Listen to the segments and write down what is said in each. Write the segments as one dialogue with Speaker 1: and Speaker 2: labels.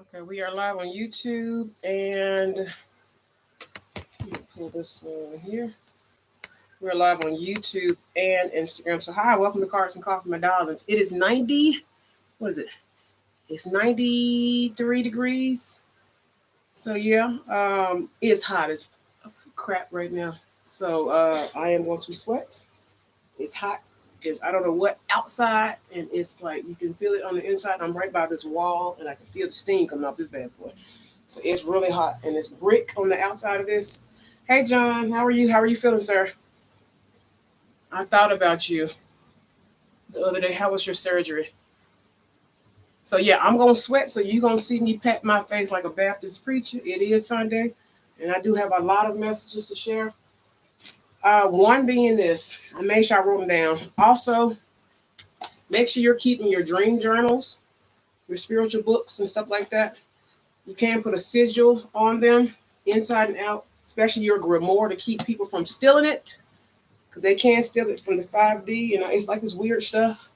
Speaker 1: Okay, we are live on YouTube and let me pull this one here. We're live on YouTube and Instagram. So hi, welcome to Cards and Coffee, my darlings. It is 90, what is it? It's 93 degrees. So yeah, it's hot as crap right now. So I am going to sweat. It's hot. It's I don't know what outside, and it's like you can feel it on the inside. I'm right by this wall, and I can feel the steam coming off this bad boy. So it's really hot, and it's brick on the outside of this. Hey, John, how are you? How are you feeling, sir? I thought about you the other day. How was your surgery? So yeah, I'm gonna sweat. So you're gonna see me pat my face like a Baptist preacher. It is Sunday, and I do have a lot of messages to share. One being this, I made sure I wrote them down. Also, make sure you're keeping your dream journals, your spiritual books, and stuff like that. You can put a sigil on them inside and out, especially your grimoire to keep people from stealing it because they can't steal it from the 5D. You know, it's like this weird stuff.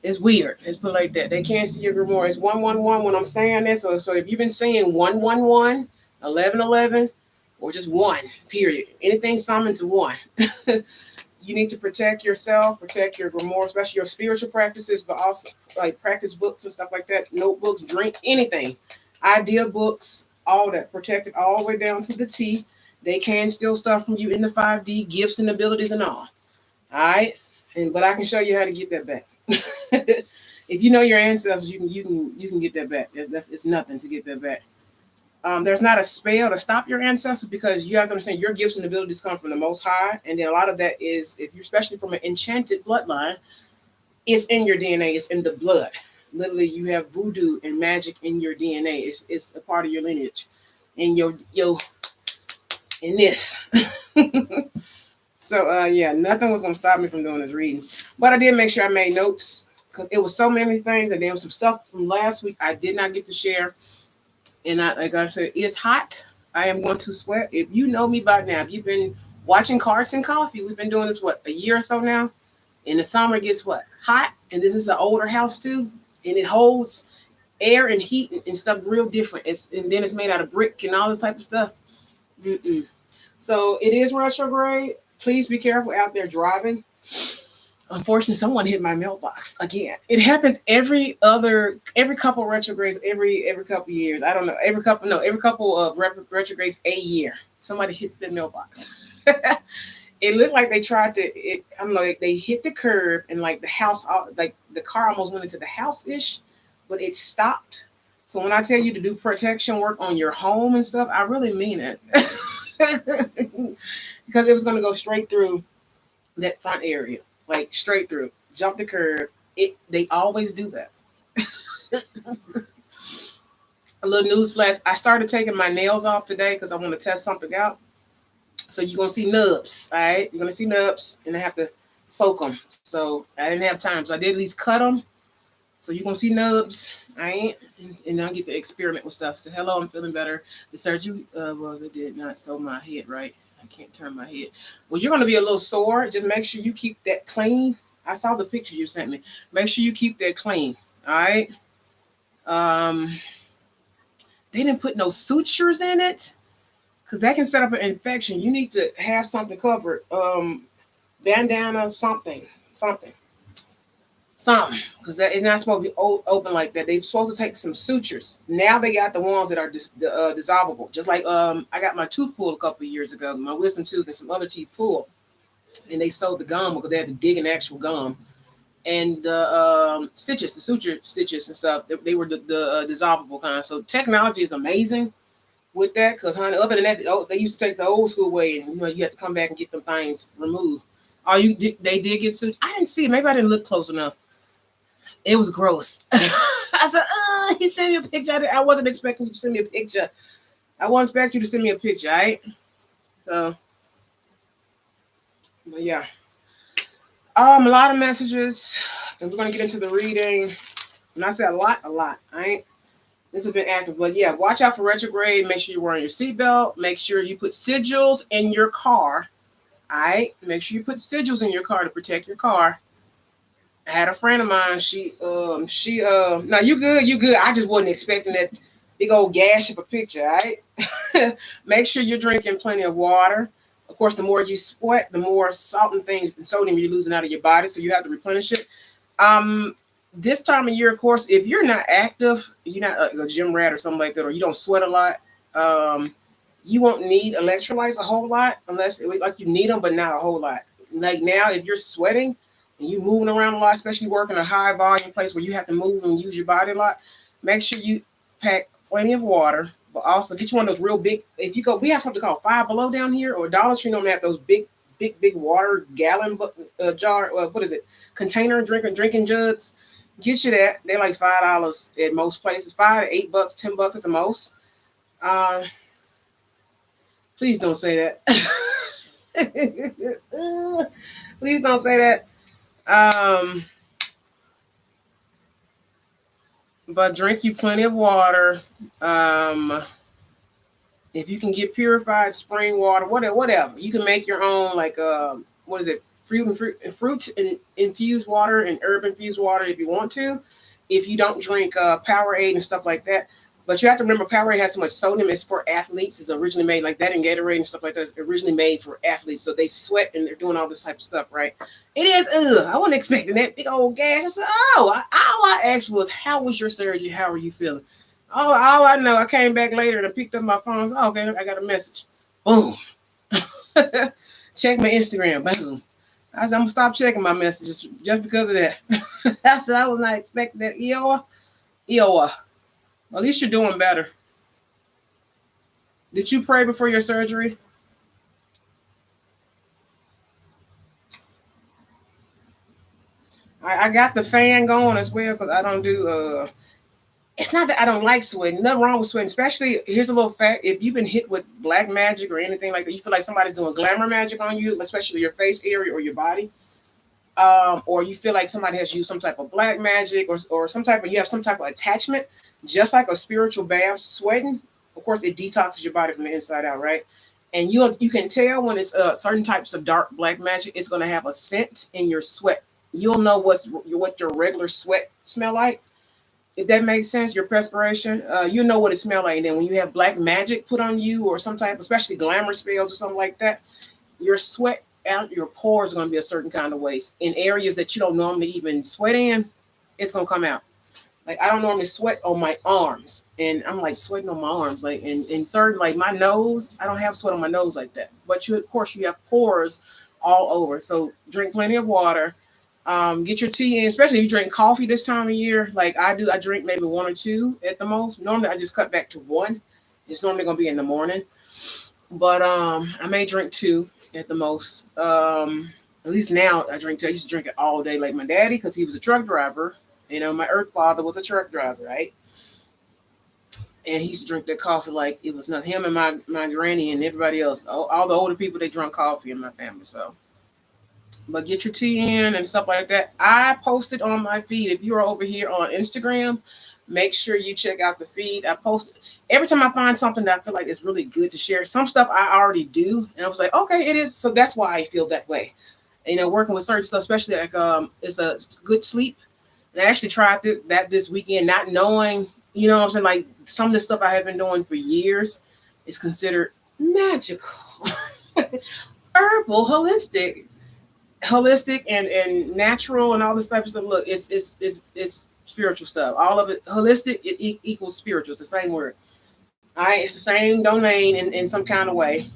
Speaker 1: It's weird. Let's put it like that. They can't steal your grimoire. It's 111 when I'm saying this. So if you've been saying 111, 1111, or just one, period, anything summoned to one, you need to protect yourself, protect your grimoire, especially your spiritual practices, but also like practice books and stuff like that, notebooks, drink, anything, idea books, all that, protected all the way down to the T. They can steal stuff from you in the 5D, gifts and abilities and all. All right, but I can show you how to get that back. If you know your ancestors, you can get that back. It's nothing to get that back. There's not a spell to stop your ancestors because you have to understand your gifts and abilities come from the Most High, and then a lot of that is if you're especially from an enchanted bloodline, it's in your DNA, it's in the blood. Literally, you have voodoo and magic in your DNA. It's a part of your lineage, and your in this. So yeah, nothing was gonna stop me from doing this reading, but I did make sure I made notes because it was so many things, and there was some stuff from last week I did not get to share. And like I said, it's hot. I am going to sweat. If you know me by now, if you've been watching Cards and Coffee, we've been doing this what a year or so now. In the summer, it gets what hot, and this is an older house too, and it holds air and heat and stuff real different. And then it's made out of brick and all this type of stuff. Mm-mm. So it is retrograde. Please be careful out there driving. Unfortunately, someone hit my mailbox again. It happens every couple of retrogrades, every couple of years. I don't know, every couple of retrogrades a year. Somebody hits the mailbox. It looked like they tried to. I don't know. They hit the curb and like the house, like the car almost went into the house ish, but it stopped. So when I tell you to do protection work on your home and stuff, I really mean it. Because it was going to go straight through that front area, like straight through, jump the curb. They always do that. A little news flash: I started taking my nails off today because I want to test something out. So you're gonna see nubs, all right? You're gonna see nubs, and I have to soak them. So I didn't have time, so I did at least cut them. So you're gonna see nubs, all right? And I get to experiment with stuff. So hello, I'm feeling better. The surgery was it did not sew my head right. I can't turn my head. Well, you're gonna be a little sore. Just make sure you keep that clean. I saw the picture you sent me. Make sure you keep that clean. All right. Um, they didn't put no sutures in it because that can set up an infection. You need to have something covered. Bandana, something, because that is not supposed to be open like that. They're supposed to take some sutures. Now they got the ones that are dissolvable. Just like I got my tooth pulled a couple of years ago, my wisdom tooth and some other teeth pulled, and they sewed the gum because they had to dig an actual gum. And the stitches, the suture stitches and stuff, they were the dissolvable kind. So technology is amazing with that, because honey, other than that, they used to take the old school way, and you have to come back and get them things removed. They did get sued. I didn't see it. Maybe I didn't look close enough. It was gross. I said, he sent me a picture. I wasn't expecting you to send me a picture. I wasn't expecting you to send me a picture, all right? So, but yeah. A lot of messages, and we're gonna get into the reading. And I said a lot, all right? This has been active, but yeah, watch out for retrograde. Make sure you're wearing your seatbelt. Make sure you put sigils in your car. All right, make sure you put sigils in your car to protect your car. I had a friend of mine. Now you good. I just wasn't expecting that big old gash of a picture. All right. Make sure you're drinking plenty of water. Of course, the more you sweat, the more salt and things and sodium you're losing out of your body, so you have to replenish it. Um, this time of year, of course, if you're not active, you're not a gym rat or something like that, or you don't sweat a lot, um, you won't need electrolytes a whole lot unless like you need them, but not a whole lot. Like now, if you're sweating and you moving around a lot, especially working a high volume place where you have to move and use your body a lot, make sure you pack plenty of water. But also get you one of those real big. If you go, we have something called Five Below down here, or Dollar Tree. Normally have those big water gallon jar. What is it? Container drinking jugs. Get you that. They're like $5 at most places. $5 to $8, $10 at the most. Um, Please don't say that. Please don't say that. Um, but drink you plenty of water. Um, if you can get purified spring water, whatever, you can make your own. Like what is it? Fruit and infused water and herb infused water if you want to. If you don't drink Powerade and stuff like that. But you have to remember, Powerade has so much sodium. It's for athletes. It's originally made like that, and Gatorade and stuff like that is originally made for athletes. So they sweat and they're doing all this type of stuff, right? It is. I wasn't expecting that big old gas. I said, all I asked was, how was your surgery? How are you feeling? Oh, all I know, I came back later and I picked up my phone. So, okay, I got a message. Boom. Check my Instagram. Boom. I said, I'm gonna stop checking my messages just because of that. I said I was not expecting that. Eowa. At least you're doing better. Did you pray before your surgery? I got the fan going as well because I don't do. It's not that I don't like sweating. Nothing wrong with sweating. Especially, here's a little fact: if you've been hit with black magic or anything like that, you feel like somebody's doing glamour magic on you, especially your face area or your body. Or you feel like somebody has used some type of black magic or some type of, you have some type of attachment, just like a spiritual bath, sweating, of course, it detoxes your body from the inside out, right? And you can tell when it's certain types of dark black magic, it's going to have a scent in your sweat. You'll know what your regular sweat smell like. If that makes sense, your perspiration, you know what it smells like. And then when you have black magic put on you or some type, especially glamour spells or something like that, your sweat out your pores are going to be a certain kind of ways. In areas that you don't normally even sweat in, it's going to come out. Like I don't normally sweat on my arms, and I'm like sweating on my arms. Like in certain, like my nose, I don't have sweat on my nose like that. But you, of course, you have pores all over. So drink plenty of water. Get your tea in, especially if you drink coffee this time of year. Like I do, I drink maybe one or two at the most. Normally, I just cut back to one. It's normally going to be in the morning. But I may drink two at the most. At least now I drink two. I used to drink it all day, like my daddy, because he was a truck driver. You know, my earth father was a truck driver, right? And he used to drink that coffee like it was nothing. Him and my granny and everybody else, all the older people, they drunk coffee in my family. So, but get your tea in and stuff like that. I posted on my feed. If you're over here on Instagram, make sure you check out the feed. I post every time I find something that I feel like is really good to share. Some stuff I already do, and I was like, okay, it is. So that's why I feel that way. You know, working with certain stuff, especially like it's a good sleep. And I actually tried that this weekend, not knowing, you know what I'm saying? Like some of the stuff I have been doing for years is considered magical, herbal, holistic and natural and all this type of stuff. Look, it's spiritual stuff. All of it holistic, it equals spiritual. It's the same word. All right, it's the same domain in some kind of way.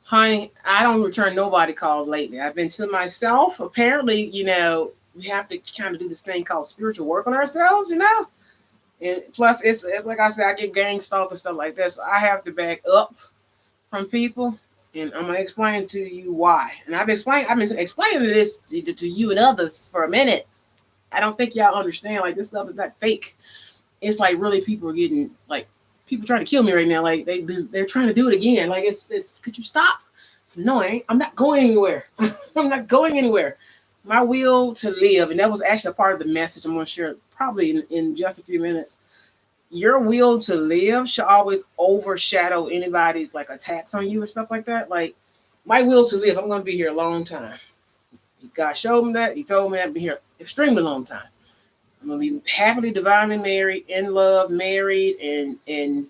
Speaker 1: Honey, I don't return nobody calls lately. I've been to myself. Apparently, you know, we have to kind of do this thing called spiritual work on ourselves, you know? And plus, it's like I said, I get gang stalk and stuff like that. So I have to back up from people. And I'm gonna explain to you why. And I've been explaining this to you and others for a minute. I don't think y'all understand. Like this stuff is not fake. It's like really people are getting like people trying to kill me right now. Like they're trying to do it again. Like it's could you stop? It's annoying. I'm not going anywhere. I'm not going anywhere. My will to live, and that was actually a part of the message I'm gonna share probably in just a few minutes. Your will to live should always overshadow anybody's like attacks on you and stuff like that. Like my will to live, I'm going to be here a long time. God showed me that. He told me I'd be here extremely long time. I'm gonna be happily, divinely married, in love, married, and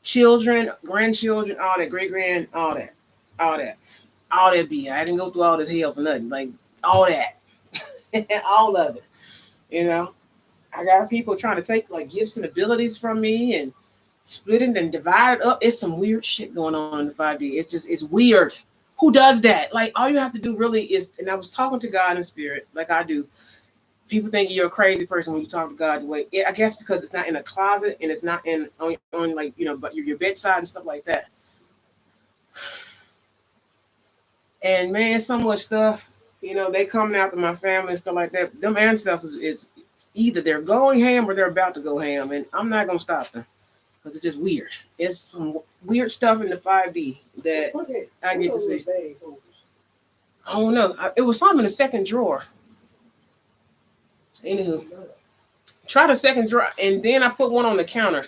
Speaker 1: children, grandchildren, all that, great grand, all that, all that. Be. I didn't go through all this hell for nothing. Like all that, all of it. You know, I got people trying to take like gifts and abilities from me and split it and divide it up. It's some weird shit going on in the 5D. It's weird. Who does that? Like all you have to do really is, and I was talking to God in spirit, like I do. People think you're a crazy person when you talk to God the way. I guess because it's not in a closet and it's not in on like but your bedside and stuff like that. And man, so much stuff. They coming after my family and stuff like that. Them ancestors is either they're going ham or they're about to go ham, and I'm not gonna stop them because it's just weird. It's some weird stuff in the 5D that I get to see. I don't know. It was something in the second drawer. Anywho, try the second drawer, and then I put one on the counter.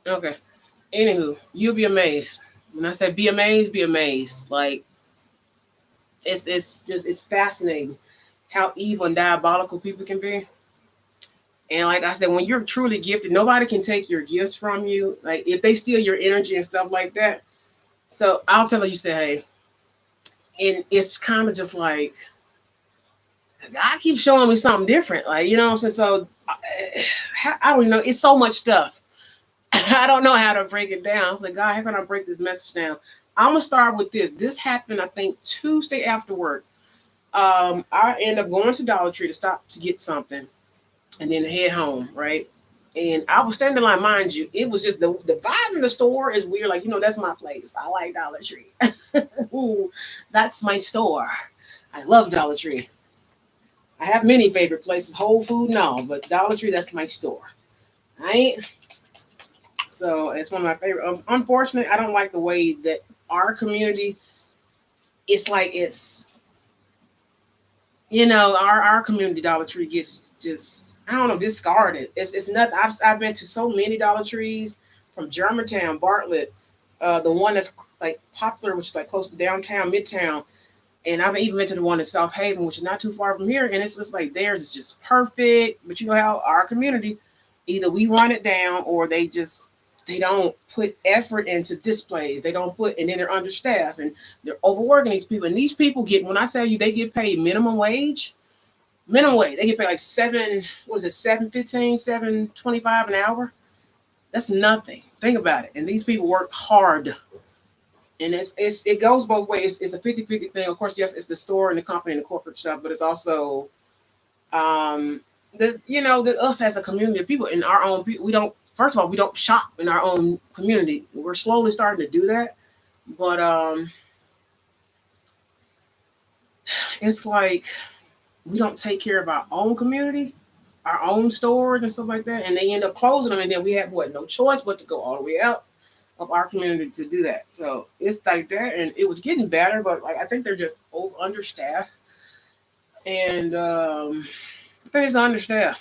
Speaker 1: Okay. Anywho, you'll be amazed. When I say be amazed, be amazed. Like it's fascinating how evil and diabolical people can be. And like I said, when you're truly gifted, nobody can take your gifts from you. Like if they steal your energy and stuff like that. So I'll tell you, say, hey, and it's kind of just like God keeps showing me something different. Like, what I'm saying? So I don't know. It's so much stuff. I don't know how to break it down. Like, God, how can I break this message down? I'm going to start with this. This happened, I think, Tuesday after work. I end up going to Dollar Tree to stop to get something and then head home, right? And I was standing in line, mind you. It was just the vibe in the store is weird. Like, that's my place. I like Dollar Tree. That's my store. I love Dollar Tree. I have many favorite places, Whole Food and all, but Dollar Tree, that's my store. Right? So it's one of my favorite. Unfortunately, I don't like the way that our community, it's like our community Dollar Tree gets just, I don't know, discarded. It's nothing. I've been to so many Dollar Trees from Germantown, Bartlett, the one that's like popular, which is like close to downtown, Midtown. And I've even been to the one in South Haven, which is not too far from here. And it's just like theirs is just perfect. But you know how our community, either we run it down or they don't put effort into displays. They don't put, and then they're understaffed and they're overworking these people. And these people get, when I tell you they get paid minimum wage, they get paid like $7.15, $7.25 an hour. That's nothing. Think about it. And these people work hard. And it goes both ways. It's a 50-50 thing. Of course, yes, it's the store and the company and the corporate stuff, but it's also us as a community of people in our own people. We don't shop in our own community. We're slowly starting to do that. But it's like we don't take care of our own community, our own stores and stuff like that. And they end up closing them. And then we have no choice but to go all the way out of our community to do that. So it's like that, and it was getting better, but like I think they're just understaffed, and I think it's understaffed,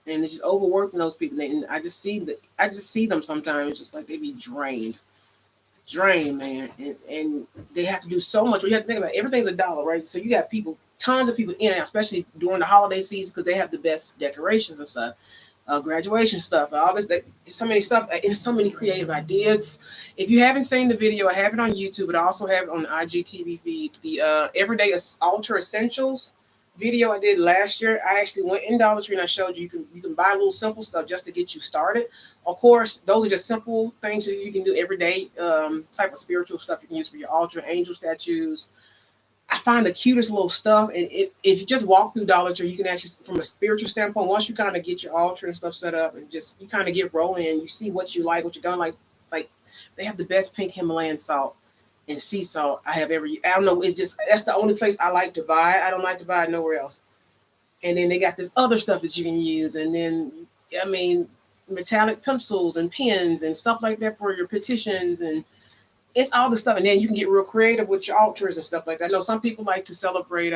Speaker 1: and it's just overworking those people. And I just see them sometimes. It's just like they be drained, man, and they have to do so much. You have to think about it. Everything's $1, right? So you got tons of people in and out, especially during the holiday season because they have the best decorations and stuff. Graduation stuff, all this, so many stuff, and so many creative ideas. If you haven't seen the video, I have it on YouTube, but I also have it on the IGTV feed. The Everyday Ultra Essentials video I did last year. I actually went in Dollar Tree and I showed you can buy a little simple stuff just to get you started. Of course, those are just simple things that you can do every day, type of spiritual stuff you can use for your altar, angel statues. I find the cutest little stuff, and if you just walk through Dollar Tree, you can actually, from a spiritual standpoint, once you kind of get your altar and stuff set up, and just you kind of get rolling, and you see what you like, what you don't like. Like they have the best pink Himalayan salt and sea salt I have ever. I don't know. It's just that's the only place I like to buy. I don't like to buy it nowhere else. And then they got this other stuff that you can use, and then metallic pencils and pens and stuff like that for your petitions and. It's all the stuff, and then you can get real creative with your altars and stuff like that. I know some people like to celebrate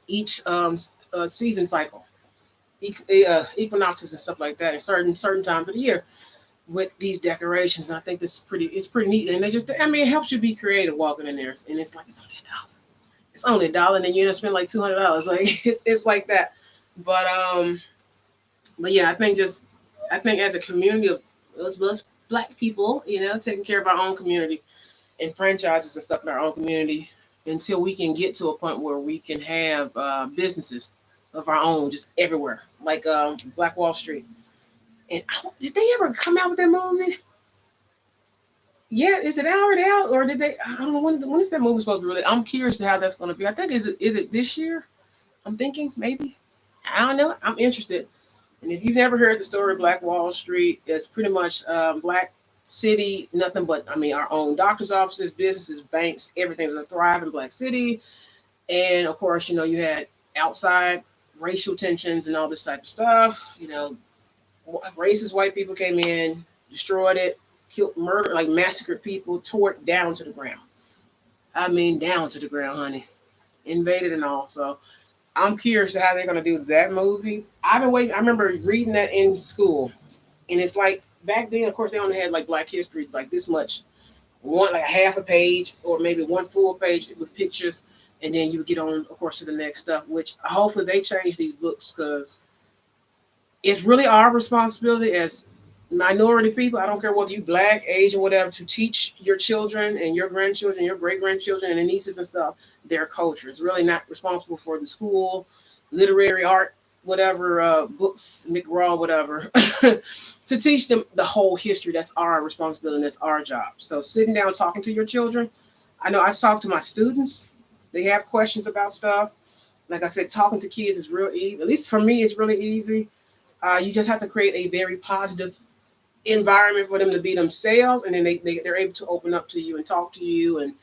Speaker 1: each season cycle, equinoxes and stuff like that, at certain times of the year. with these decorations. And I think this is it's pretty neat. And it helps you be creative walking in there. And it's like, it's only $1. It's only $1, and then you end up spending like $200. Like it's like that. But yeah, I think as a community of us black people, taking care of our own community and franchises and stuff in our own community until we can get to a point where we can have businesses of our own just everywhere, like Black Wall Street. And did they ever come out with that movie? Yeah, is it already out, or did they? I don't know when is that movie supposed to be released. I'm curious to how that's going to be. I think is it this year? I'm thinking maybe. I don't know. I'm interested. And if you've never heard the story of Black Wall Street, it's pretty much Black City, nothing but, our own doctor's offices, businesses, banks, everything's a thriving Black city. And of course, you had outside racial tensions and all this type of stuff. Racist white people came in, destroyed it, killed, murdered, like massacred people, tore it down to the ground. Down to the ground, honey. Invaded and all. So I'm curious to how they're going to do that movie. I've been waiting. I remember reading that in school, and it's like back then. Of course, they only had like Black History, like this much, one like half a page or maybe one full page with pictures, and then you would get on, of course, to the next stuff. Which hopefully they change these books because it's really our responsibility as minority people. I don't care whether you Black, Asian, whatever, to teach your children and your grandchildren, your great grandchildren, and the nieces and stuff their culture. It's really not responsible for the school, literary art, whatever, books, McGraw, whatever, to teach them the whole history. That's our responsibility. And that's our job. So sitting down, talking to your children. I know I talk to my students. They have questions about stuff. Like I said, talking to kids is real easy. At least for me, it's really easy. You just have to create a very positive environment for them to be themselves, and then they're able to open up to you and talk to you and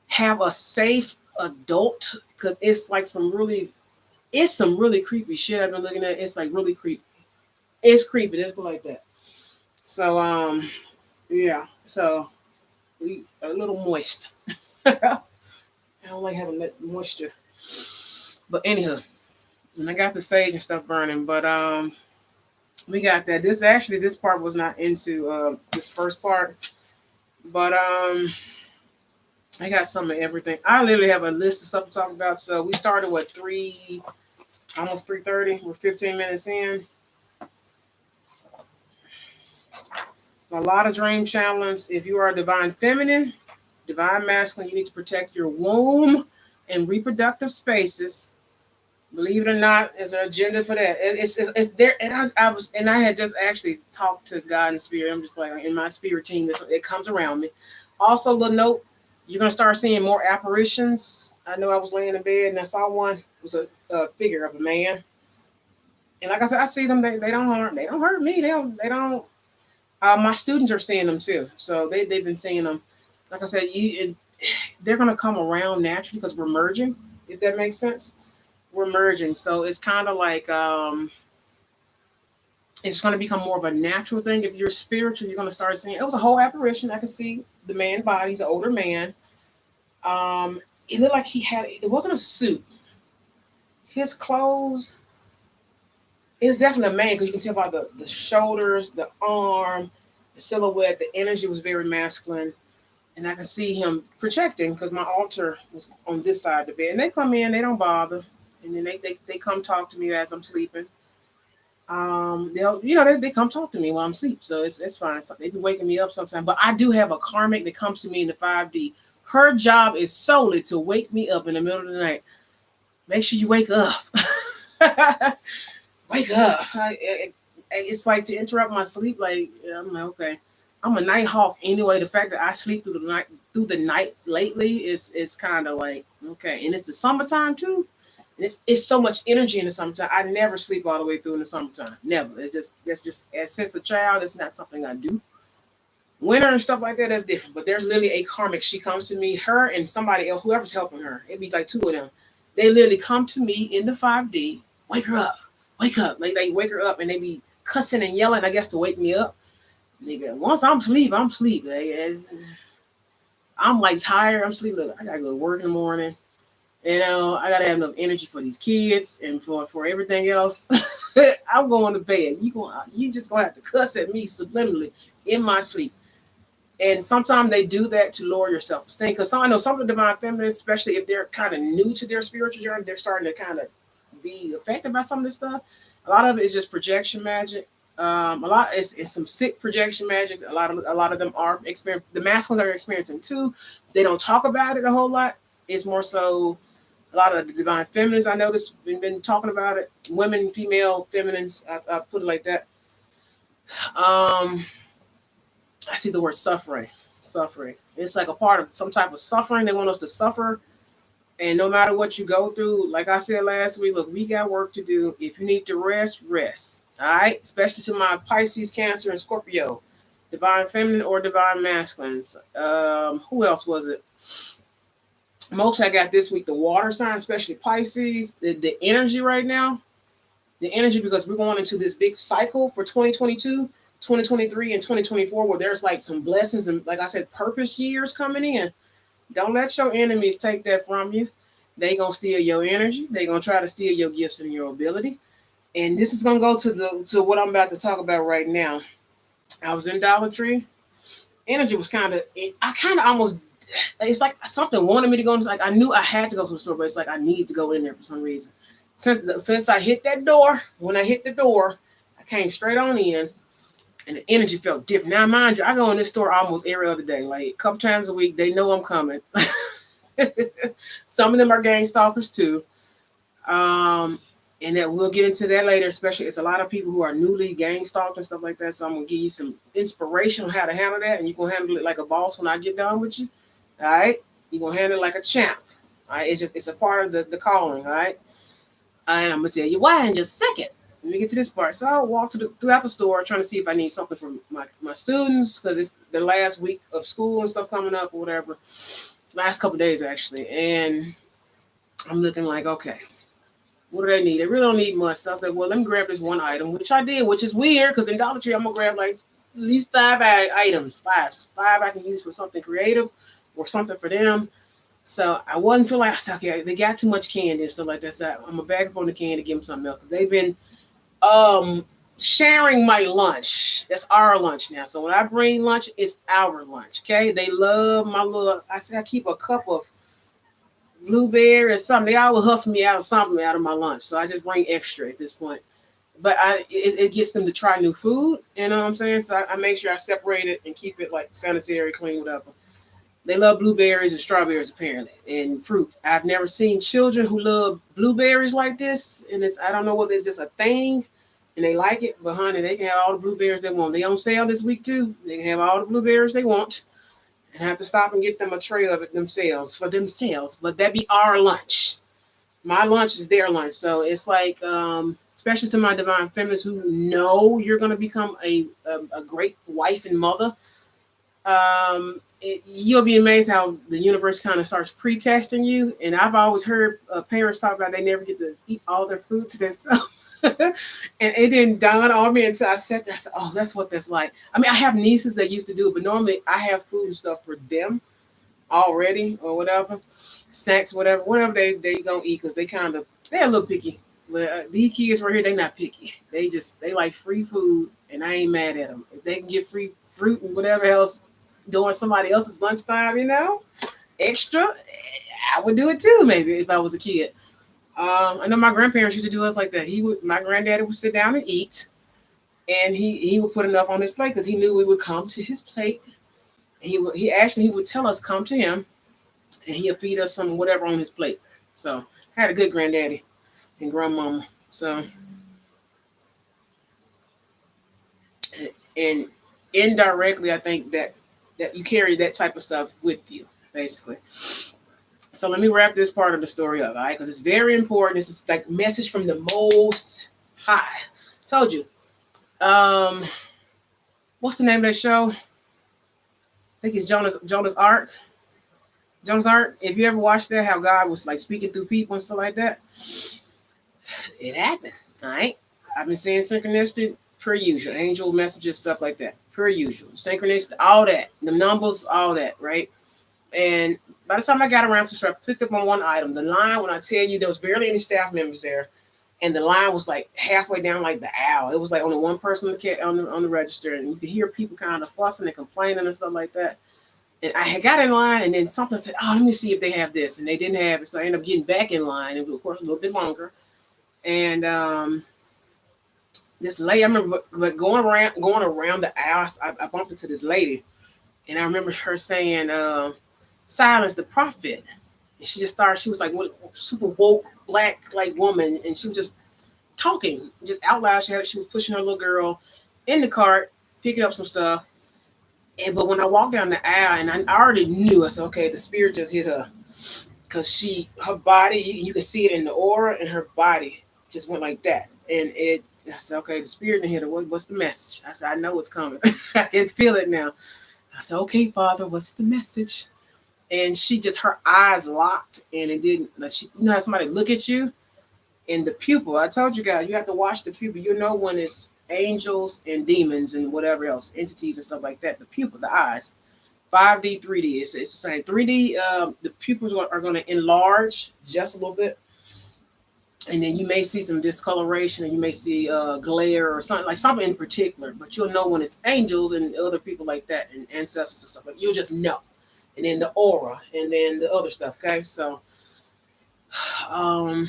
Speaker 1: have a safe adult, because it's some really creepy shit I've been looking at. It's like really creepy. It's creepy. Let's go like that. So yeah. So we a little moist. I don't like having that moisture. But anyhow, and I got the sage and stuff burning, but we got that. This part was not into this first part, but I got some of everything. I literally have a list of stuff to talk about. So we started almost 3:30. We're 15 minutes in. A lot of dream challenge. If you are a divine feminine, divine masculine, you need to protect your womb and reproductive spaces. Believe it or not, there's an agenda for that. It's there, and I had just actually talked to God and spirit. I'm just like in my spirit team. It comes around me. Also, little note: you're gonna start seeing more apparitions. I know I was laying in bed and I saw one. It was a figure of a man, and like I said, I see them. They don't harm. They don't hurt me. They don't. My students are seeing them too, so they've been seeing them. Like I said, they're gonna come around naturally because we're merging. If that makes sense. We're merging, so it's kind of like it's going to become more of a natural thing. If you're spiritual, you're going to start seeing it was a whole apparition. I could see the man body. He's an older man. It looked like it wasn't a suit. His clothes, it's definitely a man because you can tell by the shoulders, the arm, the silhouette. The energy was very masculine. And I can see him projecting because my altar was on this side of the bed. And they come in, they don't bother. And then they come talk to me as I'm sleeping. They come talk to me while I'm asleep, so it's fine. So they be waking me up sometimes, but I do have a karmic that comes to me in the 5D. Her job is solely to wake me up in the middle of the night. Make sure you wake up. Wake up. It's like to interrupt my sleep. Like I'm like, okay, I'm a night hawk anyway. The fact that I sleep through the night lately is kind of like okay, and it's the summertime too. It's so much energy in the summertime. I never sleep all the way through in the summertime. Never. That's just since a child, it's not something I do. Winter and stuff like that, that's different. But there's literally a karmic. She comes to me, her and somebody else, whoever's helping her. It'd be like two of them. They literally come to me in the 5D, wake her up, wake up. Like they wake her up and they be cussing and yelling, I guess, to wake me up. Nigga, once I'm asleep, I'm asleep. I'm like tired. I'm sleeping. Look, I gotta go to work in the morning. I gotta have enough energy for these kids and for everything else. I'm going to bed. You just gonna have to cuss at me subliminally in my sleep. And sometimes they do that to lower your self-esteem. Because I know some of the divine feminines, especially if they're kind of new to their spiritual journey, they're starting to kind of be affected by some of this stuff. A lot of it is just projection magic. A lot it's some sick projection magic. A lot of them are experience. The masculines are experiencing too. They don't talk about it a whole lot. It's more so a lot of the divine feminines. I noticed been talking about it. Women, female, feminines. I put it like that. Um, I see the word suffering. Suffering. It's like a part of some type of suffering. They want us to suffer. And no matter what you go through, like I said last week, look, we got work to do. If you need to rest, rest. All right. Especially to my Pisces, Cancer, and Scorpio, divine feminine or divine masculines. Who else was it? Most I got this week, the water sign, especially Pisces, the energy right now, the energy, because we're going into this big cycle for 2022, 2023, and 2024, where there's like some blessings and, like I said, purpose years coming in. Don't let your enemies take that from you. They gonna steal your energy. They gonna try to steal your gifts and your ability. And this is gonna go to what I'm about to talk about right now. I was in Dollar Tree. Energy was I kind of almost, it's like something wanted me to go. Like I knew I had to go to the store, but it's like I need to go in there for some reason. Since I hit that door, when I hit the door, I came straight on in. And the energy felt different. Now, mind you, I go in this store almost every other day, like a couple times a week. They know I'm coming. Some of them are gang stalkers too. And that we'll get into that later, especially it's a lot of people who are newly gang stalked and stuff like that. So I'm going to give you some inspiration on how to handle that. And you're going to handle it like a boss when I get done with you. All right. You're going to handle it like a champ. All right. It's a part of the calling. All right. And I'm going to tell you why in just a second. Let me get to this part. So I walked throughout the store trying to see if I need something for my students, because it's the last week of school and stuff coming up or whatever. Last couple of days, actually. And I'm looking like, okay, what do they need? They really don't need much. So I said, well, let me grab this one item, which I did, which is weird because in Dollar Tree, I'm going to grab like at least 5 items. Five I can use for something creative or something for them. So I wasn't feeling like, I said, okay, they got too much candy and stuff like that. So I'm going to back up on the candy to give them something else. They've been sharing my lunch. That's our lunch now. So when I bring lunch, it's our lunch. Okay. They love my little, I say I keep a cup of blueberry or something. They always hustle me out of something out of my lunch. So I just bring extra at this point. But it gets them to try new food. You know what I'm saying? So I make sure I separate it and keep it like sanitary, clean, whatever. They love blueberries and strawberries apparently, and fruit. I've never seen children who love blueberries like this, and I don't know whether it's just a thing, and they like it. But honey, they can have all the blueberries they want. They on sale this week too. They can have all the blueberries they want, and have to stop and get them a tray of it themselves for themselves. But that be our lunch. My lunch is their lunch, so it's like, especially to my divine feminists who know you're going to become a great wife and mother. You'll be amazed how the universe kind of starts pre-testing you. And I've always heard parents talk about they never get to eat all their food to themselves. And it didn't dawn on me until I sat there. I said, oh, that's what that's like. I mean, I have nieces that used to do it, but normally I have food and stuff for them already or whatever, snacks, whatever they gonna eat, because they're a little picky. But these kids right here, they not picky. They like free food, and I ain't mad at them. If they can get free fruit and whatever else during somebody else's lunchtime, extra, I would do it too, maybe if I was a kid. I know my grandparents used to do us like that. My granddaddy would sit down and eat, and he would put enough on his plate because he knew we would come to his plate. He would tell us come to him, and he'll feed us some whatever on his plate. So I had a good granddaddy and grandmama. So, and indirectly, I think that you carry that type of stuff with you, basically. So let me wrap this part of the story up, all right? Because it's very important. This is like message from the Most High. Told you. What's the name of that show? I think it's Jonas Ark. Jonas Ark. If you ever watched that, how God was like speaking through people and stuff like that, it happened. All right. I've been seeing synchronicity per usual, angel messages, stuff like that, per usual, synchronicity, all that, the numbers, all that, right? And by the time I got around to start, I picked up on one item. The line, when I tell you there was barely any staff members there, and the line was like halfway down like the aisle. It was like only one person on the register, and you could hear people kind of fussing and complaining and stuff like that. And I had got in line, and then something said, "Oh, let me see if they have this," and they didn't have it, so I ended up getting back in line. It was, of course, a little bit longer. And this lady, I remember going around the aisle. I bumped into this lady, and I remember her saying, "Silence the prophet." And she just started. She was like one super woke black like woman, and she was just talking just out loud. She was pushing her little girl in the cart, picking up some stuff. And but when I walked down the aisle, and I already knew, I said, okay, the spirit just hit her, because her body, you can see it in the aura, and her body just went like that. And I said, okay, the spirit hit her. What's the message? I said, I know it's coming. I can feel it now. I said, okay, Father, what's the message? And her eyes locked, and it didn't. Like you know how somebody look at you, and the pupil. I told you guys, you have to watch the pupil. You know when it's angels and demons and whatever else, entities and stuff like that. The pupil, the eyes. 5D, 3D. It's the same. 3D, the pupils are going to enlarge just a little bit. And then you may see some discoloration, and you may see glare or something in particular. But you'll know when it's angels and other people like that and ancestors and stuff. But you'll just know. And then the aura, and then the other stuff. Okay, so I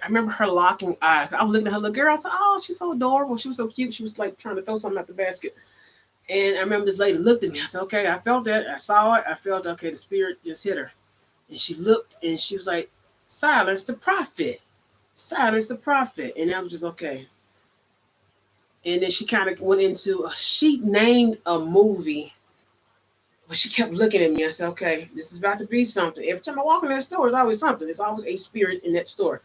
Speaker 1: remember her locking eyes. I was looking at her little girl. I said, "Oh, she's so adorable. She was so cute. She was like trying to throw something at the basket." And I remember this lady looked at me. I said, "Okay, I felt that. I saw it. I felt, okay, the spirit just hit her." And she looked, and she was like, "Silence the prophet. Silence the prophet." And I was just, okay. And then she kind of went into, she named a movie. But she kept looking at me. I said, okay, this is about to be something. Every time I walk in that store, it's always something. There's always a spirit in that store.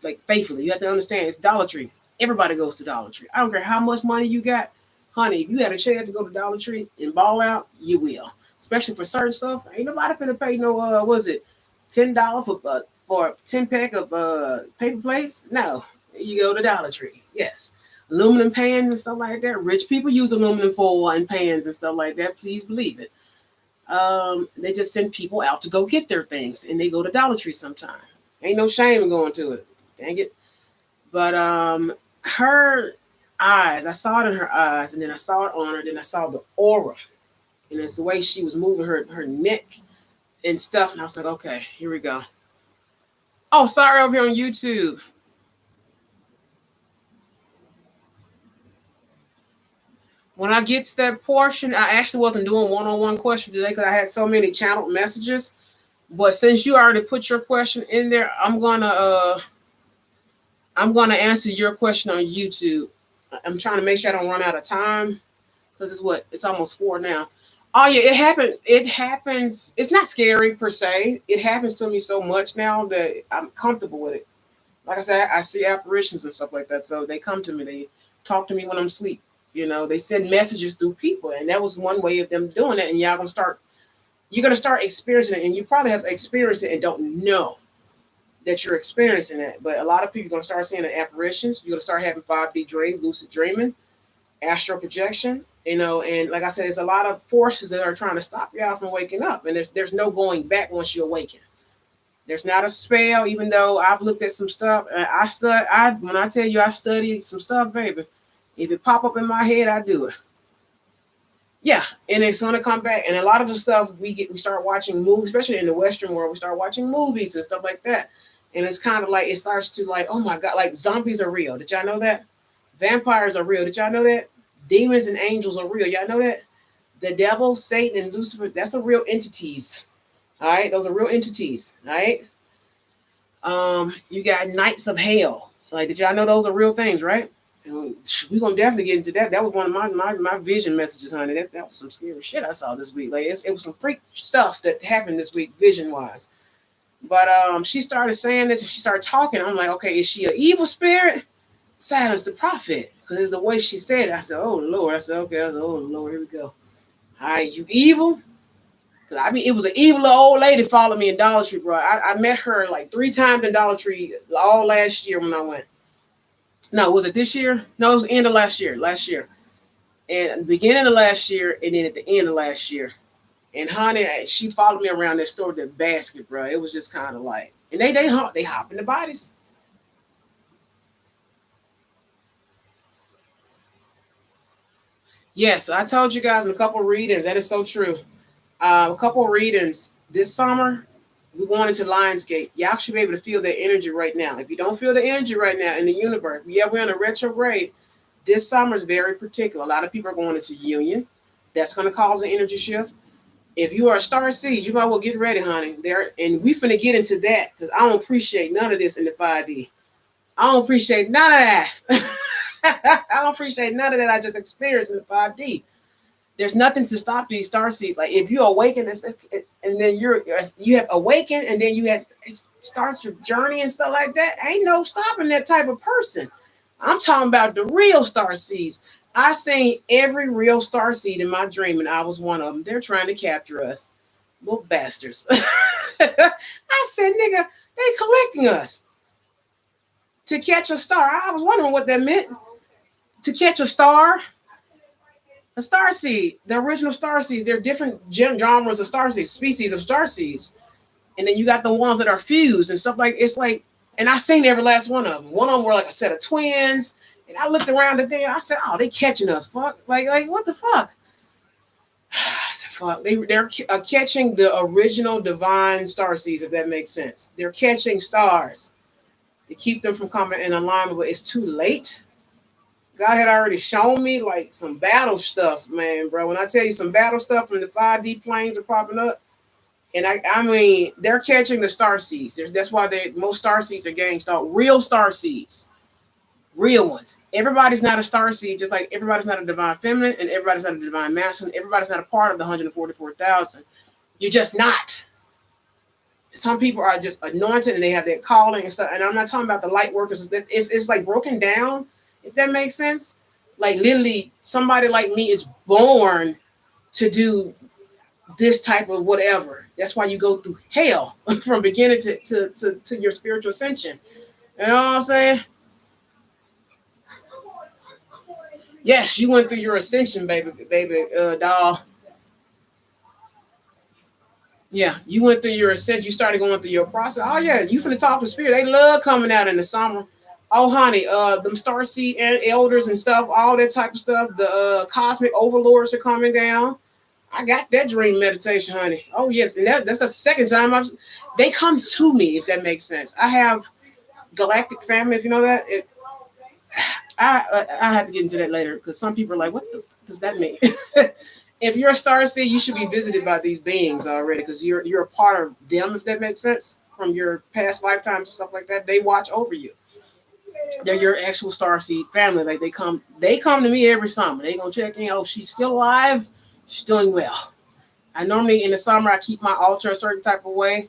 Speaker 1: Like, faithfully. You have to understand, it's Dollar Tree. Everybody goes to Dollar Tree. I don't care how much money you got. Honey, if you had a chance to go to Dollar Tree and ball out, you will. Especially for certain stuff. Ain't nobody finna pay no, $10 for a 10 pack of paper plates? No. You go to Dollar Tree. Yes. Aluminum pans and stuff like that. Rich people use aluminum foil and pans and stuff like that. Please believe it. They just send people out to go get their things, and they go to Dollar Tree sometime. Ain't no shame in going to it. Dang it. But her eyes, I saw it in her eyes, and then I saw it on her, then I saw the aura. And it's the way she was moving her neck and stuff. And I was like, okay, here we go. Oh, sorry, over here on YouTube. When I get to that portion, I actually wasn't doing one-on-one questions today because I had so many channeled messages. But since you already put your question in there, I'm gonna answer your question on YouTube. I'm trying to make sure I don't run out of time because it's almost 4 now. Oh yeah, it happens. It happens. It's not scary per se. It happens to me so much now that I'm comfortable with it. Like I said, I see apparitions and stuff like that. So they come to me. They talk to me when I'm asleep. You know, they send messages through people, and that was one way of them doing it. And you're gonna start experiencing it, and you probably have experienced it and don't know that you're experiencing that. But a lot of people are gonna start seeing the apparitions. You're gonna start having 5D dreams, lucid dreaming, astral projection. You know, and like I said, there's a lot of forces that are trying to stop y'all from waking up, and there's no going back once you awaken. There's not a spell, even though I've looked at some stuff. When I tell you I studied some stuff, baby. If it pop up in my head, I do it. Yeah, and it's gonna come back. And a lot of the stuff we start watching movies, especially in the Western world, we start watching movies and stuff like that. And it's kind of like it starts to like, oh my God, like zombies are real. Did y'all know that? Vampires are real. Did y'all know that? Demons and angels are real. Y'all know that? The devil, Satan, and Lucifer, that's a real entities. All right, those are real entities. All right. You got Knights of Hell. Like, did y'all know those are real things, right? And we're gonna definitely get into that. That was one of my vision messages, honey. That was some scary shit I saw this week. Like it was some freak stuff that happened this week, vision wise. But she started saying this and she started talking. I'm like, okay, is she an evil spirit? Silence the prophet. Because it's the way she said it. I said, oh Lord. I said, okay. I said, oh Lord, here we go. All right, you evil? Because I mean, it was an evil old lady following me in Dollar Tree, bro. I met her like 3 times in Dollar Tree all last year when I went. No, was it this year? No, it was the end of last year. And at the beginning of last year, and then at the end of last year. And honey, she followed me around that store with that basket, bro. It was just kind of like, and they hop in the bodies. Yes, I told you guys in a couple readings. That is so true. A couple readings this summer. We're going into Lionsgate. Y'all should be able to feel the energy right now. If you don't feel the energy right now in the universe, yeah, we're in a retrograde. This summer is very particular. A lot of people are going into union. That's going to cause an energy shift. If you are a star seed, you might well get ready, honey. There, and we finna get into that because I don't appreciate none of this in the 5D. I don't appreciate none of that. I don't appreciate none of that I just experienced in the 5D. There's nothing to stop these star seeds. Like if you awaken and then you have awakened and then you have start your journey and stuff like that. Ain't no stopping that type of person. I'm talking about the real star seeds. I seen every real star seed in my dream, and I was one of them. They're trying to capture us, little bastards. I said, nigga, they collecting us to catch a star. I was wondering what that meant. To catch a star. A star seed, the original star seeds, they're different genres of star seeds, species of star seeds. And then you got the ones that are fused and stuff like it's like, and I seen every last one of them. One of them were like a set of twins. And I looked around today, I said, oh, they catching us. Fuck. Like what the fuck? I said, fuck. They're catching the original divine star seeds, if that makes sense. They're catching stars to keep them from coming in alignment, but it's too late. God had already shown me like some battle stuff, man, bro. When I tell you some battle stuff from the 5D planes are popping up, and I mean, they're catching the star seeds. That's why most star seeds are getting real star seeds, real ones. Everybody's not a star seed, just like everybody's not a divine feminine and everybody's not a divine masculine. Everybody's not a part of the 144,000. You're just not. Some people are just anointed and they have that calling and stuff. And I'm not talking about the light workers. It's like broken down. If that makes sense, like literally somebody like me is born to do this type of whatever. That's why you go through hell from beginning to your spiritual ascension. You know what I'm saying? Yes, you went through your ascension, baby, doll. Yeah, you went through your ascension. You started going through your process. Oh yeah, you finna talk to spirit. They love coming out in the summer. Oh, honey, them starseed and elders and stuff, all that type of stuff. The cosmic overlords are coming down. I got that dream meditation, honey. Oh, yes. And that's the second time they come to me, if that makes sense. I have galactic family, if you know that. I have to get into that later because some people are like, what does that mean? If you're a starseed, you should be visited by these beings already because you're a part of them, if that makes sense, from your past lifetimes and stuff like that. They watch over you. They're your actual starseed family. Like they come to me every summer. They gonna check in. Oh, she's still alive. She's doing well. I normally in the summer I keep my altar a certain type of way,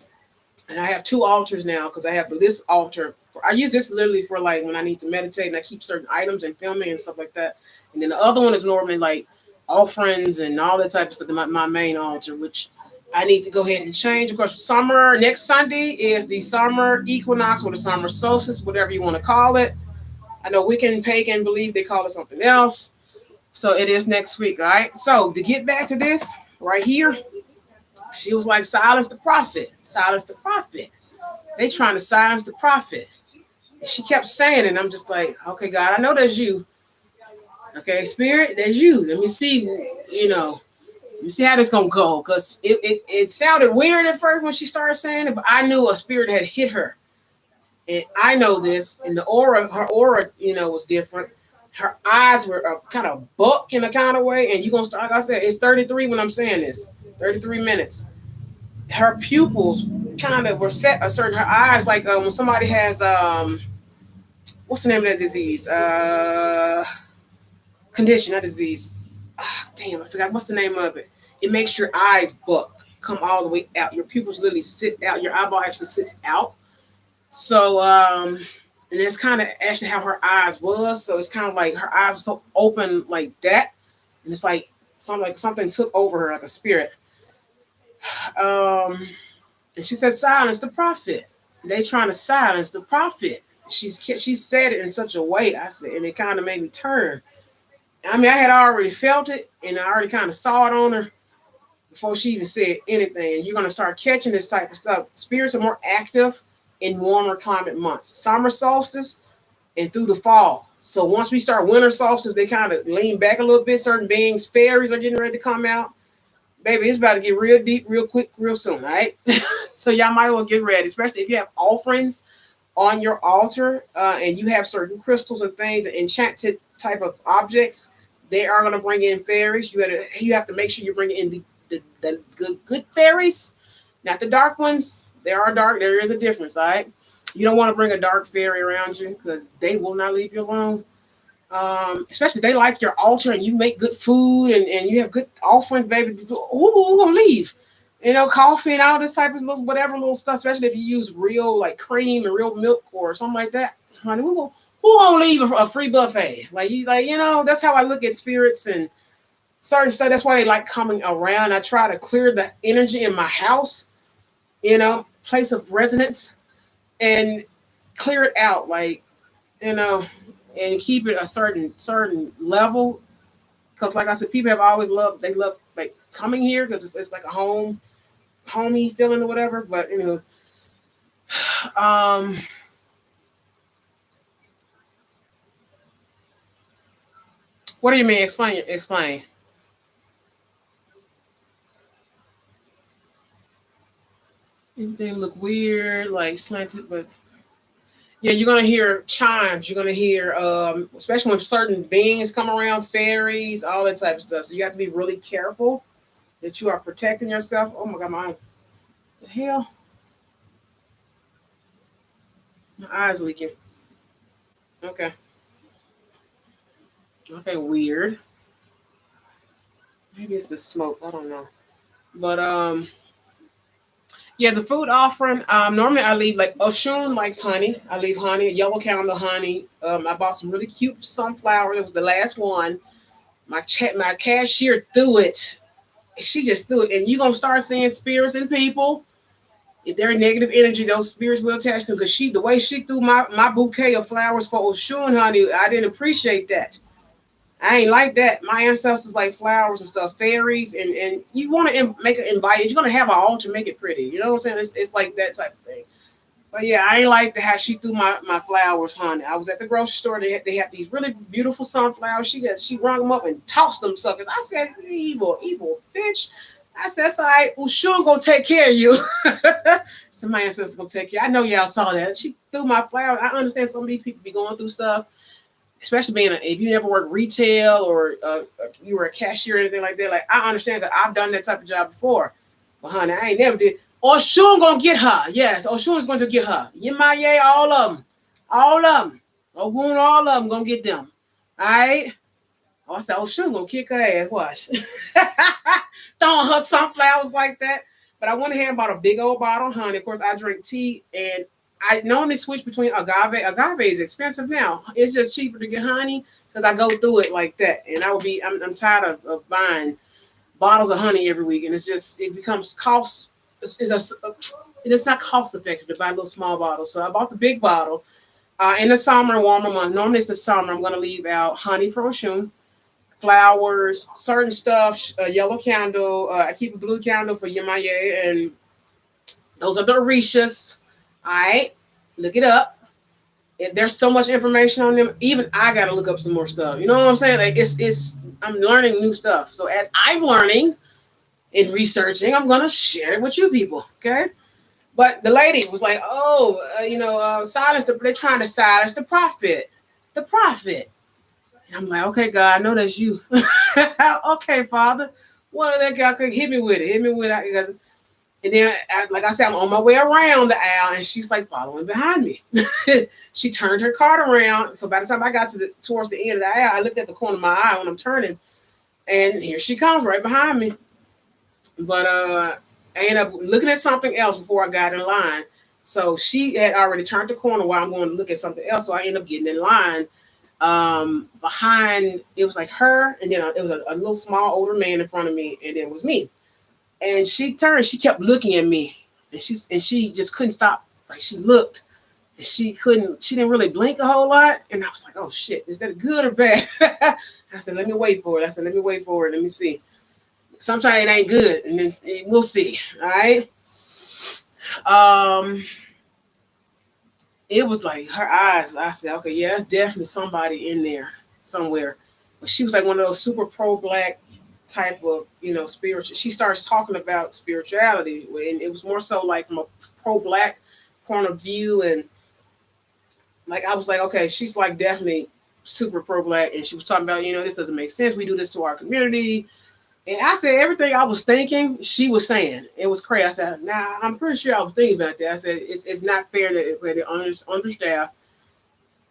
Speaker 1: and I have 2 altars now because I have this altar. I use this literally for like when I need to meditate, and I keep certain items and filming and stuff like that. And then the other one is normally like offerings and all that type of stuff. My main altar, which I need to go ahead and change. Of course, summer next Sunday is the summer equinox or the summer solstice, whatever you want to call it. I know Wiccan, pagan believe they call it something else. So it is next week, all right? So to get back to this right here, she was like, silence the prophet. Silence the prophet. They trying to silence the prophet. And she kept saying it, and I'm just like, okay, God, I know that's you. Okay, spirit, that's you. Let me see, let me see how this gonna go. Because it sounded weird at first when she started saying it, but I knew a spirit had hit her. And I know this, and her aura, was different. Her eyes were kind of buck in a kind of way, and you're gonna start. Like I said, it's 33 when I'm saying this. 33 minutes. Her pupils kind of were set a certain. Her eyes, like when somebody has what's the name of that disease? Condition, not disease. Damn, I forgot what's the name of it. It makes your eyes buck, come all the way out. Your pupils literally sit out. Your eyeball actually sits out. So, and that's kind of actually how her eyes was. So it's kind of like her eyes were so open like that. And it's like something took over her like a spirit. And she said, silence the prophet. They trying to silence the prophet. She said it in such a way, I said, and it kind of made me turn. I mean, I had already felt it and I already kind of saw it on her. before she even said anything. And you're going to start catching this type of stuff. Spirits are more active in warmer climate months, summer solstice and through the fall. So once we start winter solstice, they kind of lean back a little bit. Certain beings, fairies are getting ready to come out. Baby, it's about to get real deep, real quick, real soon, all right? So y'all might well get ready, especially if you have offerings on your altar and you have certain crystals and things, enchanted type of objects. They are going to bring in fairies. You have to make sure you bring in the good fairies, not the dark ones. There are dark. There is a difference, all right? You don't want to bring a dark fairy around you because they will not leave you alone. Especially if they like your altar and you make good food and you have good offerings, baby. Who gonna leave? You know, coffee and all this type of little, whatever little stuff, especially if you use real like cream and real milk or something like that. Honey, who gonna leave a free buffet? That's how I look at spirits and certain stuff. That's why they like coming around. I try to clear the energy in my house, place of residence, and clear it out, and keep it a certain level. Because, like I said, people have always they love like coming here because it's like a homey feeling or whatever. But what do you mean? Explain. Everything look weird, like slanted, but yeah, you're gonna hear chimes. You're gonna hear, especially when certain beings come around, fairies, all that type of stuff. So you have to be really careful that you are protecting yourself. Oh my God, my eyes! The hell, my eyes leaking. Okay, okay, weird. Maybe it's the smoke. I don't know, but yeah, the food offering. Normally I leave like Oshun likes honey. I leave honey, yellow candle honey. I bought some really cute sunflower. It was the last one. My cashier threw it. She just threw it, and you're gonna start seeing spirits in people. If they're negative energy, those spirits will attach to them. Because the way she threw my bouquet of flowers for Oshun honey, I didn't appreciate that. I ain't like that. My ancestors like flowers and stuff, fairies, and you want to make it invite. You're gonna have an altar, make it pretty. You know what I'm saying? It's like that type of thing. But yeah, I ain't like how she threw my flowers, honey. I was at the grocery store. They had these really beautiful sunflowers. She rung them up and tossed them suckers. I said, evil bitch. I said, that's all right. Well, sure, gonna take care of you. So my ancestors gonna take care. I know y'all saw that. She threw my flowers. I understand some of these people be going through stuff, especially if you never worked retail or you were a cashier or anything like that. Like, I understand that I've done that type of job before. But honey, I ain't never did. Oshun gonna get her. Yes, Oshun is going to get her. Yimaye, all of them. All of them. Ogun, all of them gonna get them. All right? Oh, I said, Oshun gonna kick her ass. Watch. Throwing her sunflowers like that. But I went ahead and bought a big old bottle of honey. Of course, I drink tea, and I normally switch between agave. Agave is expensive now. It's just cheaper to get honey because I go through it like that. And I'm tired of buying bottles of honey every week, and it becomes cost. It's not cost effective to buy little small bottles. So I bought the big bottle. In the summer and warmer months, normally it's the summer, I'm going to leave out honey for Oshun, flowers, certain stuff, a yellow candle. I keep a blue candle for Yemaye, and those are the Orishas. All right, look it up. There's so much information on them. Even I got to look up some more stuff. You know what I'm saying? Like I'm learning new stuff. So as I'm learning and researching, I'm gonna share it with you people. Okay. But the lady was like, silence they're trying to silence the prophet. The prophet. And I'm like, okay, God, I know that's you. Okay, Father. What that guy could hit me with it. Hit me with it. And then, like I said, I'm on my way around the aisle, and she's like following behind me. She turned her cart around. So by the time I got towards the end of the aisle, I looked at the corner of my eye when I'm turning, and here she comes right behind me. But I ended up looking at something else before I got in line. So she had already turned the corner while I'm going to look at something else. So I ended up getting in line behind. It was like her, and then it was a little small older man in front of me, and then it was me. And she turned. She kept looking at me, and she just couldn't stop. Like, she looked, and she didn't really blink a whole lot. And I was like, oh shit, is that good or bad? I said, let me wait for it. Let me see. Sometimes it ain't good, and then we'll see. All right. Um, it was like her eyes. I said, okay, yeah, it's definitely somebody in there somewhere. But she was like one of those super pro black type of, spiritual. She starts talking about spirituality, and it was more so like from a pro black point of view, and like I was like, okay, she's like definitely super pro black, and she was talking about, this doesn't make sense. We do this to our community. And I said everything I was thinking, she was saying. It was crazy. I said, nah, I'm pretty sure I was thinking about that. I said, it's not fair that they're understaffed.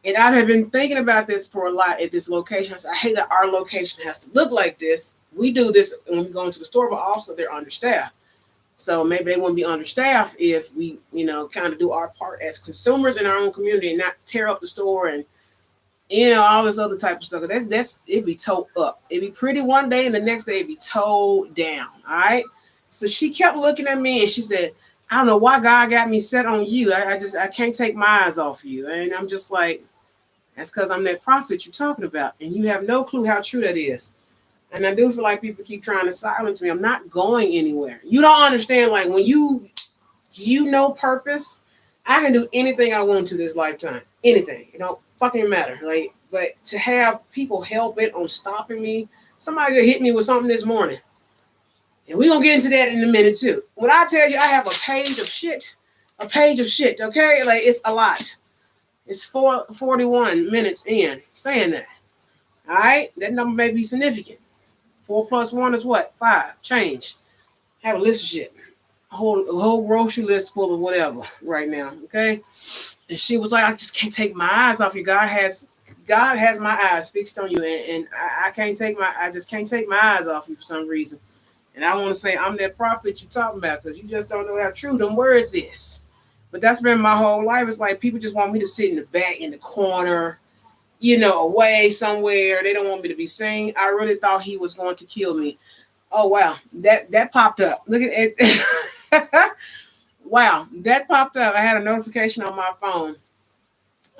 Speaker 1: And I have been thinking about this for a lot at this location. I said, I hate that our location has to look like this. We do this when we go into the store, but also they're understaffed. So maybe they wouldn't be understaffed if we, kind of do our part as consumers in our own community and not tear up the store and all this other type of stuff. It'd be towed up. It'd be pretty one day, and the next day it'd be towed down. All right. So she kept looking at me, and she said, "I don't know why God got me set on you. I can't take my eyes off you." And I'm just like, that's because I'm that prophet you're talking about, and you have no clue how true that is. And I do feel like people keep trying to silence me. I'm not going anywhere. You don't understand. Like when you purpose, I can do anything I want to this lifetime. Anything. It don't fucking matter. Like, but to have people hell bent on stopping me, somebody hit me with something this morning. And we're gonna get into that in a minute too. When I tell you I have a page of shit, okay? Like it's a lot. It's 41 minutes in saying that. All right, that number may be significant. 4 plus 1 is what? 5. Change. Have a list of shit. A whole grocery list full of whatever right now. Okay. And she was like, I just can't take my eyes off you. God has my eyes fixed on you, and I just can't take my eyes off you for some reason. And I want to say I'm that prophet you're talking about, because you just don't know how true them words is. But that's been my whole life. It's like people just want me to sit in the back, in the corner, away somewhere. They don't want me to be seen. I really thought he was going to kill me. Oh, wow. That popped up. Look at it. Wow. That popped up. I had a notification on my phone.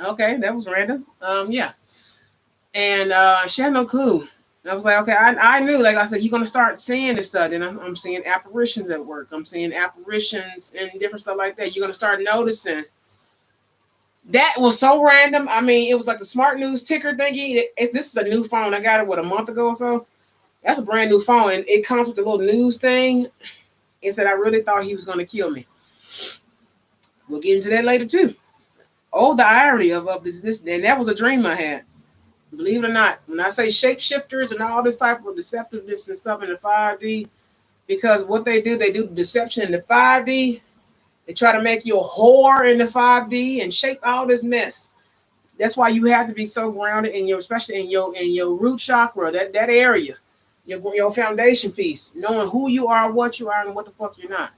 Speaker 1: Okay. That was random. Yeah. And she had no clue. I was like, okay, I knew, like I said, you're going to start seeing this stuff. And I'm seeing apparitions at work. I'm seeing apparitions and different stuff like that. You're going to start noticing. That was so random. I mean, it was like the smart news ticker thingy. This is a new phone. I got it, a month ago or so. That's a brand new phone. And it comes with the little news thing. It said, I really thought he was going to kill me. We'll get into that later, too. Oh, the irony of this. And that was a dream I had. Believe it or not. When I say shapeshifters and all this type of deceptiveness and stuff in the 5D, because what they do deception in the 5D. They try to make you a whore in the 5D and shape all this mess. That's why you have to be so grounded especially in your root chakra, that area, your foundation piece, knowing who you are, what you are, and what the fuck you're not.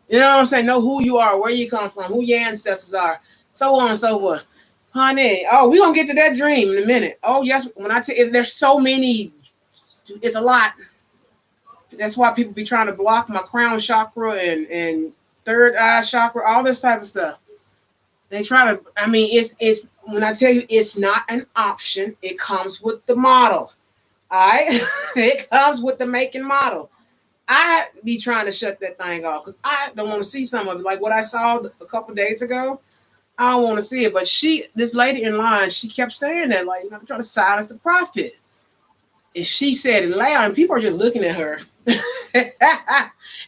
Speaker 1: You know what I'm saying? Know who you are, where you come from, who your ancestors are, so on and so forth. Honey, we're gonna get to that dream in a minute. Oh yes, when I tell you, there's so many, it's a lot. That's why people be trying to block my crown chakra and third eye chakra, all this type of stuff. They try to, I mean, it's when I tell you it's not an option, it comes with the model. All right. It comes with the make and model. I be trying to shut that thing off because I don't want to see some of it. Like what I saw a couple days ago, I don't want to see it. But this lady in line, she kept saying that, like, I'm trying to silence the prophet. And she said it loud, and people are just looking at her.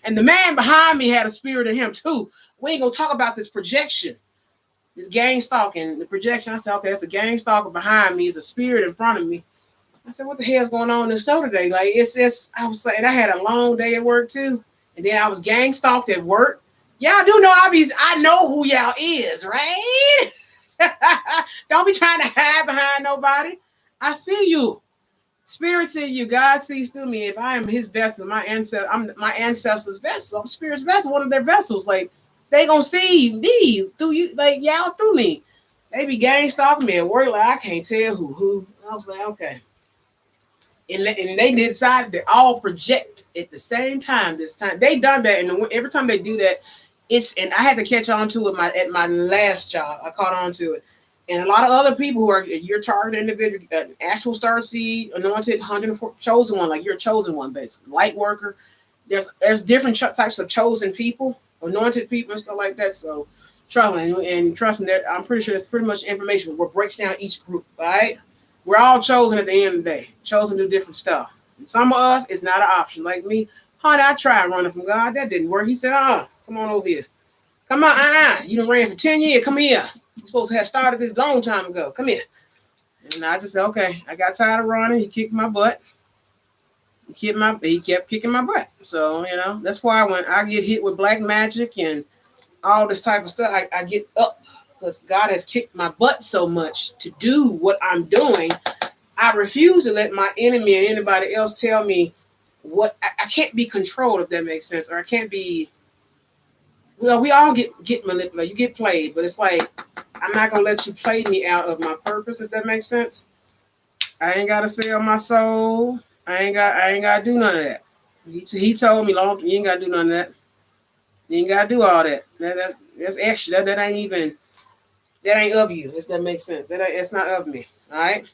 Speaker 1: And the man behind me had a spirit in him too. We ain't gonna talk about this projection, this gang stalking, the projection. I said, okay, that's a gang stalker behind me. It's a spirit in front of me. I said, what the hell's going on in the store today? Like, I was like, and I had a long day at work too. And then I was gang stalked at work. Y'all do know I know who y'all is, right? Don't be trying to hide behind nobody. I see you. Spirit see you. God sees through me. If I am his vessel, I'm my ancestors' vessel. I'm Spirit's vessel, one of their vessels. Like, they gonna see me through you, like y'all through me. They be gang stalking me at work, like I can't tell who. I was like, okay. And they decided to all project at the same time this time. They done that, and every time they do that, and I had to catch on to it at my last job. I caught on to it. And a lot of other people who are your target individual, actual star seed, anointed, 104, chosen one, like you're a chosen one, basically, light worker. there's different types of chosen people, anointed people, and stuff like that. So trust me, and trust me, that I'm pretty sure it's pretty much information where breaks down each group. Right? We're all chosen at the end of the day, chosen to do different stuff. And some of us, it's not an option. Like me, honey, I tried running from God, that didn't work. He said, come on over here. Come on, you done ran for 10 years. Come here. You're supposed to have started this long time ago. Come here. And I just said, okay. I got tired of running. He kicked my butt. He kept kicking my butt. So, that's why when I get hit with black magic and all this type of stuff, I get up because God has kicked my butt so much to do what I'm doing. I refuse to let my enemy and anybody else tell me what I can't be controlled, if that makes sense, or I can't be. Well, we all get manipulated. You get played, but it's like I'm not gonna let you play me out of my purpose, if that makes sense. I ain't gotta sell my soul. I ain't gotta do none of that. He told me, long, you ain't gotta do none of that. You ain't gotta do all that. That's extra. That ain't of you, if that makes sense. It's not of me. All right.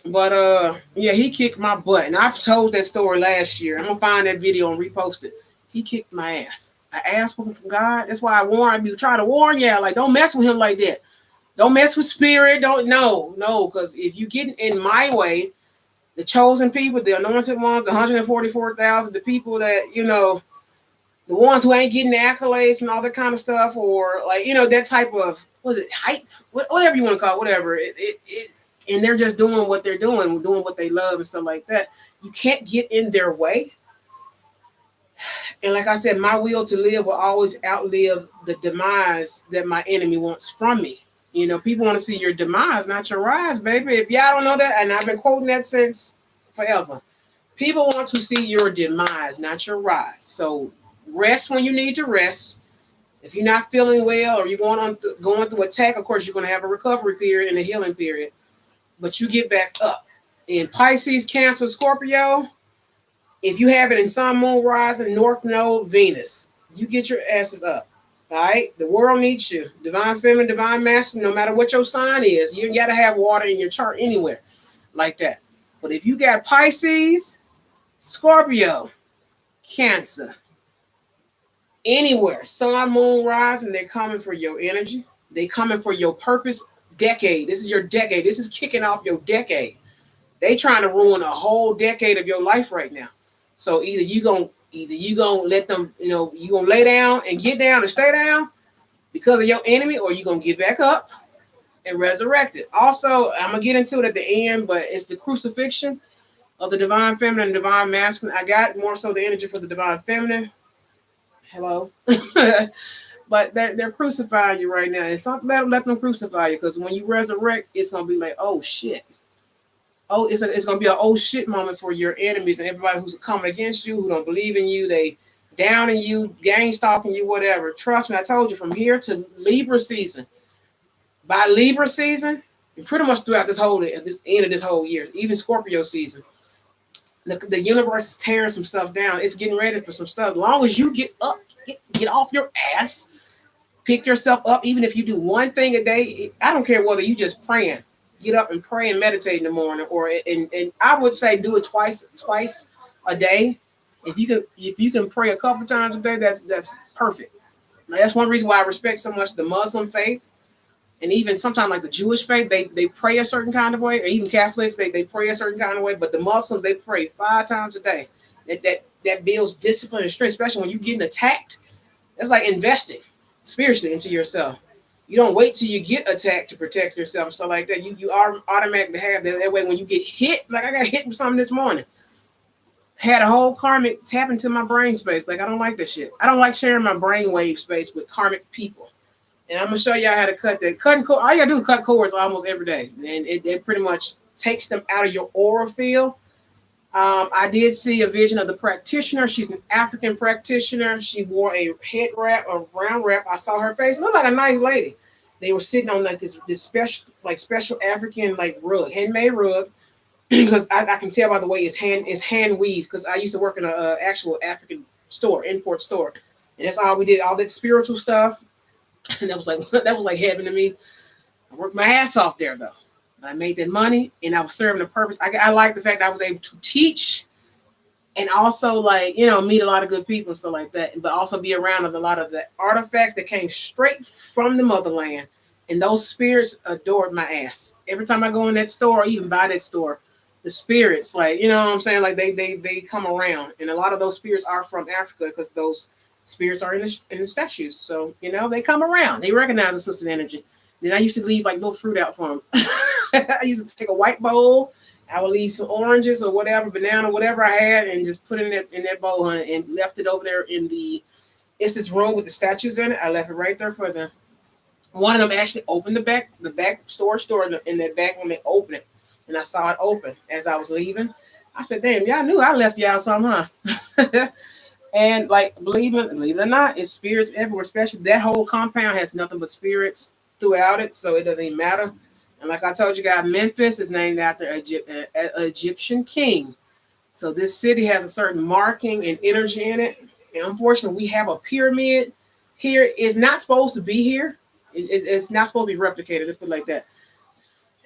Speaker 1: But yeah, he kicked my butt, and I've told that story last year. I'm gonna find that video and repost it. He kicked my ass. I asked for him from God. That's why I try to warn you, like, don't mess with him like that. Don't mess with spirit. No, because if you get in my way, the chosen people, the anointed ones, the 144,000, the people that, the ones who ain't getting the accolades and all that kind of stuff, or like, that type of, hype, whatever you want to call it, whatever. And they're just doing what they're doing what they love and stuff like that. You can't get in their way. And like I said, my will to live will always outlive the demise that my enemy wants from me. People want to see your demise, not your rise, baby. If y'all don't know that, and I've been quoting that since forever, people want to see your demise, not your rise. So rest when you need to rest. If you're not feeling well or you're going through attack, of course, you're going to have a recovery period and a healing period. But you get back up. In Pisces, Cancer, Scorpio, if you have it in Sun, Moon, Rising, North Node, Venus, you get your asses up. All right? The world needs you. Divine Feminine, Divine Masculine, no matter what your sign is, you got to have water in your chart anywhere like that. But if you got Pisces, Scorpio, Cancer, anywhere, Sun, Moon, Rising, they're coming for your energy. They're coming for your purpose decade. This is your decade. This is kicking off your decade. They trying to ruin a whole decade of your life right now. So either you gonna let them, you gonna lay down and get down and stay down because of your enemy, or you gonna get back up and resurrect it. Also, I'm gonna get into it at the end, but it's the crucifixion of the Divine Feminine and Divine Masculine. I got more so the energy for the Divine Feminine. Hello. But they're crucifying you right now. And something that'll let them crucify you, because when you resurrect, it's gonna be like, oh shit. Oh, it's going to be an oh shit moment for your enemies and everybody who's coming against you, who don't believe in you, they downing you, gang stalking you, whatever. Trust me, I told you, from here to Libra season. By Libra season, and pretty much throughout this end of this whole year, even Scorpio season, the universe is tearing some stuff down. It's getting ready for some stuff. As long as you get up, get off your ass, pick yourself up, even if you do one thing a day. I don't care whether you just praying. Get up and pray and meditate in the morning, and I would say do it twice a day. If you can pray a couple times a day, that's perfect. Now, that's one reason why I respect so much the Muslim faith, and even sometimes like the Jewish faith, they pray a certain kind of way, or even Catholics, they pray a certain kind of way. But the Muslims, they pray 5 times a day. That builds discipline and strength, especially when you're getting attacked. That's like investing spiritually into yourself. You don't wait till you get attacked to protect yourself and stuff like that. You are automatically have that. That way, when you get hit, like I got hit with something this morning, had a whole karmic tap into my brain space. Like, I don't like that shit. I don't like sharing my brainwave space with karmic people. And I'm gonna show y'all how to cut that. Cutting cord, all you gotta do is cut cords almost every day, and it pretty much takes them out of your aura field. I did see a vision of the practitioner. She's an African practitioner. She wore a head wrap, a round wrap. I saw her face. Looked like a nice lady. They were sitting on like this special African rug, handmade rug. Because I can tell by the way it's hand weaved. Because I used to work in a actual African store, import store, and that's all we did. All that spiritual stuff, and that was like heaven to me. I worked my ass off there though. I made that money and I was serving a purpose. I like the fact that I was able to teach and also like, meet a lot of good people and stuff like that, but also be around a lot of the artifacts that came straight from the motherland. And those spirits adored my ass. Every time I go in that store or even buy that store, the spirits, like, you know what I'm saying? Like they come around. And a lot of those spirits are from Africa because those spirits are in the statues. So, they come around. They recognize the sister's energy. Then I used to leave like little fruit out for them. I used to take a white bowl. I would leave some oranges or whatever, banana, whatever I had, and just put it in that bowl, honey, and left it over there it's this room with the statues in it. I left it right there for them. One of them actually opened the back storage door in that back when they opened it. And I saw it open as I was leaving. I said, damn, y'all knew I left y'all some, huh? And like, believe it or not, it's spirits everywhere, especially that whole compound has nothing but spirits throughout it. So it doesn't even matter. And like I told you guys, Memphis is named after an Egyptian king. So this city has a certain marking and energy in it. And unfortunately, we have a pyramid here. It's not supposed to be here. It's not supposed to be replicated. Let's put it like that.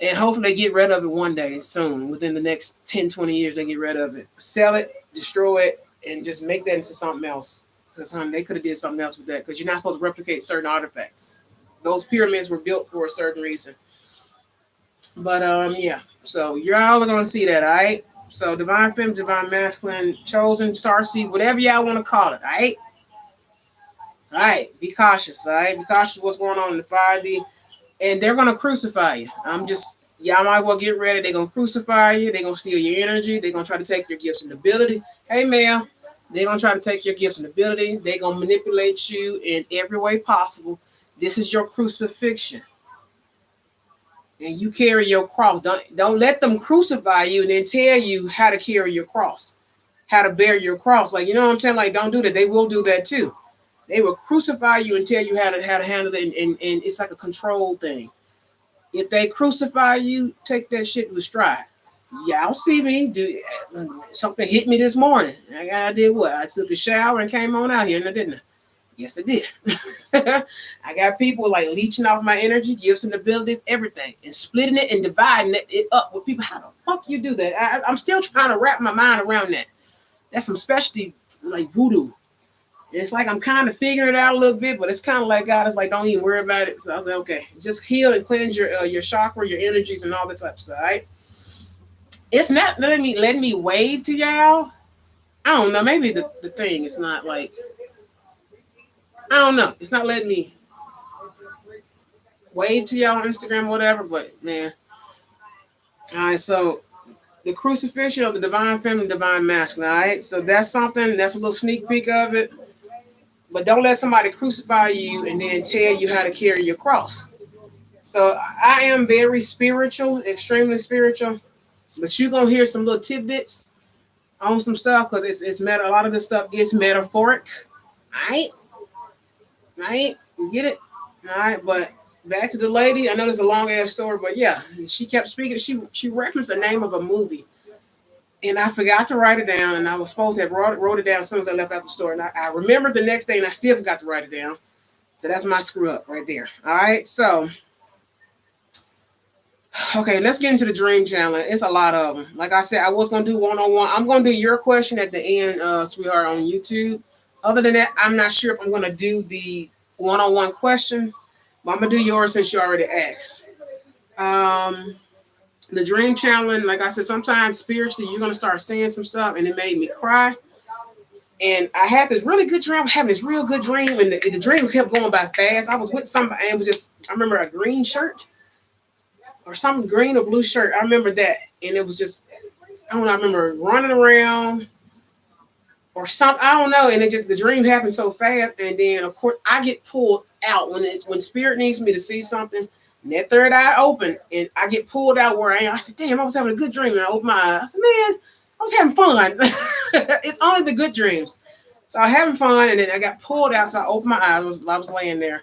Speaker 1: And hopefully they get rid of it one day soon. Within the next 10, 20 years, they get rid of it. Sell it, destroy it, and just make that into something else. Because, they could have did something else with that. Because you're not supposed to replicate certain artifacts. Those pyramids were built for a certain reason. But, yeah. So you're all going to see that, all right? So divine feminine, divine masculine, chosen, starseed, whatever y'all want to call it, all right? All right. Be cautious, all right? Be cautious of what's going on in the 5D. And they're going to crucify you. Y'all might well get ready. They're going to crucify you. They're going to steal your energy. They're going to try to take your gifts and ability. Hey, Mel. They're going to try to take your gifts and ability. They're going to manipulate you in every way possible. This is your crucifixion. And you carry your cross. Don't let them crucify you and then tell you how to carry your cross, how to bear your cross. Like, you know what I'm saying? Like, don't do that. They will do that too. They will crucify you and tell you how to handle it, and it's like a control thing. If they crucify you, take that shit with stride. Y'all see me do something hit me this morning. I did what? I took a shower and came on out here, and I didn't. Yes, I did. I got people like leeching off my energy, gifts and abilities, everything, and splitting it and dividing it up with people. How the fuck you do that? I'm still trying to wrap my mind around that. That's some specialty like voodoo. It's like I'm kind of figuring it out a little bit, but it's kind of like God is like, don't even worry about it. So I was like, okay, just heal and cleanse your chakra, your energies, and all that type of stuff. All right. It's not letting me wave to y'all. I don't know. Maybe the thing is not like, I don't know. It's not letting me wave to y'all on Instagram or whatever. But man, all right. So the crucifixion of the divine feminine, divine masculine. All right. So that's something. That's a little sneak peek of it. But don't let somebody crucify you and then tell you how to carry your cross. So I am very spiritual, extremely spiritual. But you're going to hear some little tidbits on some stuff because a lot of this stuff is metaphoric. All right? All right? You get it? All right? But back to the lady. I know there's a long-ass story, but yeah. She kept speaking. She referenced the name of a movie. And I forgot to write it down, and I was supposed to have wrote it down as soon as I left out the store. And I remembered the next day, and I still forgot to write it down. So that's my screw up right there. All right, so, okay, let's get into the dream challenge. It's a lot of them. Like I said, I was going to do one-on-one. I'm going to do your question at the end, sweetheart, on YouTube. Other than that, I'm not sure if I'm going to do the one-on-one question, but I'm going to do yours since you already asked. The dream challenge, like I said, sometimes spiritually, you're going to start seeing some stuff, and it made me cry. And I had this really good dream. I was having this real good dream, and the dream kept going by fast. I was with somebody, and it was just, I remember a green shirt or some green or blue shirt. I remember that. And it was just, I don't know, I remember running around or something. I don't know. And the dream happened so fast. And then, of course, I get pulled out when spirit needs me to see something. And that third eye open, and I get pulled out where I am. I said, damn, I was having a good dream. And I opened my eyes. I said, man, I was having fun. It's only the good dreams. So I was having fun, and then I got pulled out. So I opened my eyes. I was laying there.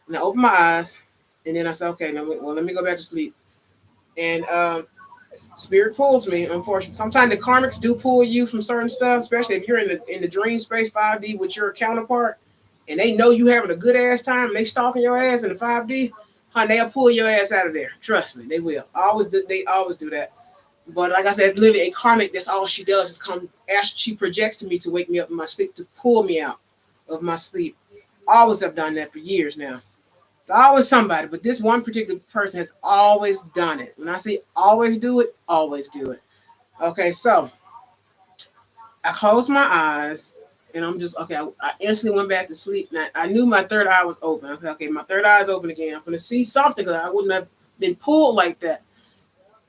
Speaker 1: And I opened my eyes. And then I said, okay, let me go back to sleep. And spirit pulls me, unfortunately. Sometimes the karmics do pull you from certain stuff, especially if you're in the dream space 5D with your counterpart, and they know you having a good ass time, and they stalking your ass in the 5D. Honey, they'll pull your ass out of there. Trust me, they will. They always do that. But like I said, it's literally a karmic. That's all she does is come after she projects to me to wake me up in my sleep, to pull me out of my sleep. I always have done that for years now. It's always somebody, but this one particular person has always done it. When I say always do it, always do it. Okay, so I closed my eyes and I'm just okay. I instantly went back to sleep. And I knew my third eye was open. Okay, my third eye is open again. I'm gonna see something because I wouldn't have been pulled like that.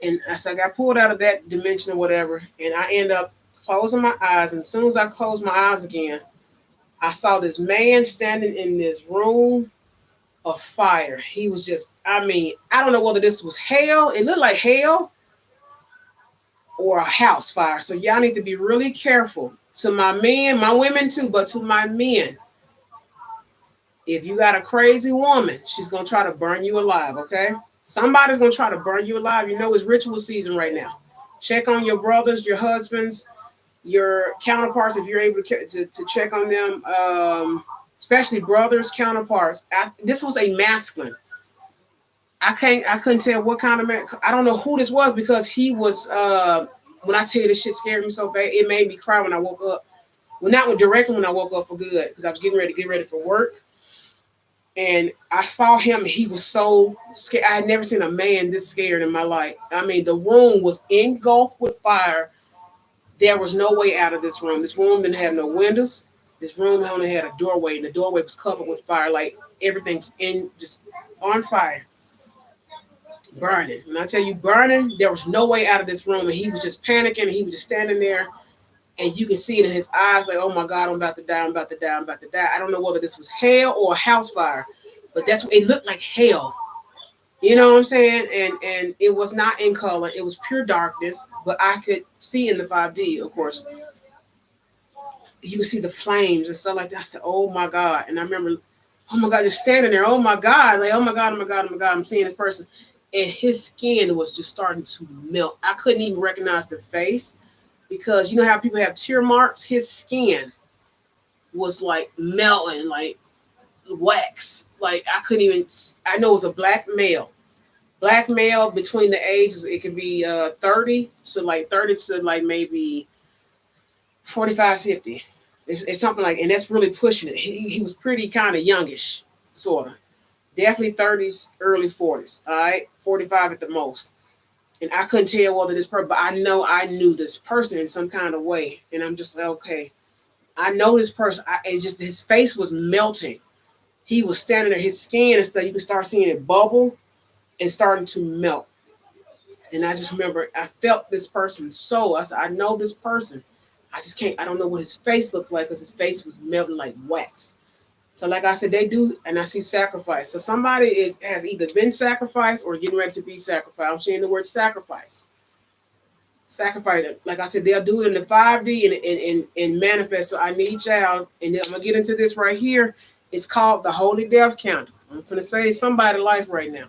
Speaker 1: And as I got pulled out of that dimension or whatever, and I end up closing my eyes. And as soon as I closed my eyes again, I saw this man standing in this room of fire. He was just, I mean, I don't know whether this was hell. It looked like hell or a house fire. So y'all need to be really careful. To my men, my women too, but to my men, if you got a crazy woman, she's gonna try to burn you alive, okay? Somebody's gonna try to burn you alive. You know it's ritual season right now. Check on your brothers, your husbands, your counterparts if you're able to check on them, especially brothers, counterparts. This was a masculine. I couldn't tell what kind of man. I don't know who this was because he was. When I tell you this shit scared me so bad, it made me cry when I woke up. Well, not directly when I woke up for good because I was getting ready to get ready for work, and I saw him. He was so scared. I had never seen a man this scared in my life. I mean, the room was engulfed with fire. There was no way out of this room. This room didn't have no windows. This room only had a doorway, and the doorway was covered with fire. Like everything's in just on fire, burning. When I tell you burning, there was no way out of this room, and he was just panicking. And he was just standing there, and you can see it in his eyes, like, "Oh my God, I'm about to die! I'm about to die! I'm about to die!" I don't know whether this was hell or a house fire, but that's what it looked like. Hell. You know what I'm saying? And it was not in color. It was pure darkness, but I could see in the 5D, of course. You could see the flames and stuff like that. I said, "Oh my God." And I remember, oh my God, just standing there. Oh my God. Like, oh my God, oh my God, oh my God. I'm seeing this person. And his skin was just starting to melt. I couldn't even recognize the face because you know how people have tear marks? His skin was like melting, like wax. Like I couldn't even, I know it was a black male. Black male between the ages, it could be 30 to like 30 to like maybe 45, 50. It's something like, and that's really pushing it. He was pretty kind of youngish, sort of. Definitely 30s, early 40s. All right, 45 at the most. And I couldn't tell whether this person, but I know I knew this person in some kind of way. And I'm just like, okay, I know this person. It's just his face was melting. He was standing there, his skin and stuff. You could start seeing it bubble and starting to melt. And I just remember I felt this person's soul. I said, I know this person. I just can't, I don't know what his face looked like because his face was melting like wax. So, like I said, they do, and I see sacrifice. So somebody has either been sacrificed or getting ready to be sacrificed. I'm saying the word sacrifice. Sacrifice. Like I said, they'll do it in the 5D and manifest. So I need y'all, and then I'm gonna get into this right here. It's called the Holy Death Candle. I'm gonna save somebody's life right now.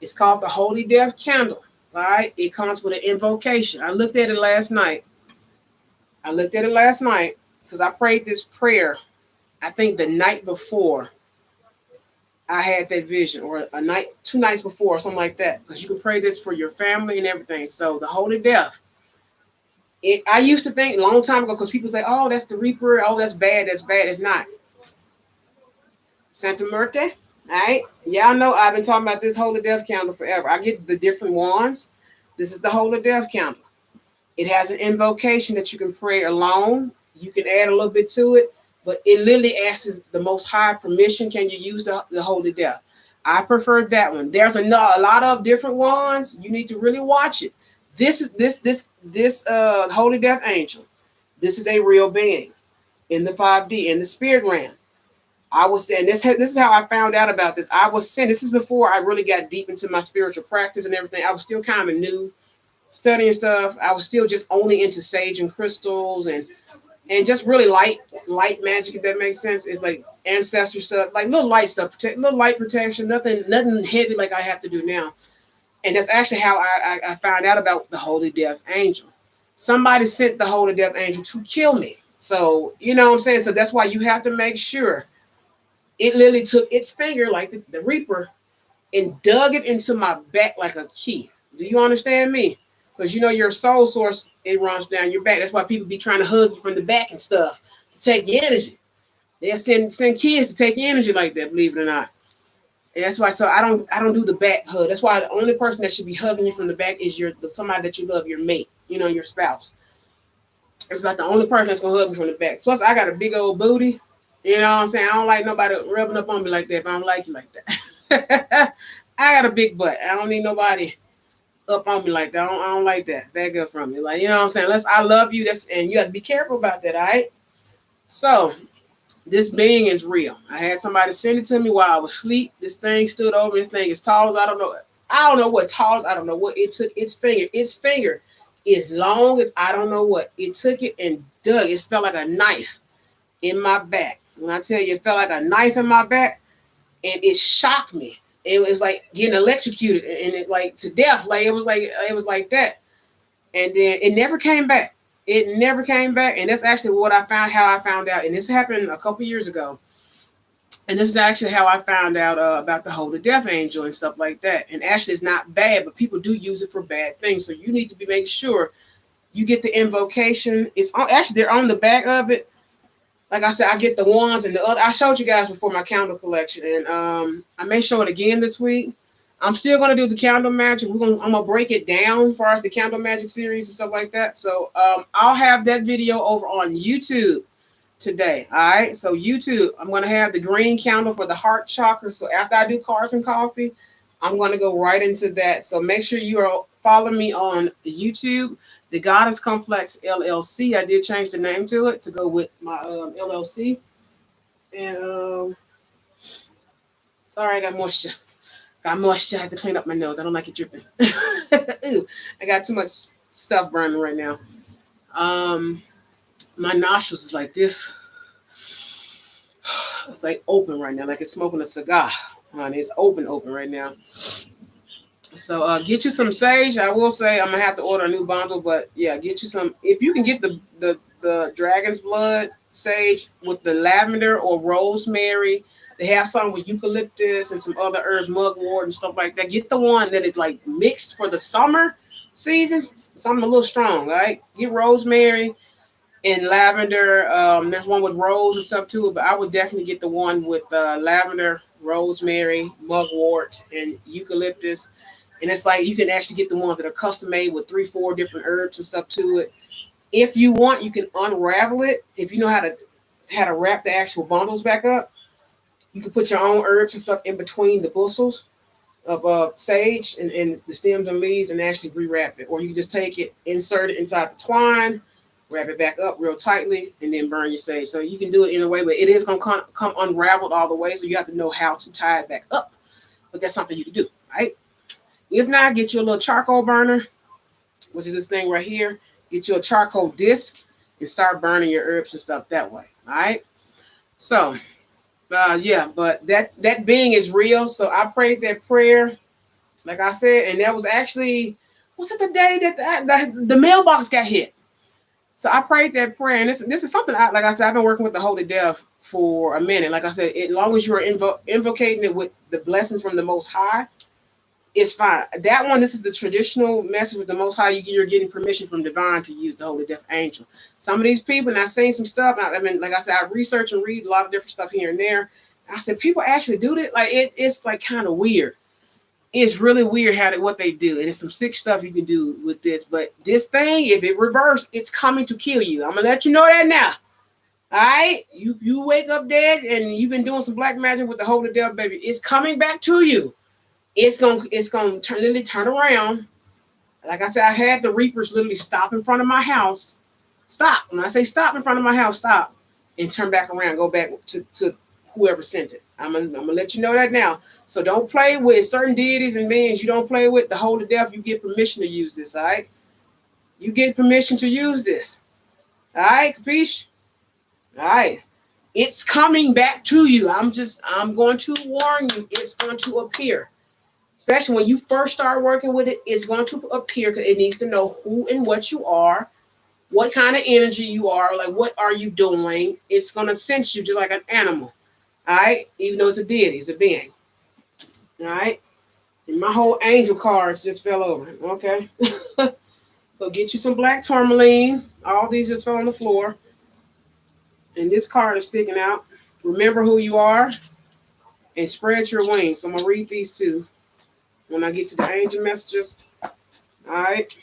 Speaker 1: It's called the Holy Death Candle. All right. It comes with an invocation. I looked at it last night. Because I prayed this prayer. I think the night before I had that vision, or a night, 2 nights before, or something like that. Because you can pray this for your family and everything. So the Holy Death. I used to think a long time ago, because people say, "Oh, that's the Reaper. Oh, that's bad. That's bad." It's not. Santa Muerte. All right. Y'all know I've been talking about this Holy Death Candle forever. I get the different wands. This is the Holy Death Candle. It has an invocation that you can pray alone. You can add a little bit to it, but it literally asks the Most High permission. Can you use the Holy Death? I prefer that one. There's a lot of different ones. You need to really watch it. This Holy Death Angel. This is a real being in the 5D, in the spirit realm. I was saying this is how I found out about this. I was saying this is before I really got deep into my spiritual practice and everything. I was still kind of new, studying stuff. I was still just only into sage and crystals and just really light magic, if that makes sense. It's like ancestor stuff, like little light stuff, little light protection, nothing heavy like I have to do now. And that's actually how I found out about the Holy Death Angel. Somebody sent the Holy Death Angel to kill me. So, you know what I'm saying? So that's why you have to make sure. It literally took its finger, like the Reaper, and dug it into my back like a key. Do you understand me? because you know your soul source, it runs down your back. That's why people be trying to hug you from the back and stuff to take your energy. They'll send kids to take your energy like that, believe it or not. And that's why. So I don't do the back hug. That's why the only person that should be hugging you from the back is somebody that you love, your mate. You know, your spouse. It's about the only person that's gonna hug me from the back. Plus, I got a big old booty. You know what I'm saying? I don't like nobody rubbing up on me like that. If I don't like you like that. I got a big butt. I don't need nobody up on me like that. I don't like that. Back up from me. Like, you know what I'm saying? Unless I love you, and you have to be careful about that, all right? So this being is real. I had somebody send it to me while I was asleep. This thing stood over. This thing is tall as I don't know. I don't know what tall as I don't know what. It took its finger. Its finger is long as I don't know what. It took it and dug. It felt like a knife in my back. When I tell you it felt like a knife in my back, and it shocked me. It was like getting electrocuted and it like to death. Like it was like that. And then it never came back. It never came back. And that's actually how I found out. And this happened a couple years ago. And this is actually how I found out about the Holy Death Angel and stuff like that. And actually, it's not bad, but people do use it for bad things. So you need to make sure you get the invocation. They're on the back of it. Like I said, I get the ones and the other. I showed you guys before my candle collection, and I may show it again this week. I'm still gonna do the candle magic. I'm gonna break it down for us, the candle magic series and stuff like that. So I'll have that video over on YouTube today. All right. So YouTube, I'm gonna have the green candle for the heart chakra. So after I do cards and coffee, I'm gonna go right into that. So make sure you are following me on YouTube, the Goddess Complex LLC. I did change the name to it to go with my LLC. And sorry, I got moisture. I had to clean up my nose. I don't like it dripping. Ooh, I got too much stuff burning right now. My nostrils is like this. It's like open right now, like it's smoking a cigar. It's open right now. So get you some sage. I will say I'm gonna have to order a new bundle, but yeah, get you some. If you can get the dragon's blood sage with the lavender or rosemary. They have some with eucalyptus and some other herbs, mugwort and stuff like that. Get the one that is like mixed for the summer season. Something a little strong, right? Get rosemary and lavender. There's one with rose and stuff too, but I would definitely get the one with lavender, rosemary, mugwort, and eucalyptus. And it's like you can actually get the ones that are custom made with 3-4 different herbs and stuff to it. If you want, you can unravel it. If you know how to wrap the actual bundles back up. You can put your own herbs and stuff in between the bushels of sage and the stems and leaves and actually rewrap it. Or you can just take it, insert it inside the twine, wrap it back up real tightly, and then burn your sage. So you can do it in a way, but it is going to come unraveled all the way. So you have to know how to tie it back up. But that's something you can do, right? If not, get you a little charcoal burner, which is this thing right here. Get you a charcoal disc and start burning your herbs and stuff that way, all right? So... but that being is real. So I prayed that prayer, like I said, and that was actually, was it the day that the mailbox got hit? So I prayed that prayer, and this is something like I said, I've been working with the Holy Death for a minute. Like I said, as long as you're invocating it with the blessings from the Most High, it's fine. That one, this is the traditional message with the Most High. You're getting permission from Divine to use the Holy Death Angel. Some of these people, and I've seen some stuff. I mean, like I said, I research and read a lot of different stuff here and there. I said, people actually do that. Like it's like kind of weird. It's really weird what they do. And it's some sick stuff you can do with this. But this thing, if it reverses, it's coming to kill you. I'm gonna let you know that now. All right, you wake up dead, and you've been doing some black magic with the Holy Death, baby. It's coming back to you. It's gonna literally turn around. Like I said, I had the reapers literally stop in front of my house. Stop. When I say stop in front of my house, stop and turn back around. Go back to whoever sent it. I'm gonna let you know that now. So don't play with certain deities and beings. You don't play with the Holy Death. You get permission to use this. All right. You get permission to use this. All right, capiche? All right. It's coming back to you. I'm going to warn you. It's going to appear. Especially when you first start working with it, it's going to appear because it needs to know who and what you are, what kind of energy you are, like what are you doing. It's going to sense you just like an animal, all right? Even though it's a deity, it's a being, all right? And my whole angel cards just fell over, okay? So get you some black tourmaline. All these just fell on the floor. And this card is sticking out. Remember who you are and spread your wings. So I'm going to read these two when I get to the angel messages. All right.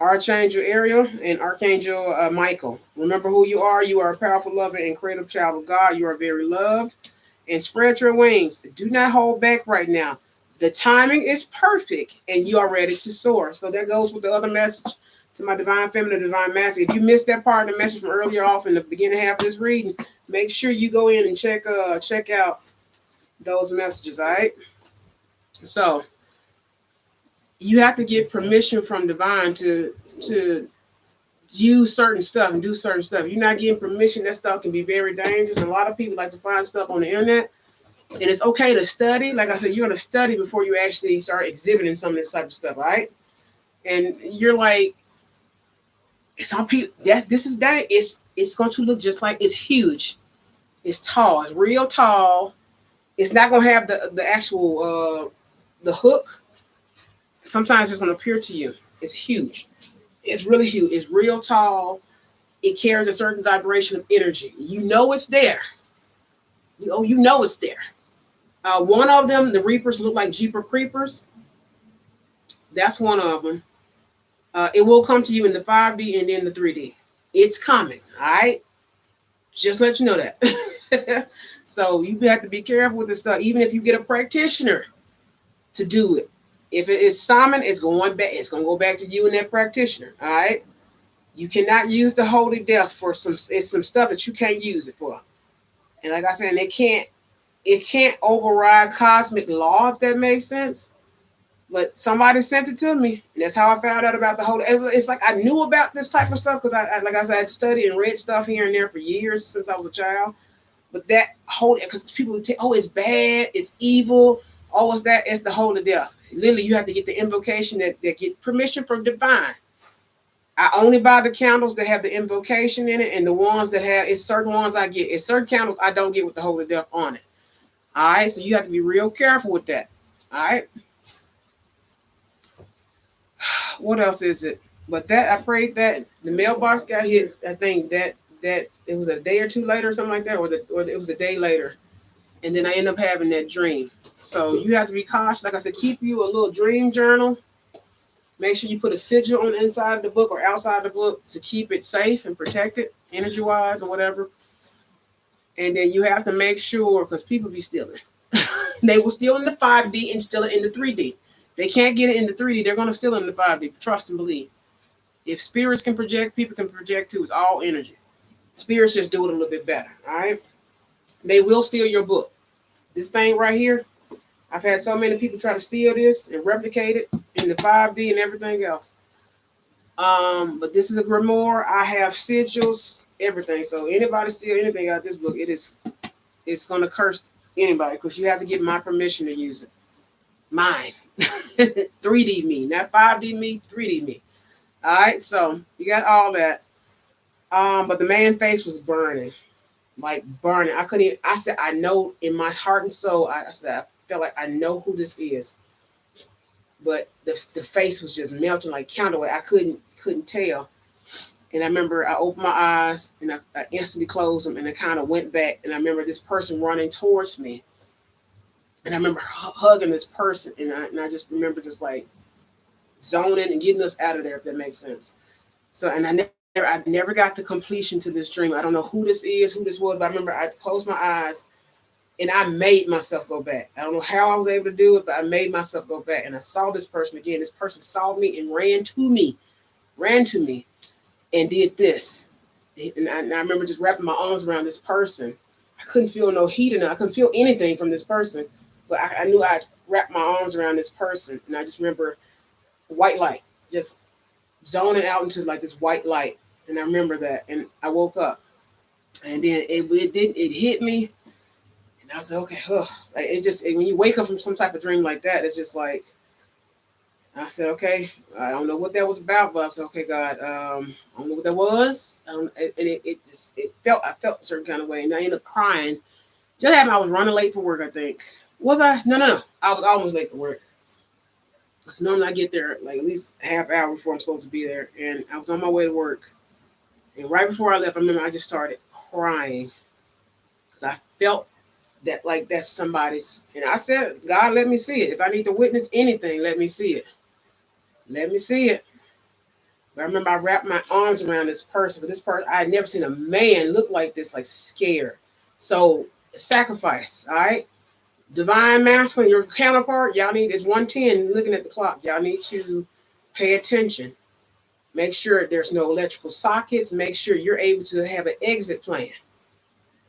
Speaker 1: Archangel Ariel and Archangel Michael. Remember who you are. You are a powerful, loving, and creative child of God. You are very loved. And spread your wings. Do not hold back right now. The timing is perfect and you are ready to soar. So that goes with the other message to my divine feminine, divine masculine. If you missed that part of the message from earlier off in the beginning half of this reading, make sure you go in and check out those messages. All right. So you have to get permission from divine to use certain stuff and do certain stuff. If you're not getting permission, that stuff can be very dangerous. And a lot of people like to find stuff on the internet. And it's okay to study. Like I said, you're going to study before you actually start exhibiting some of this type of stuff, right? And you're like, some people, this is that. It's going to look just like it's huge. It's tall. It's real tall. It's not going to have the actual the hook. Sometimes it's going to appear to you. It's huge. It's really huge. It's real tall. It carries a certain vibration of energy. You know it's there. You know it's there. One of them, the Reapers look like Jeeper Creepers. That's one of them. It will come to you in the 5D and then the 3D. It's coming, all right? Just let you know that. So you have to be careful with this stuff. Even if you get a practitioner to do it, if it is Simon, it's going back. It's going to go back to you and that practitioner, all right? You cannot use the holy death for some stuff that you can't use it for. And like I said, it can't override cosmic law, if that makes sense. But somebody sent it to me, and that's how I found out about the whole. It's like I knew about this type of stuff because I like I said, I studied and read stuff here and there for years since I was a child. But that whole, because people would oh, it's bad, it's evil, oh, it's that, it's the holy death. Literally, you have to get the invocation that get permission from divine. I only buy the candles that have the invocation in it, and the ones that have, it's certain ones I get. It's certain candles I don't get with the holy death on it. All right, so you have to be real careful with that. All right. What else is it? But that I prayed that the mailbox got hit. I think that it was a day or two later, or something like that, or it was a day later, and then I ended up having that dream. So you have to be cautious. Like I said, keep you a little dream journal. Make sure you put a sigil on the inside of the book or outside the book to keep it safe and protected, energy wise or whatever. And then you have to make sure, because people be stealing. They will steal in the 5D and steal it in the 3D. They can't get it in the 3D. They're going to steal it in the 5D. Trust and believe. If spirits can project, people can project too. It's all energy. Spirits just do it a little bit better. All right. They will steal your book. This thing right here, I've had so many people try to steal this and replicate it in the 5D and everything else. But this is a grimoire. I have sigils, everything. So anybody steal anything out of this book, it's going to curse anybody because you have to get my permission to use it. Mine. 3D me, not 5D me, 3D me. All right, so you got all that. But the man's face was burning, like burning. I couldn't even, I said, I know in my heart and soul, I said, I felt like I know who this is. But the face was just melting like candle. I couldn't tell. And I remember I opened my eyes and I instantly closed them and I kind of went back. And I remember this person running towards me. And I remember hugging this person. And I just remember just like zoning and getting us out of there, if that makes sense. So, and I never got the completion to this dream. I don't know who this is, who this was, but I remember I closed my eyes and I made myself go back. I don't know how I was able to do it, but I made myself go back. And I saw this person again. This person saw me and ran to me and did this. And I remember just wrapping my arms around this person. I couldn't feel no heat enough. I couldn't feel anything from this person, but I knew I wrapped my arms around this person. And I just remember white light, just zoning out into like this white light. And I remember that. And I woke up and then it hit me. And I was like, okay, like when you wake up from some type of dream like that, it's just like, I said, okay, I don't know what that was about, but I said, okay, God, I don't know what that was. And I felt a certain kind of way. And I ended up crying. Just happened, I was running late for work, I think. Was I? No. I was almost late for work. So normally I get there like at least a half hour before I'm supposed to be there. And I was on my way to work. And right before I left, I remember I just started crying because I felt that like that's somebody's. And I said, God, let me see it. If I need to witness anything, let me see it. Let me see it. But I remember I wrapped my arms around this person. But this person, I had never seen a man look like this, like scared. So sacrifice, all right? Divine masculine, your counterpart, y'all need, it's 110 looking at the clock. Y'all need to pay attention. Make sure there's no electrical sockets. Make sure you're able to have an exit plan.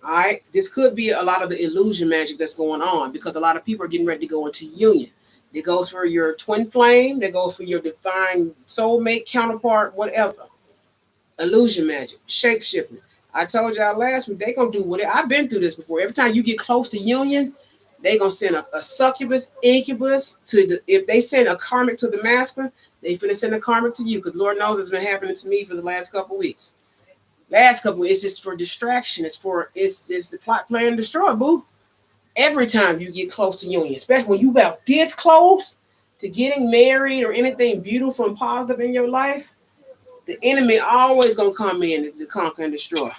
Speaker 1: All right. This could be a lot of the illusion magic that's going on because a lot of people are getting ready to go into union. That goes for your twin flame. That goes for your divine soulmate counterpart, whatever. Illusion magic, shape shifting. I told y'all last week they gonna do whatever. I've been through this before. Every time you get close to union, they gonna send a succubus, incubus to the. If they send a karmic to the masculine, they finna send a karmic to you because Lord knows it's been happening to me for the last couple of weeks. Last couple of weeks, it's just for distraction. It's the plot plan destroy, boo. Every time you get close to union, especially when you about this close to getting married or anything beautiful and positive in your life, the enemy always gonna come in to conquer and destroy.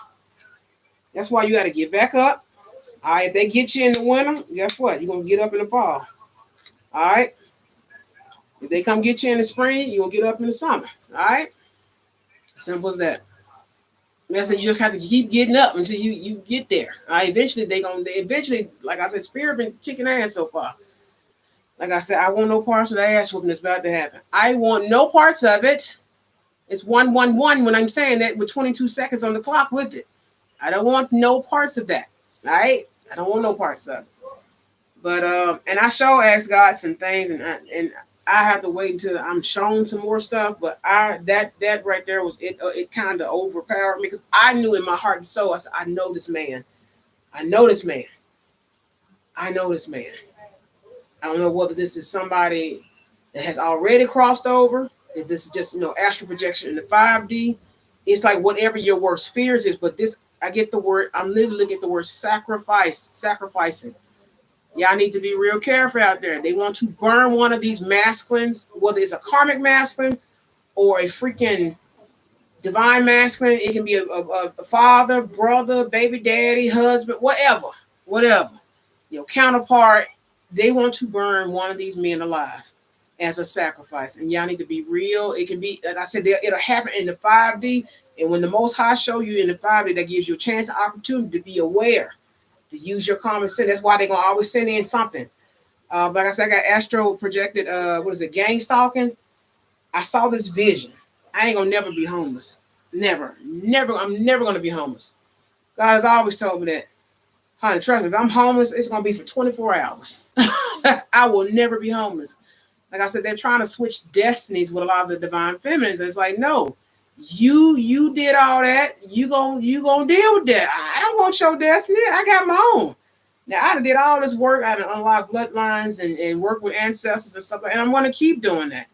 Speaker 1: That's why you got to get back up. All right, if they get you in the winter, guess what? You're gonna get up in the fall. All right. If they come get you in the spring, you're gonna get up in the summer. All right. Simple as that. That's it. You just have to keep getting up until you get there. All right. Eventually, eventually, like I said, spirit been kicking ass so far. Like I said, I want no parts of the ass whooping that's about to happen. I want no parts of it. It's 111 when I'm saying that with 22 seconds on the clock with it. I don't want no parts of that. All right. I don't want no parts of it. But and I asked God some things, and I have to wait until I'm shown some more stuff. But that right there was it. It kind of overpowered me because I knew in my heart and soul. I said, I know this man. I know this man. I know this man. I don't know whether this is somebody that has already crossed over. If this is just astral projection in the 5D. It's like whatever your worst fears is. But this, I get the word. I'm literally looking at the word sacrificing. Y'all need to be real careful out there. They want to burn one of these masculines, whether it's a karmic masculine or a freaking divine masculine. It can be a father, brother, baby daddy, husband, whatever. Your counterpart, they want to burn one of these men alive as a sacrifice. And y'all need to be real. It can be, like I said, it'll happen in the 5D. And when the Most High show you in the 5D, that gives you a chance, an opportunity to be aware. To use your common sense. That's why they're gonna always send in something. Like I said, I got astro projected. Gang stalking? I saw this vision. I ain't gonna never be homeless. Never. I'm never gonna be homeless. God has always told me that. Honey, trust me. If I'm homeless, it's gonna be for 24 hours. I will never be homeless. Like I said, they're trying to switch destinies with a lot of the divine feminines. It's like, no. You did all that. You gonna deal with that. I don't want your destiny. I got my own. Now I did all this work. I done unlocked bloodlines and work with ancestors and stuff. And I'm gonna keep doing that.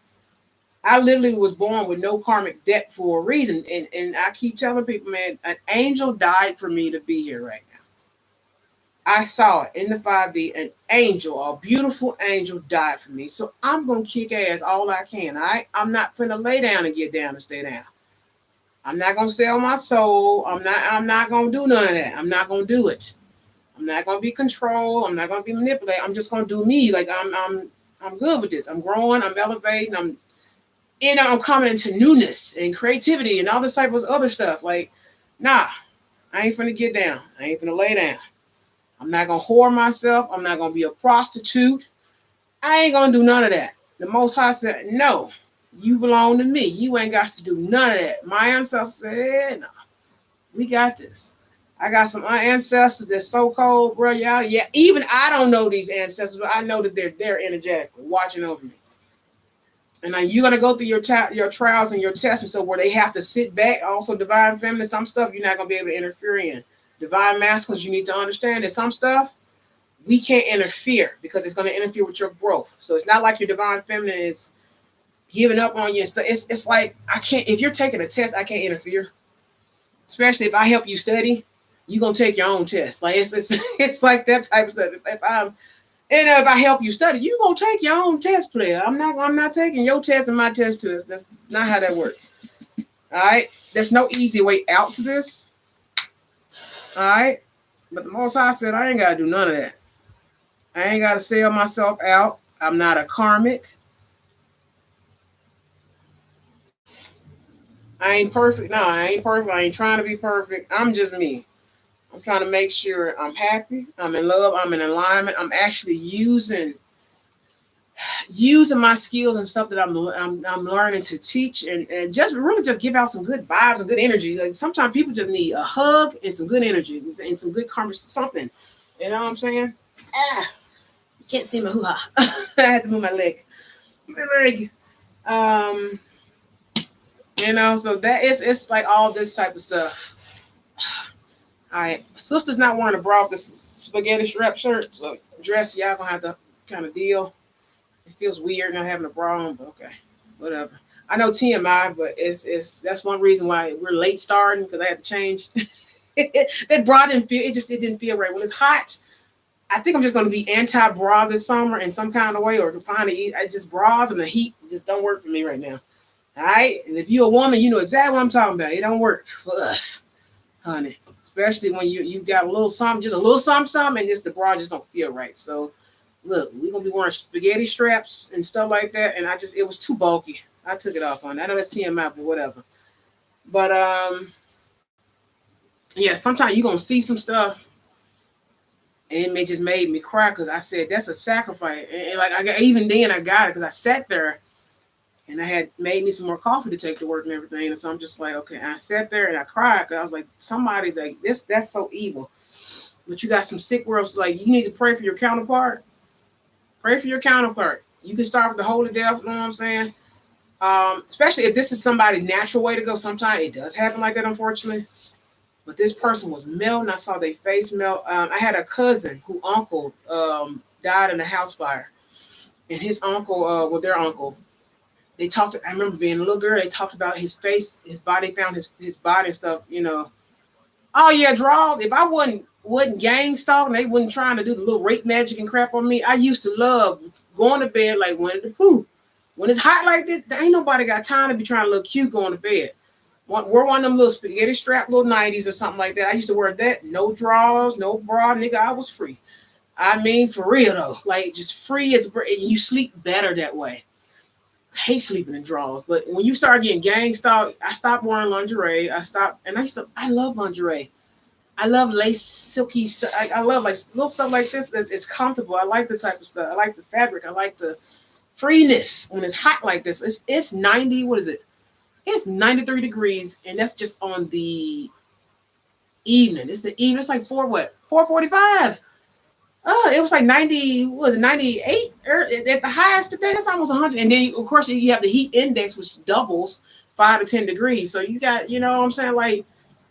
Speaker 1: I literally was born with no karmic debt for a reason. And I keep telling people, man, an angel died for me to be here right now. I saw it in the 5D. An angel, a beautiful angel, died for me. So I'm gonna kick ass all I can. All right. I'm not gonna lay down and get down and stay down. I'm not gonna sell my soul. I'm not gonna do none of that. I'm not gonna do it. I'm not gonna be controlled. I'm not gonna be manipulated. I'm just gonna do me. Like I'm good with this. I'm growing. I'm elevating. I'm coming into newness and creativity and all this type of other stuff. Like, nah, I ain't finna get down. I ain't finna lay down. I'm not gonna whore myself. I'm not gonna be a prostitute. I ain't gonna do none of that. The Most High said, no. You belong to me. You ain't got to do none of that. My ancestors said, no, we got this. I got some ancestors that's so cold, bro. Y'all, yeah. Even I don't know these ancestors, but I know that they're energetically watching over me. And now you're gonna go through your trials and your tests, and so where they have to sit back. Also, divine feminine, some stuff you're not gonna be able to interfere in. Divine masculines, you need to understand that some stuff we can't interfere because it's gonna interfere with your growth. So it's not like your divine feminine is giving up on you and stuff. It's like I can't. If you're taking a test, I can't interfere. Especially if I help you study, you're gonna take your own test. Like it's like that type of stuff. If I'm And if I help you study, you're gonna take your own test, player. I'm not taking your test and my test too. That's not how that works. All right. There's no easy way out to this. All right. But the Most High said I ain't gotta do none of that. I ain't gotta sell myself out. I'm not a karmic. I ain't perfect. No, I ain't perfect. I ain't trying to be perfect. I'm just me. I'm trying to make sure I'm happy. I'm in love. I'm in alignment. I'm actually using my skills and stuff that I'm learning to teach and just really just give out some good vibes and good energy. Like sometimes people just need a hug and some good energy and some good conversation, something. You know what I'm saying? You can't see my hoo-ha. I had to move my leg. My leg. You know, so that it's like all this type of stuff. All right, sister's not wearing a bra with this spaghetti strap shirt, so dress y'all gonna have to kind of deal. It feels weird not having a bra on, but okay, whatever. I know TMI, but it's that's one reason why we're late starting because I had to change. That bra didn't feel it didn't feel right when it's hot. I think I'm just gonna be anti-bra this summer in some kind of way, or to find it. I just bras and the heat just don't work for me right now. All right, and if you're a woman, you know exactly what I'm talking about. It don't work for us, honey. Especially when you got a little something, just a little something, and just the bra just don't feel right. So look, we're gonna be wearing spaghetti straps and stuff like that, and it was too bulky. I took it off on that. I know that's TMI, but whatever. But yeah, sometimes you're gonna see some stuff, and it may just made me cry because I said that's a sacrifice. And like even then I got it because I sat there and I had made me some more coffee to take to work and everything. And so I'm just like, okay. And I sat there and I cried because I was like, somebody like that's so evil. But you got some sick worlds, like you need to pray for your counterpart. Pray for your counterpart. You can start with the holy death, you know what I'm saying? Especially if this is somebody's natural way to go. Sometimes it does happen like that, unfortunately. But this person was melting. I saw their face melt. I had a cousin who uncle died in a house fire. And his uncle, their uncle, they talked. I remember being a little girl. They talked about his face, his body, found his body and stuff. You know. Oh yeah, draw. If I wasn't gang stalking, they wasn't trying to do the little rape magic and crap on me. I used to love going to bed like Winnie the Pooh. When it's hot like this, there ain't nobody got time to be trying to look cute going to bed. Wear one of them little spaghetti strap little 90s or something like that. I used to wear that. No drawers, no bra, nigga. I was free. I mean, for real though, like just free. You sleep better that way. I hate sleeping in drawers, but when you start getting gang stalked, I stopped wearing lingerie. I love lingerie. I love lace, silky stuff. I love like little stuff like this. It's comfortable. I like the type of stuff. I like the fabric. I like the freeness when it's hot like this. It's 90. What is it? It's 93 degrees, and that's just on the evening. It's the evening. It's like 4:45. Oh, it was like 90. What was it 98 at the highest today? That's almost 100. And then of course you have the heat index, which doubles 5 to 10 degrees. So you got, you know what I'm saying, like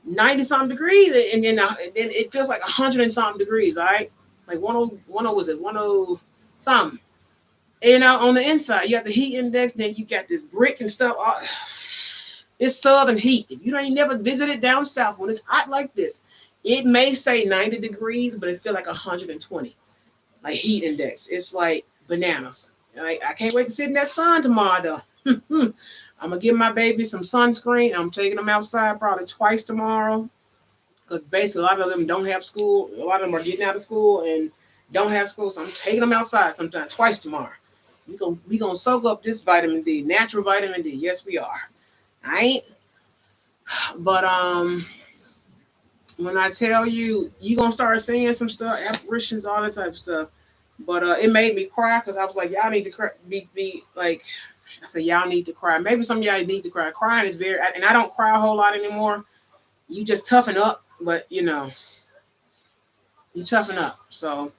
Speaker 1: 90 something degrees, and then it feels like 100 and something degrees. All right, like 10 was it 10 something. You know, on the inside you have the heat index. Then you got this brick and stuff. It's southern heat. If you ain't never visited down south when it's hot like this, it may say 90 degrees, but it feel like 120. Like heat index. It's like bananas. I can't wait to sit in that sun tomorrow though. I'm gonna give my baby some sunscreen. I'm taking them outside probably twice tomorrow. Because basically a lot of them don't have school. A lot of them are getting out of school and don't have school. So I'm taking them outside sometime twice tomorrow. We gonna soak up this vitamin D, natural vitamin D. Yes, we are. I ain't. But when I tell you, you gonna start seeing some stuff, apparitions, all that type of stuff. But it made me cry because I was like, y'all need to cry, be like, I said, y'all need to cry. Maybe some of y'all need to cry. Crying is and I don't cry a whole lot anymore. You just toughen up, but you know, you toughen up. So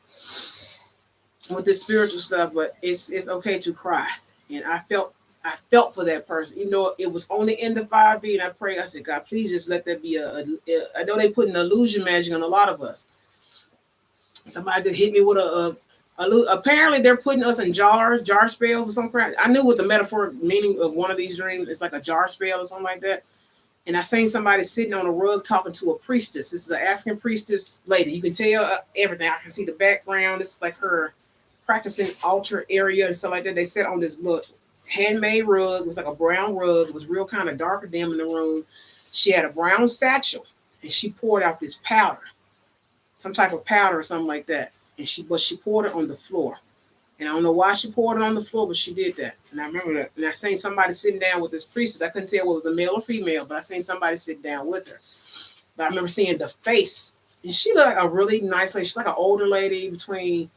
Speaker 1: with this spiritual stuff, but it's okay to cry. And I felt for that person. You know, it was only in the 5B, and I prayed. I said, God, please just let that be I know they put an illusion magic on a lot of us. Somebody just hit me with apparently they're putting us in jar spells or some crap. I knew what the metaphoric meaning of one of these dreams. It's like a jar spell or something like that. And I seen somebody sitting on a rug talking to a priestess. This is an African priestess lady. You can tell everything. I can see the background. This is like her practicing altar area and stuff like that. They sat on this little handmade rug. It was like a brown rug. It was real kind of darker dim in the room. She had a brown satchel, and she poured out this powder, some type of powder or something like that. And she poured it on the floor. And I don't know why she poured it on the floor, but she did that. And I remember that. And I seen somebody sitting down with this priestess. I couldn't tell whether it was a male or female, but I seen somebody sit down with her. But I remember seeing the face. And she looked like a really nice lady. She's like an older lady between,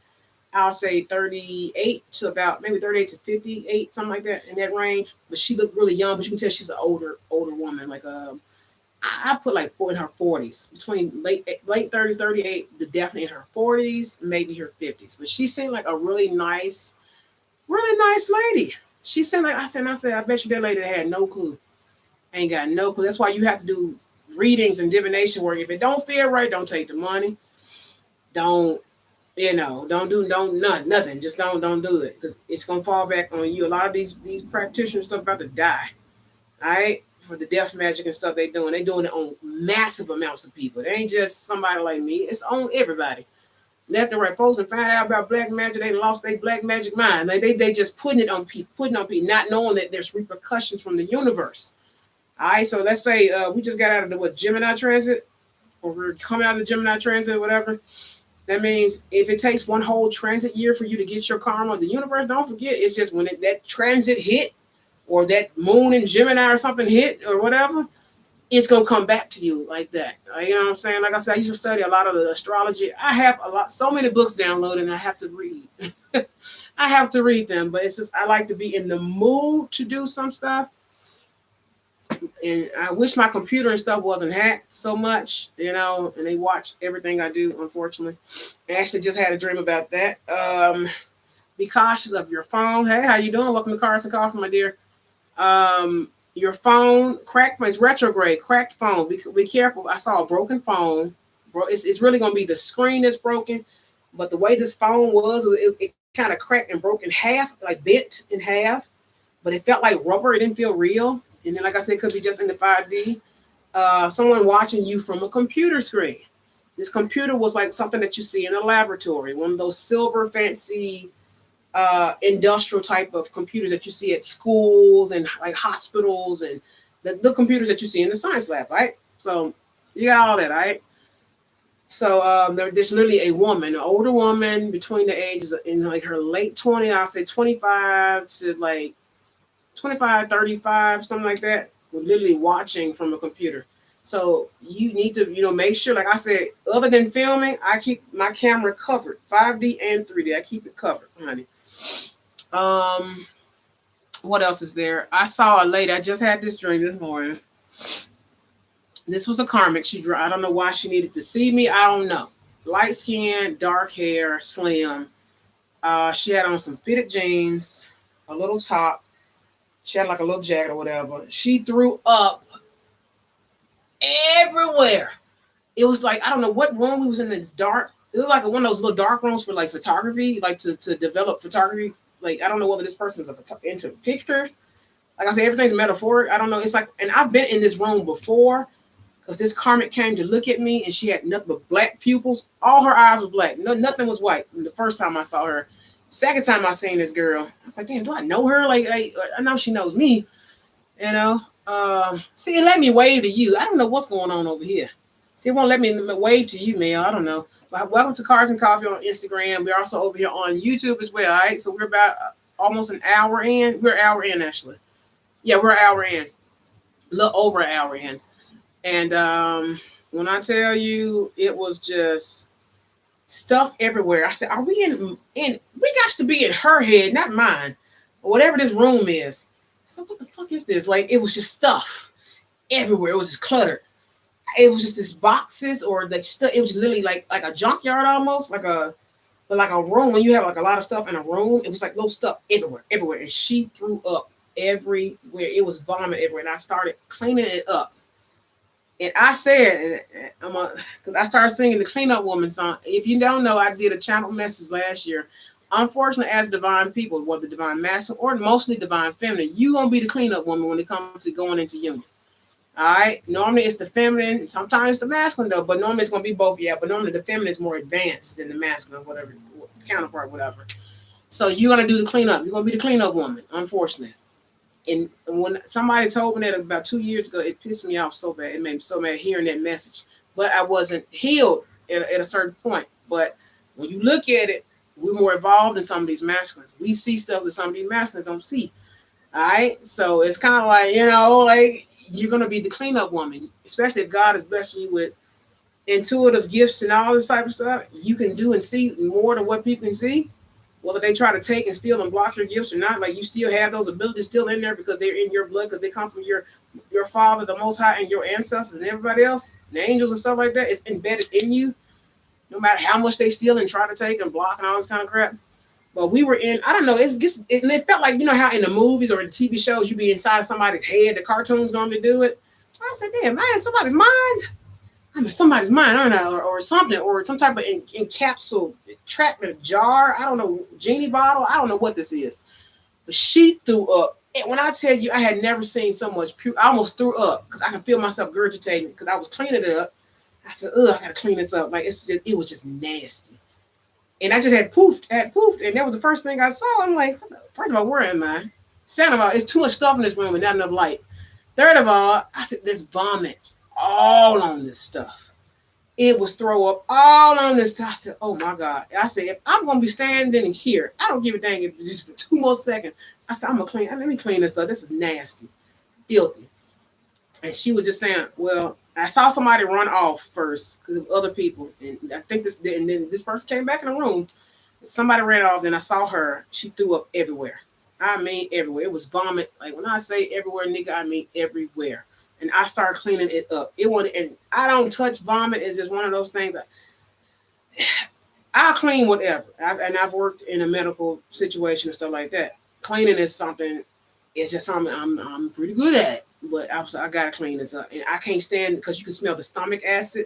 Speaker 1: I'll say 38 to about maybe 38 to 58, something like that, in that range. But she looked really young, but you can tell she's an older woman. Like I put like in her 40s, between late 30s, 38, but definitely in her 40s, maybe her 50s. But she seemed like a really nice lady. She seemed like I said, I bet you that lady had no clue. Ain't got no clue. That's why you have to do readings and divination work. If it don't feel right, don't take the money. Don't do nothing. Just don't do it, because it's gonna fall back on you. A lot of these practitioners stuff about to die. All right, for the death magic and stuff they doing it on massive amounts of people. It ain't just somebody like me. It's on everybody. Left and right, folks, and find out about black magic. They lost their black magic mind. Like they just putting it on people, not knowing that there's repercussions from the universe. All right, so let's say we just got out of the Gemini transit, or we're coming out of the Gemini transit, or whatever. That means if it takes one whole transit year for you to get your karma, the universe, don't forget, it's just when that transit hit, or that moon in Gemini or something hit, or whatever, it's going to come back to you like that. You know what I'm saying? Like I said, I used to study a lot of the astrology. I have so many books downloaded, and I have to read. I have to read them, but it's just I like to be in the mood to do some stuff. And I wish my computer and stuff wasn't hacked so much, and they watch everything I do, unfortunately. I actually just had a dream about that. Be cautious of your phone. Hey, how you doing? Welcome to Cards and Coffee, my dear. Your phone, it's retrograde, cracked phone. Be careful. I saw a broken phone. It's really going to be the screen that's broken, but the way this phone was, it kind of cracked and broke in half, like bent in half, but it felt like rubber. It didn't feel real. And then, like I said, it could be just in the 5D. Someone watching you from a computer screen. This computer was like something that you see in a laboratory, one of those silver fancy industrial type of computers that you see at schools and like hospitals, and the computers that you see in the science lab, right? So you got all that, right? So there's literally a woman, an older woman between the ages in like her late 20s, I'll say 25 to like 25, 35, something like that. We're literally watching from a computer. So you need to, make sure, like I said, other than filming, I keep my camera covered, 5D and 3D. I keep it covered, honey. What else is there? I saw a lady. I just had this dream this morning. This was a karmic. I don't know why she needed to see me. I don't know. Light skin, dark hair, slim. She had on some fitted jeans, a little top. She had like a little jacket or whatever. She threw up everywhere. It was like, I don't know what room we was in. This dark. It looked like one of those little dark rooms for like photography, like to develop photography. Like, I don't know whether this person is into pictures. Like I said, everything's metaphoric. I don't know. It's like, and I've been in this room before, because this karmic came to look at me, and she had nothing but black pupils. All her eyes were black. No, nothing was white. And the first time I saw her. Second time I seen this girl, I was like, damn, do I know her? Like, I know she knows me, See, it let me wave to you. I don't know what's going on over here. See, it won't let me wave to you, man. I don't know. But welcome to Cards and Coffee on Instagram. We're also over here on YouTube as well, all right? So we're about almost an hour in. We're an hour in, actually. Yeah, we're an hour in. A little over an hour in. And when I tell you, it was just stuff everywhere. I said, are we in we got to be in her head, not mine, or whatever this room is. I said, what the fuck is this? Like, it was just stuff everywhere. It was just cluttered. It was just this boxes or like stuff. It was literally like a junkyard almost, like a room. When you have like a lot of stuff in a room, it was like little stuff everywhere. And she threw up everywhere. It was vomit everywhere. And I started cleaning it up. And I said, because I started singing the Cleanup Woman song. If you don't know, I did a channel message last year. Unfortunately, as divine people, whether divine masculine or mostly divine feminine, you're going to be the cleanup woman when it comes to going into union. All right. Normally it's the feminine. Sometimes it's the masculine, though. But normally it's going to be both. Yeah. But normally the feminine is more advanced than the masculine, whatever, counterpart, whatever. So you're gonna do the cleanup. You're gonna be the cleanup woman, unfortunately. And when somebody told me that about 2 years ago, it pissed me off so bad. It made me so mad hearing that message. But I wasn't healed at a certain point. But when you look at it, we're more evolved than some of these masculines. We see stuff that some of these masculines don't see. All right. So it's kind of like, like you're going to be the cleanup woman, especially if God is blessing you with intuitive gifts and all this type of stuff. You can do and see more than what people can see. Whether they try to take and steal and block your gifts or not, like you still have those abilities still in there because they're in your blood, because they come from your father, the Most High, and your ancestors and everybody else, and angels and stuff like that. It's embedded in you, no matter how much they steal and try to take and block and all this kind of crap. But we were in, I don't know, it felt like, how in the movies or in the TV shows, you be inside somebody's head, the cartoons normally do it. So I said, damn, man, somebody's mind. Somebody's mind, I don't know, or something, or some type of encapsulated, trapped in a jar. I don't know, genie bottle. I don't know what this is. But she threw up. And when I tell you, I had never seen so much puke. I almost threw up because I can feel myself regurgitating because I was cleaning it up. I said, ugh, I gotta clean this up. Like it was just nasty. And I just had poofed, and that was the first thing I saw. I'm like, first of all, where am I? Second of all, it's too much stuff in this room and not enough light. Third of all, I said, there's vomit all on this stuff. It was throw up all on this stuff. I said, oh my God. I said, if I'm going to be standing here, I don't give a dang if it's just for 2 more seconds. I said, let me clean this up. This is nasty, filthy. And she was just saying, well, I saw somebody run off first because of other people. And I think and then this person came back in the room. Somebody ran off, and I saw her. She threw up everywhere. I mean, everywhere. It was vomit. Like when I say everywhere, nigga, I mean everywhere. And I started cleaning it up. And I don't touch vomit. It's just one of those things that I'll clean whatever. I've worked in a medical situation and stuff like that. Cleaning is something. It's just something I'm pretty good at. But I gotta clean this up, and I can't stand because you can smell the stomach acid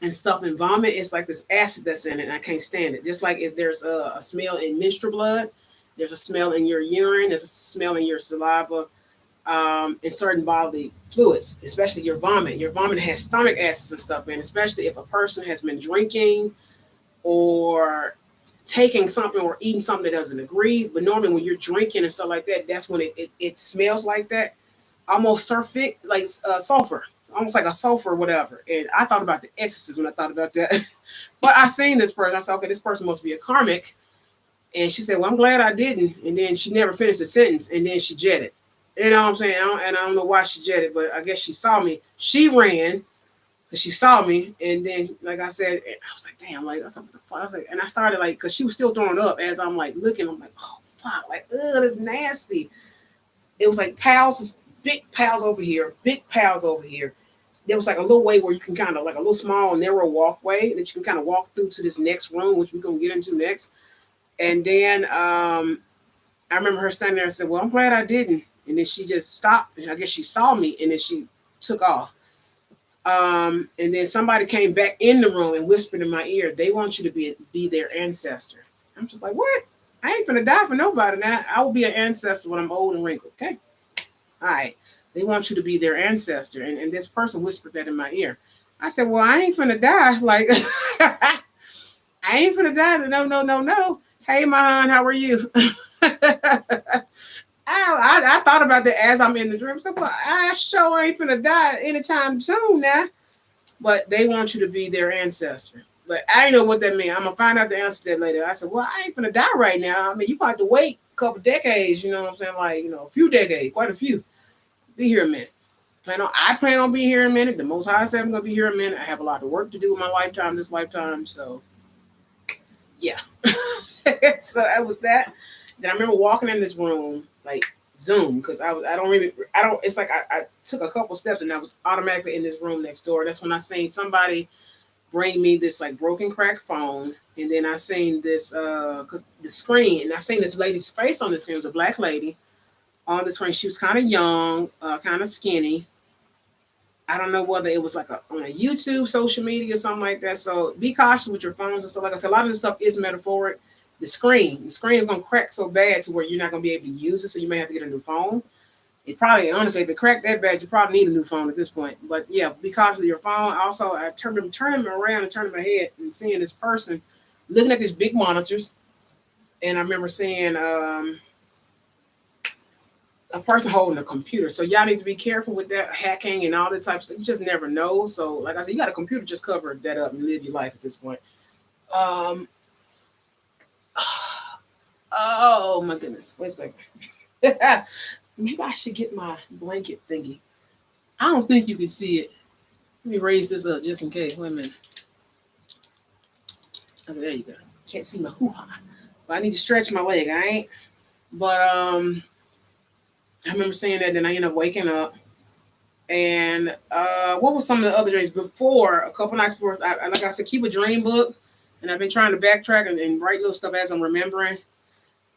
Speaker 1: and stuff in vomit. It's like this acid that's in it, and I can't stand it. Just like if there's a smell in menstrual blood, there's a smell in your urine, there's a smell in your saliva. In certain bodily fluids, especially your vomit. Your vomit has stomach acids and stuff in, especially if a person has been drinking or taking something or eating something that doesn't agree. But normally when you're drinking and stuff like that, that's when it smells like that, almost sulfuric, like sulfur, almost like a sulfur or whatever. And I thought about the Exorcist when I thought about that. But I seen this person. I said, okay, this person must be a karmic. And she said, well, I'm glad I didn't. And then she never finished the sentence, and then she jetted. You know what I'm saying? I don't know why she jetted, but I guess she saw me. She ran because she saw me. And then, like I said, I was like, damn, like, what the fuck? I was like, and I started like, because she was still throwing up as I'm like looking. I'm like, oh, fuck, like, ugh, that's nasty. It was like piles, big piles over here, big piles over here. There was like a little way where you can kind of like a little small, narrow walkway that you can kind of walk through to this next room, which we're going to get into next. And then I remember her standing there and said, well, I'm glad I didn't. And then she just stopped, and I guess she saw me, and then she took off. And then somebody came back in the room and whispered in my ear, they want you to be their ancestor. I'm just like, what? I ain't finna die for nobody now. I will be an ancestor when I'm old and wrinkled, okay? All right. They want you to be their ancestor. And this person whispered that in my ear. I said, well, I ain't finna die. Like, I ain't finna die. No. Hey, Mahan, how are you? I thought about that as I'm in the dream. So, well, I sure ain't finna die anytime soon now. But they want you to be their ancestor. But I didn't know what that meant. I'm going to find out the answer to that later. I said, well, I ain't finna die right now. I mean, you probably have to wait a couple decades, you know what I'm saying? Like, a few decades, quite a few. Be here a minute. I plan on being here a minute. The Most High said I'm going to be here a minute. I have a lot of work to do in my lifetime, this lifetime. So, yeah. So that was that. Then I remember walking in this room, like Zoom, because it's like I took a couple steps and I was automatically in this room next door. That's when I seen somebody bring me this like broken crack phone. And then I seen this, because the screen, and I seen this lady's face on the screen. It was a black lady on the screen. She was kind of young, kind of skinny. I don't know whether it was like on a YouTube, social media, or something like that. So be cautious with your phones and stuff. Like I said, a lot of this stuff is metaphoric. The screen is going to crack so bad to where you're not going to be able to use it. So you may have to get a new phone. It probably, honestly, if it cracked that bad, you probably need a new phone at this point. But yeah, be cautious of your phone. Also, I turning them around and turning my head and seeing this person looking at these big monitors. And I remember seeing a person holding a computer. So y'all need to be careful with that hacking and all that type of stuff. You just never know. So like I said, you got a computer, just cover that up and live your life at this point. Um, oh my goodness. Wait a second. Maybe I should get my blanket thingy. I don't think you can see it. Let me raise this up just in case. Wait a minute. Okay, there you go. Can't see my hoo-ha. But I need to stretch my leg. I ain't. But I remember saying that. Then I ended up waking up. And what was some of the other dreams before? A couple nights before, like I said, keep a dream book. And I've been trying to backtrack and write little stuff as I'm remembering.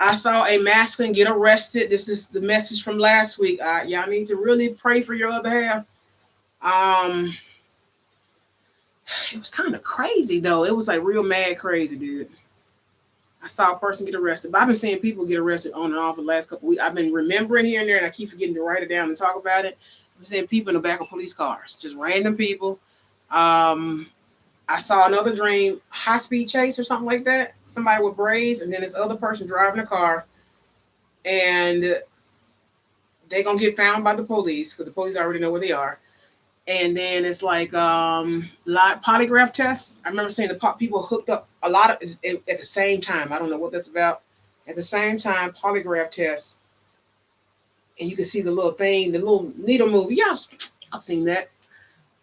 Speaker 1: I saw a masculine get arrested. This is the message from last week. Y'all need to really pray for your other half. It was kind of crazy though. It was like real mad crazy, dude. I saw a person get arrested, but I've been seeing people get arrested on and off the last couple of weeks. I've been remembering here and there, and I keep forgetting to write it down and talk about it. I've been seeing people in the back of police cars, just random people. I saw another dream, high speed chase or something like that. Somebody with braids, and then this other person driving a car, and they're gonna get found by the police because the police already know where they are. And then it's like polygraph tests. I remember seeing the people hooked up a lot of at the same time. I don't know what that's about. At the same time, polygraph tests, and you can see the little thing, the little needle move. Yeah, I've seen that.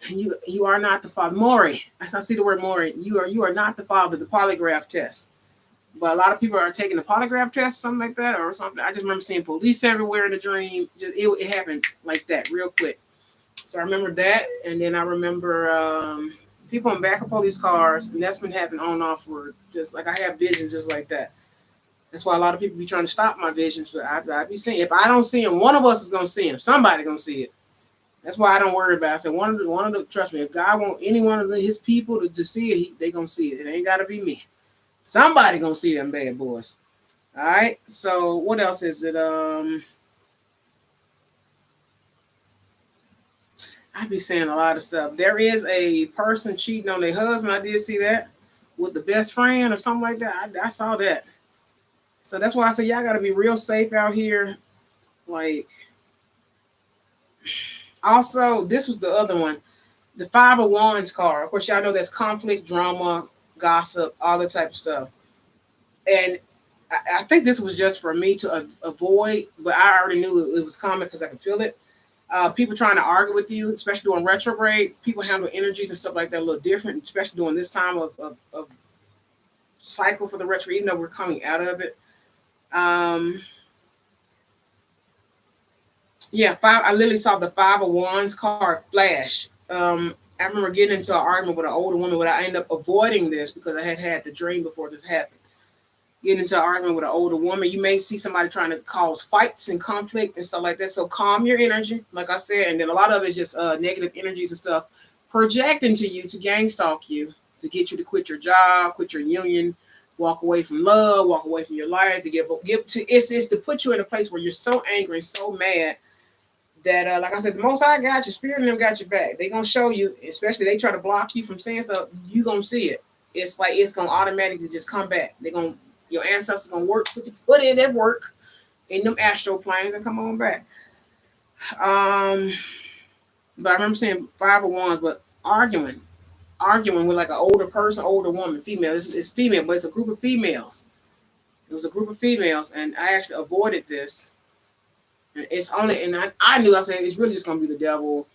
Speaker 1: You are not the father, Maury. I see the word Maury. You are not the father. The polygraph test. But a lot of people are taking the polygraph test or something like that, or something. I just remember seeing police everywhere in the dream. It happened like that, real quick. So I remember that, and then I remember people in back of police cars, and that's been happening on and off for just like I have visions just like that. That's why a lot of people be trying to stop my visions, but I be seeing if I don't see him, one of us is gonna see him. Somebody gonna see it. That's why I don't worry about it. I said one of the trust me, if God want any one of his people to see it, they gonna see it. It ain't gotta be me. Somebody gonna see them bad boys. All right. So what else is it? I be saying a lot of stuff. There is a person cheating on their husband. I did see that with the best friend or something like that. I saw that. So that's why I say y'all got to be real safe out here. Like, also, this was the other one, the Five of Wands card. Of course, y'all know there's conflict, drama, gossip, all that type of stuff. And I think this was just for me to avoid, but I already knew it was coming because I could feel it. People trying to argue with you, especially during retrograde. People handle energies and stuff like that a little different, especially during this time of cycle for the retrograde, even though we're coming out of it. Yeah, I literally saw the Five of Wands card flash. I remember getting into an argument with an older woman, but I ended up avoiding this because I had the dream before this happened. Getting into an argument with an older woman, you may see somebody trying to cause fights and conflict and stuff like that. So calm your energy, like I said, and then a lot of it's just negative energies and stuff projecting to you to gang stalk you, to get you to quit your job, quit your union, walk away from love, walk away from your life, to give to it's to put you in a place where you're so angry and so mad that like I said, the most I got your spirit and them got your back. They gonna show you, especially they try to block you from saying stuff, you gonna see it. It's like it's gonna automatically just come back. They're gonna your ancestors gonna put in that work in them astral planes and come on back. But I remember saying Five of Wands, but arguing with like an older person, older woman, female. It's female, but it's a group of females. It was a group of females, and I actually avoided this. And it's only, and I knew I said it's really just gonna be the devil,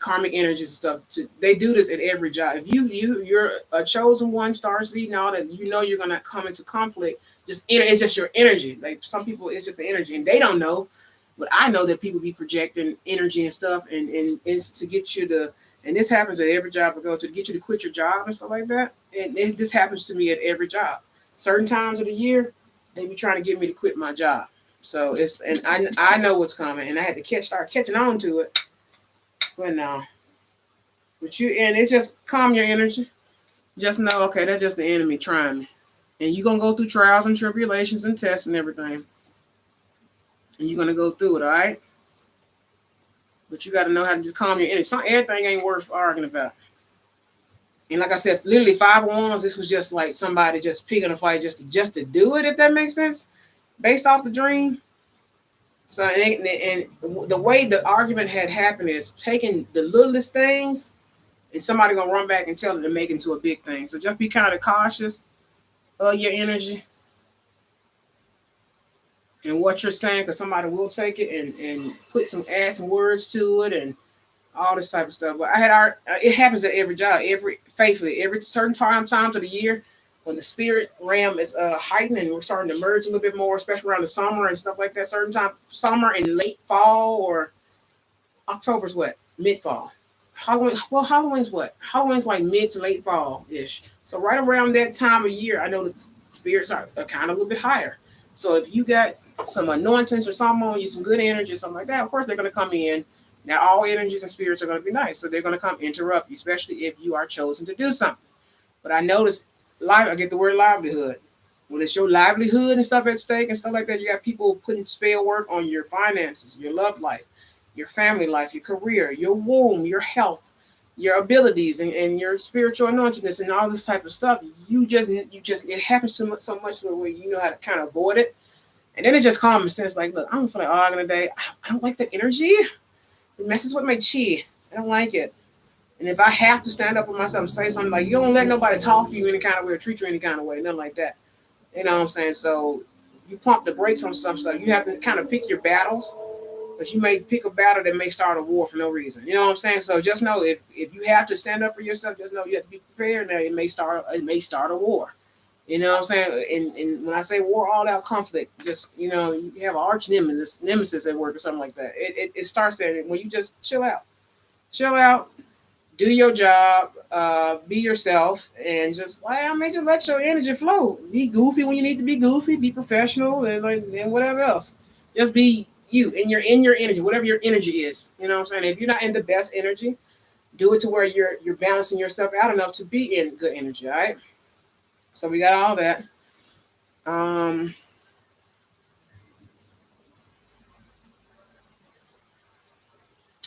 Speaker 1: karmic energies and stuff. They do this at every job. If you're a chosen one, star seed, and all that, you know you're gonna come into conflict. It's just your energy. Like some people, it's just the energy, and they don't know. But I know that people be projecting energy and stuff, and it's to get you to. And this happens at every job I go to get you to quit your job and stuff like that. And this happens to me at every job. Certain times of the year, they be trying to get me to quit my job. So I know what's coming, and I had to start catching on to it. But no, and it just calm your energy. Just know, okay, that's just the enemy trying me, and you're gonna go through trials and tribulations and tests and everything, and you're gonna go through it, all right. But you got to know how to just calm your energy. Everything ain't worth arguing about. And like I said, literally 5 of Wands, this was just like somebody just picking a fight just to do it, if that makes sense, based off the dream. So, and the way the argument had happened is taking the littlest things, and somebody gonna run back and tell it to make it into a big thing. So just be kind of cautious of your energy and what you're saying, because somebody will take it and add some words to it and all this type of stuff. But it happens at every job, every certain times of the year when the spirit realm is heightened and we're starting to merge a little bit more, especially around the summer and stuff like that. Certain time, summer and late fall, or October's what? Mid fall. Halloween's what? Halloween's like mid to late fall ish. So right around that time of year, I know the spirits are kind of a little bit higher. So if you got some anointings or something on you, some good energy or something like that, of course they're going to come in. Now all energies and spirits are going to be nice, so they're going to come interrupt you, especially if you are chosen to do something. But I notice I get the word livelihood. When it's your livelihood and stuff at stake and stuff like that, you got people putting spell work on your finances, your love life, your family life, your career, your womb, your health, your abilities, and your spiritual anointedness and all this type of stuff. It happens so much where you know how to kind of avoid it. And then it's just common sense. Like, look, I don't feel like arguing today. I don't like the energy. It messes with my chi. I don't like it. And if I have to stand up for myself and say something, like, you don't let nobody talk to you any kind of way or treat you any kind of way, nothing like that. You know what I'm saying? So you pump the brakes on some stuff. You have to kind of pick your battles, because you may pick a battle that may start a war for no reason. You know what I'm saying? So just know if you have to stand up for yourself, just know you have to be prepared that it may start a war. You know what I'm saying? And when I say war, all out conflict, just, you know, you have an arch nemesis at work or something like that. It starts there when you just chill out, do your job, be yourself, and just let your energy flow. Be goofy when you need to be goofy. Be professional, and whatever else. Just be you in your energy, whatever your energy is. You know what I'm saying? If you're not in the best energy, do it to where you're balancing yourself out enough to be in good energy. All right. So we got all that.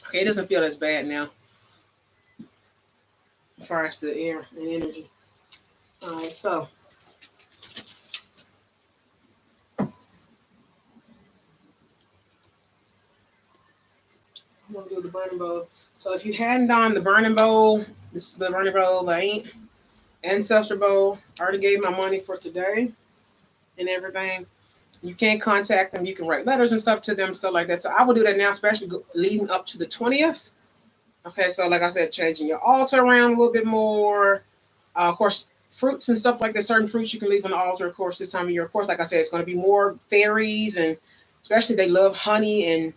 Speaker 1: Okay, it doesn't feel as bad now as far as the air and energy. All right, so I'm gonna do the burning bowl. So if you hadn't done the burning bowl, this is the burning bowl, the ancestor bowl. I already gave my money for today and everything. You can't contact them. You can write letters and stuff to them, stuff like that. So I will do that now, especially leading up to the 20th. Okay, so like I said, changing your altar around a little bit more. Of course, fruits and stuff like that. Certain fruits you can leave on the altar, of course, this time of year. Of course, like I said, it's going to be more fairies, and especially they love honey and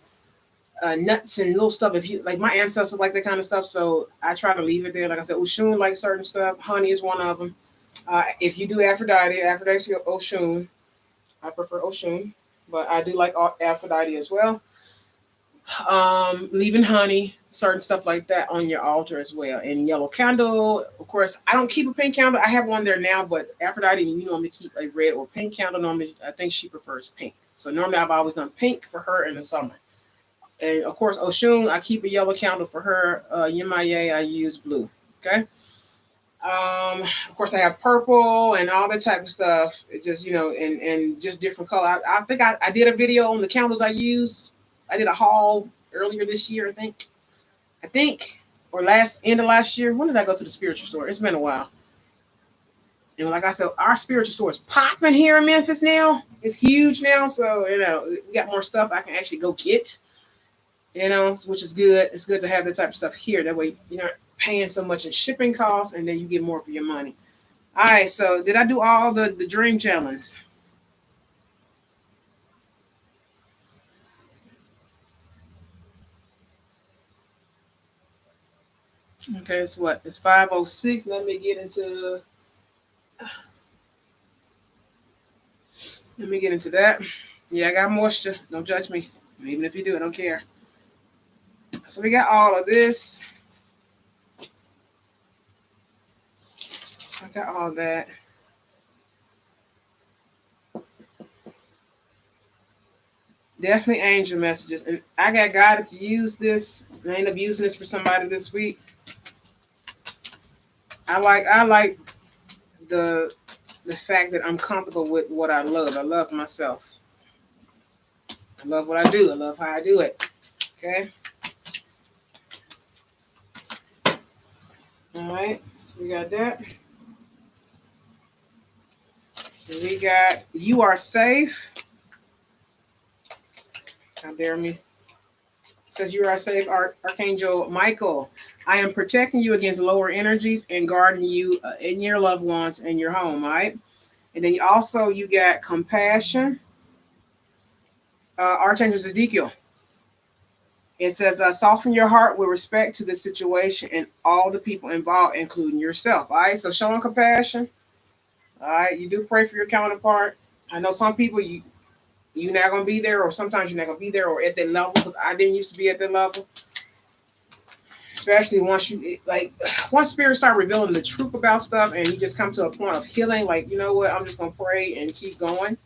Speaker 1: nuts and little stuff. If you like, my ancestors like that kind of stuff, so I try to leave it there. Like I said, Oshun like certain stuff. Honey is one of them. If you do Aphrodite's Oshun. I prefer Oshun, but I do like Aphrodite as well. Leaving honey, certain stuff like that on your altar as well. And yellow candle, of course, I don't keep a pink candle. I have one there now, but Aphrodite, you normally keep a red or pink candle. Normally, I think she prefers pink. So normally I've always done pink for her in the summer. And of course, Oshun, I keep a yellow candle for her. Yemaye, I use blue. Okay. Of course, I have purple and all that type of stuff. It just, and just different color. I think I did a video on the candles I use. I did a haul earlier this year, I think, or end of last year. When did I go to the spiritual store? It's been a while. And like I said, our spiritual store is popping here in Memphis now. It's huge now. So, we got more stuff I can actually go get, which is good. It's good to have that type of stuff here. That way, paying so much in shipping costs, and then you get more for your money. All right, so did I do all the dream challenge? Okay, it's what? It's 5:06. Let me get into that. Yeah, I got moisture. Don't judge me. Even if you do, I don't care. So we got all of this. So I got all that. Definitely angel messages. And I got guided to use this. And I ended up using this for somebody this week. I like the fact that I'm comfortable with what I love. I love myself. I love what I do. I love how I do it. Okay. All right. So we got that. So we got you are safe. How dare me? It says you are safe, Archangel Michael. I am protecting you against lower energies and guarding you and your loved ones and your home. All right. And then you got compassion. Archangel Ezekiel. It says, soften your heart with respect to the situation and all the people involved, including yourself. All right. So showing compassion. All right. You do pray for your counterpart. I know some people you're not gonna be there, or sometimes you're not gonna be there or at that level, because I didn't used to be at that level. Especially once spirits start revealing the truth about stuff and you just come to a point of healing, like, you know what, I'm just gonna pray and keep going.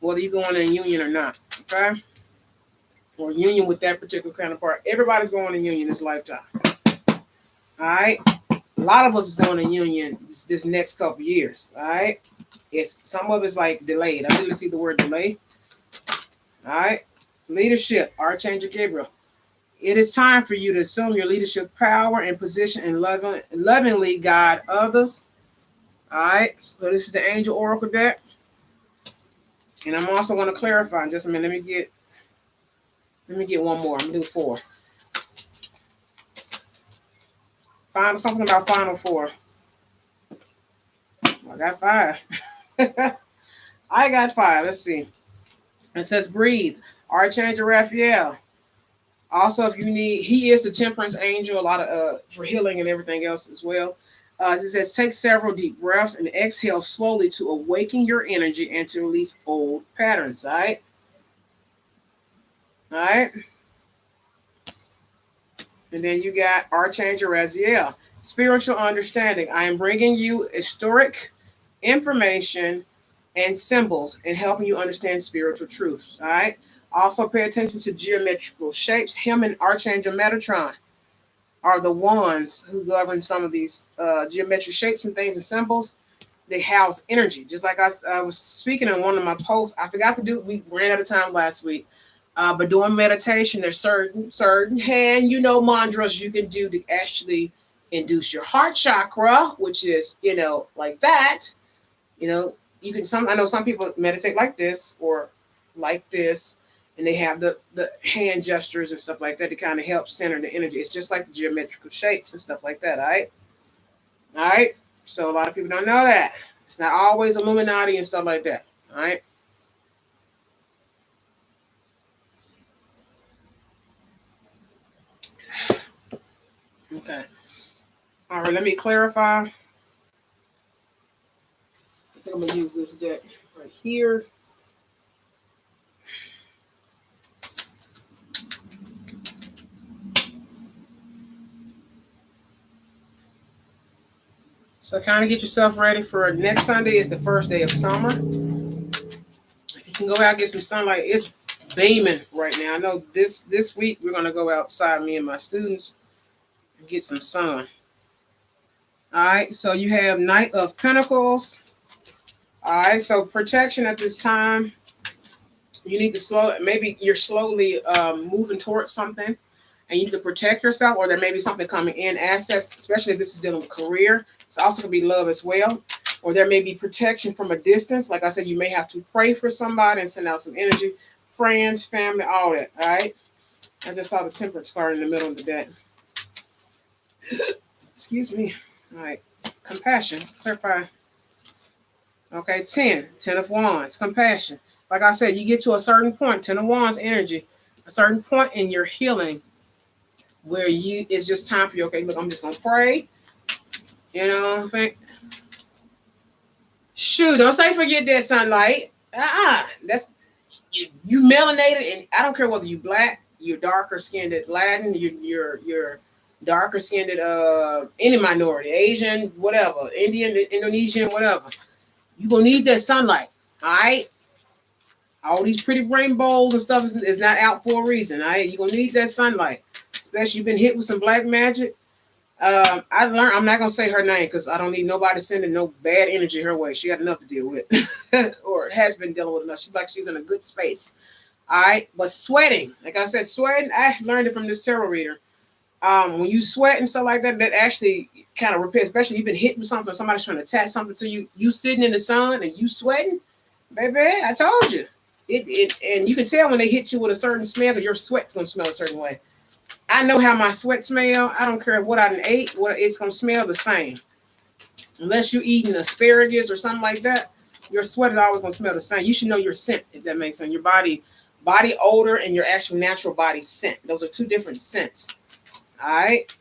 Speaker 1: Whether you're going in union or not. Okay? Or union with that particular counterpart. Everybody's going in union this lifetime. All right. A lot of us is going in union this next couple years. All right. Some of it's like delayed. I didn't see the word delay. All right. Leadership, Archangel Gabriel. It is time for you to assume your leadership power and position and lovingly guide others. All right. So this is the Angel Oracle deck. And I'm also going to clarify in just a minute. Let me get one more. I'm going to do 4. Something about final 4. I got 5. I got 5. Let's see. It says breathe. Archangel Raphael. Also, if you need, he is the temperance angel, a lot of for healing and everything else as well. It says take several deep breaths and exhale slowly to awaken your energy and to release old patterns. All right. All right. And then you got Archangel Raziel. Spiritual understanding. I am bringing you historic information and symbols and helping you understand spiritual truths. All right. Also, pay attention to geometrical shapes. Him and Archangel Metatron are the ones who govern some of these geometric shapes and things and symbols. They house energy. Just like I was speaking in one of my posts. I forgot to do. We ran out of time last week. But doing meditation, there's certain hand, mantras you can do to actually induce your heart chakra, which is, like that. You can I know some people meditate like this or like this. And they have the hand gestures and stuff like that to kind of help center the energy. It's just like the geometrical shapes and stuff like that, all right? All right? So a lot of people don't know that. It's not always Illuminati and stuff like that, all right? Okay. All right, let me clarify. I think I'm going to use this deck right here. So kind of get yourself ready for next Sunday is the first day of summer. If you can go out and get some sunlight, it's beaming right now. I know this week we're going to go outside, me and my students, and get some sun. All right, so you have Knight of Pentacles. All right, so protection at this time. You need to maybe you're slowly moving towards something. And you need to protect yourself, or there may be something coming in, assets, especially if this is dealing with career. It's also going to be love as well. Or there may be protection from a distance. Like I said, you may have to pray for somebody and send out some energy. Friends, family, all that. All right. I just saw the Temperance card in the middle of the deck. Excuse me. All right. Compassion. Clarify. Okay. 10 of Wands. Compassion. Like I said, you get to a certain point. 10 of Wands energy. A certain point in your healing where it's just time for you. Okay, look, I'm just gonna pray. Shoot, don't say forget that sunlight. That's you melanated, and I don't care whether you black, you're darker skinned Latin, you're darker skinned any minority, Asian, whatever, Indian, Indonesian, whatever. You're gonna need that sunlight. All right. All these pretty rainbows and stuff is not out for a reason. All right, you're gonna need that sunlight. Especially you've been hit with some black magic. I learned. I'm not gonna say her name because I don't need nobody sending no bad energy her way. She got enough to deal with, or has been dealing with enough. She's like she's in a good space. All right, but sweating, like I said, sweating. I learned it from this tarot reader. When you sweat and stuff like that, that actually kind of repairs. Especially you've been hit with something, somebody's trying to attach something to you. You sitting in the sun and you sweating, baby. I told you. And you can tell when they hit you with a certain smell, that your sweat's gonna smell a certain way. I know how my sweat smell. I don't care what I done ate. What it's gonna smell the same. Unless you eating asparagus or something like that, your sweat is always gonna smell the same. You should know your scent, if that makes sense. Your body odor and your actual natural body scent. Those are two different scents. All right.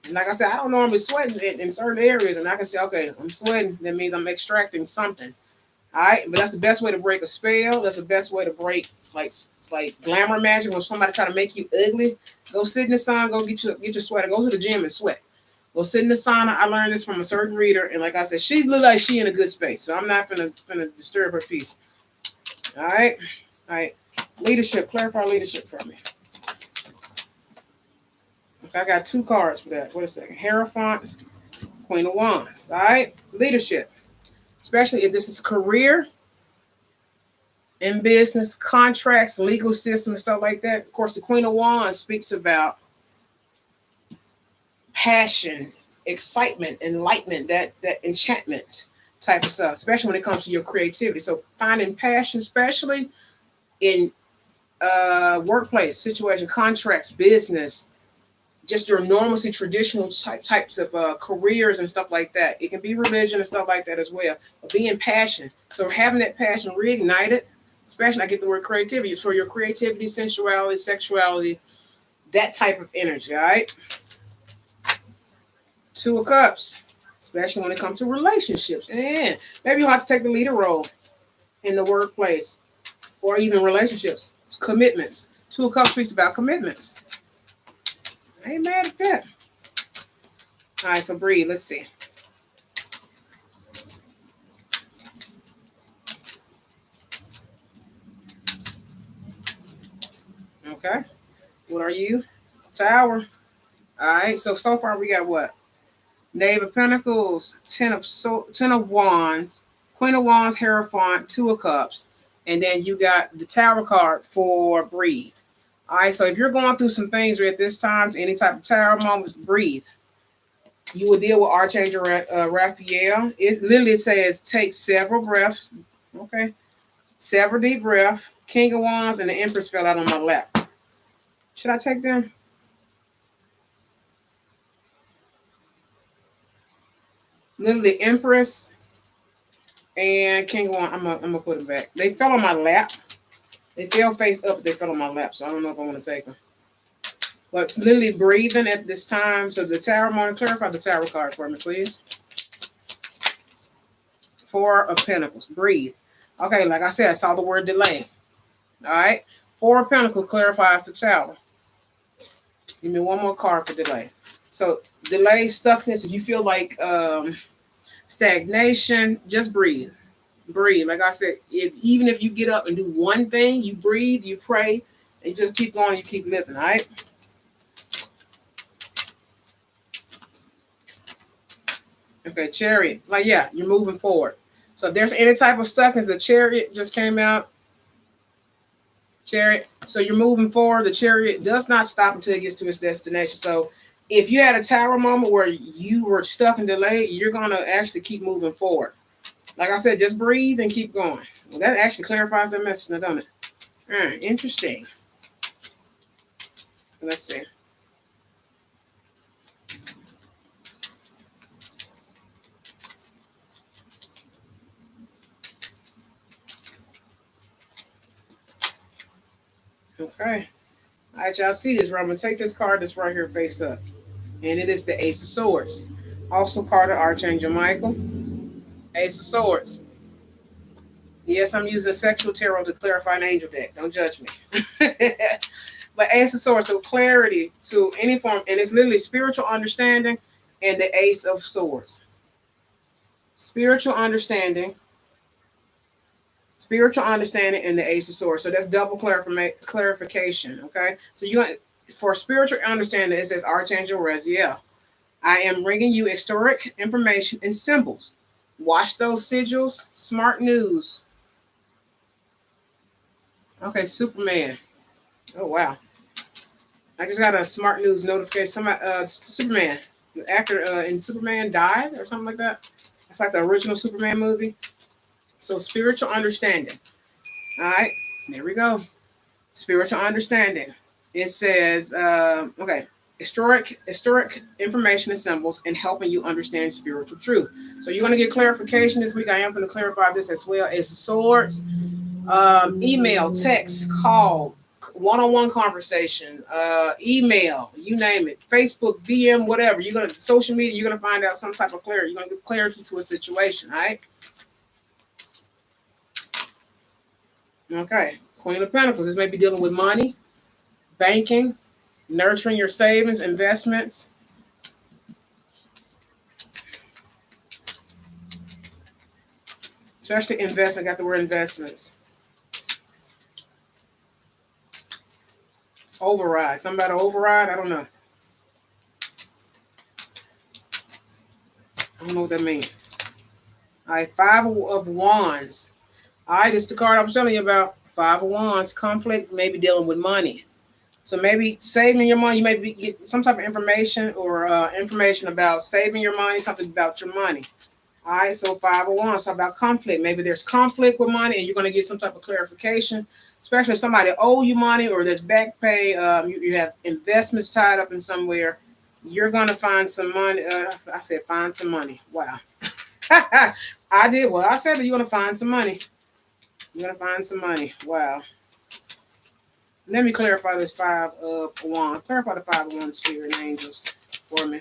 Speaker 1: And like I said, I don't normally sweat in certain areas, and I can say, okay, I'm sweating. That means I'm extracting something. All right, but that's the best way to break a spell. That's the best way to break like glamour magic. When somebody try to make you ugly, go sit in the sun. Go get your sweater. Go to the gym and sweat. Go sit in the sauna. I learned this from a certain reader, and like I said, she look like she in a good space. So I'm not gonna disturb her peace. All right, all right. Leadership. Clarify leadership for me. Okay, I got two cards for that. Wait a second. Hierophant, Queen of Wands. All right, leadership. Especially if this is career, in business, contracts, legal system, and stuff like that. Of course, the Queen of Wands speaks about passion, excitement, enlightenment, that enchantment type of stuff, especially when it comes to your creativity. So finding passion, especially in workplace situation, contracts, business, just your normalcy, traditional types of careers and stuff like that. It can be religion and stuff like that as well. But being passionate, so having that passion reignited, especially I get the word creativity. It's for your creativity, sensuality, sexuality, that type of energy. All right. Two of Cups, especially when it comes to relationships. And maybe you'll have to take the leader role in the workplace or even relationships, commitments. Two of Cups speaks about commitments. I ain't mad at that. All right, so breathe. Let's see. Okay. What are you? Tower. All right. So far we got what? Knave of Pentacles, Ten of Wands, Queen of Wands, Hierophant, Two of Cups, and then you got the Tower card for breathe. All right. So if you're going through some things at this time, any type of tower moments, breathe. You will deal with Archangel Raphael. It literally says take several breaths. Okay. Several deep breaths. King of Wands and the Empress fell out on my lap. Should I take them? Literally Empress and King of Wands. I'm gonna put them back. They fell on my lap. They fell face up. They fell on my lap. So I don't know if I want to take them. But it's literally breathing at this time. So the Tower, want to clarify the Tower card for me, please. Four of Pentacles. Breathe. Okay, like I said, I saw the word delay. All right. Four of Pentacles clarifies the Tower. Give me one more card for delay. So delay, stuckness, if you feel like stagnation, just breathe. Breathe. Like I said, even if you get up and do one thing, you breathe, you pray, and you just keep going, you keep living, all right? Okay, Chariot. Like, yeah, you're moving forward. So if there's any type of stuckness, the Chariot just came out. Chariot. So you're moving forward. The Chariot does not stop until it gets to its destination. So if you had a Tower moment where you were stuck and delayed, you're going to actually keep moving forward. Like I said, just breathe and keep going. Well, that actually clarifies that message, now, don't it? All right, interesting. Let's see. Okay. All right, y'all see this, right? I'm going to take this card that's right here face up. And it is the Ace of Swords. Also card of Archangel Michael. Ace of Swords. Yes, I'm using a sexual tarot to clarify an angel deck. Don't judge me. But Ace of Swords, so clarity to any form. And it's literally spiritual understanding and the Ace of Swords. Spiritual understanding and the Ace of Swords. So that's double clarification, okay? So you for spiritual understanding, it says Archangel Raziel. I am bringing you historic information and symbols. Watch those sigils. Smart news. Okay, Superman. Oh, wow. I just got a smart news notification. Somebody, Superman, the actor in Superman died or something like that. It's like the original Superman movie. So spiritual understanding. All right, there we go. Spiritual understanding. It says, okay, historic information and symbols and helping you understand spiritual truth. So you're going to get clarification this week. I am going to clarify this as well as swords, email, text, call, one-on-one conversation, email, you name it, Facebook, DM, whatever. You're going to social media. You're going to find out some type of clarity. You're going to get clarity to a situation. All right. Okay. Queen of Pentacles. This may be dealing with money, banking, nurturing your savings, investments. Especially invest. I got the word investments. Override. Something about an override? I don't know. I don't know what that means. All right. Five of Wands. All right. It's the card I was telling you about. Five of Wands. Conflict, maybe dealing with money. So maybe saving your money. You may be get some type of information or information about saving your money, something about your money. All right, so 501, so about conflict. Maybe there's conflict with money and you're going to get some type of clarification, especially if somebody owe you money or there's back pay, you have investments tied up in somewhere. You're going to find some money. I said find some money. Wow. I did. Well, I said that you're going to find some money. You're going to find some money. Wow. Let me clarify this 5 of Wands. Clarify the 5 of Wands, spirit and angels for me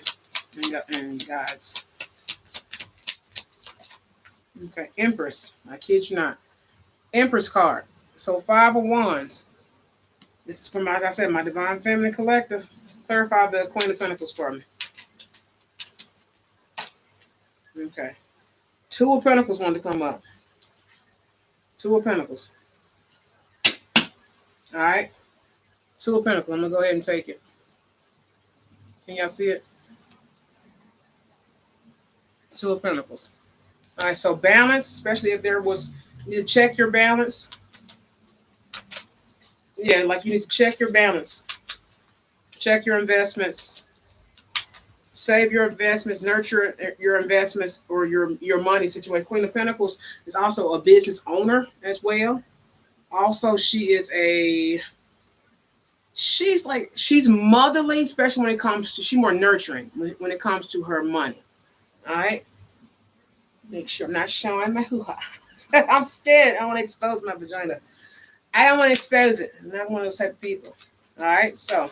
Speaker 1: and guides. Okay, Empress. I kid you not. Empress card. So 5 of Wands. This is from, like I said, my Divine Feminine Collective. Clarify the Queen of Pentacles for me. Okay. 2 of Pentacles wanted to come up. 2 of Pentacles. All right. 2 of Pentacles. I'm going to go ahead and take it. Can y'all see it? 2 of Pentacles. All right, so balance, especially if there was, you need to check your balance. Yeah, like you need to check your balance. Check your investments. Save your investments, nurture your investments or your money situation. Queen of Pentacles is also a business owner as well. Also, she's motherly, especially when it comes to, she's more nurturing when it comes to her money. All right. Make sure I'm not showing my hoo-ha. I'm scared. I don't want to expose my vagina. I don't want to expose it. I'm not one of those type of people. All right, so.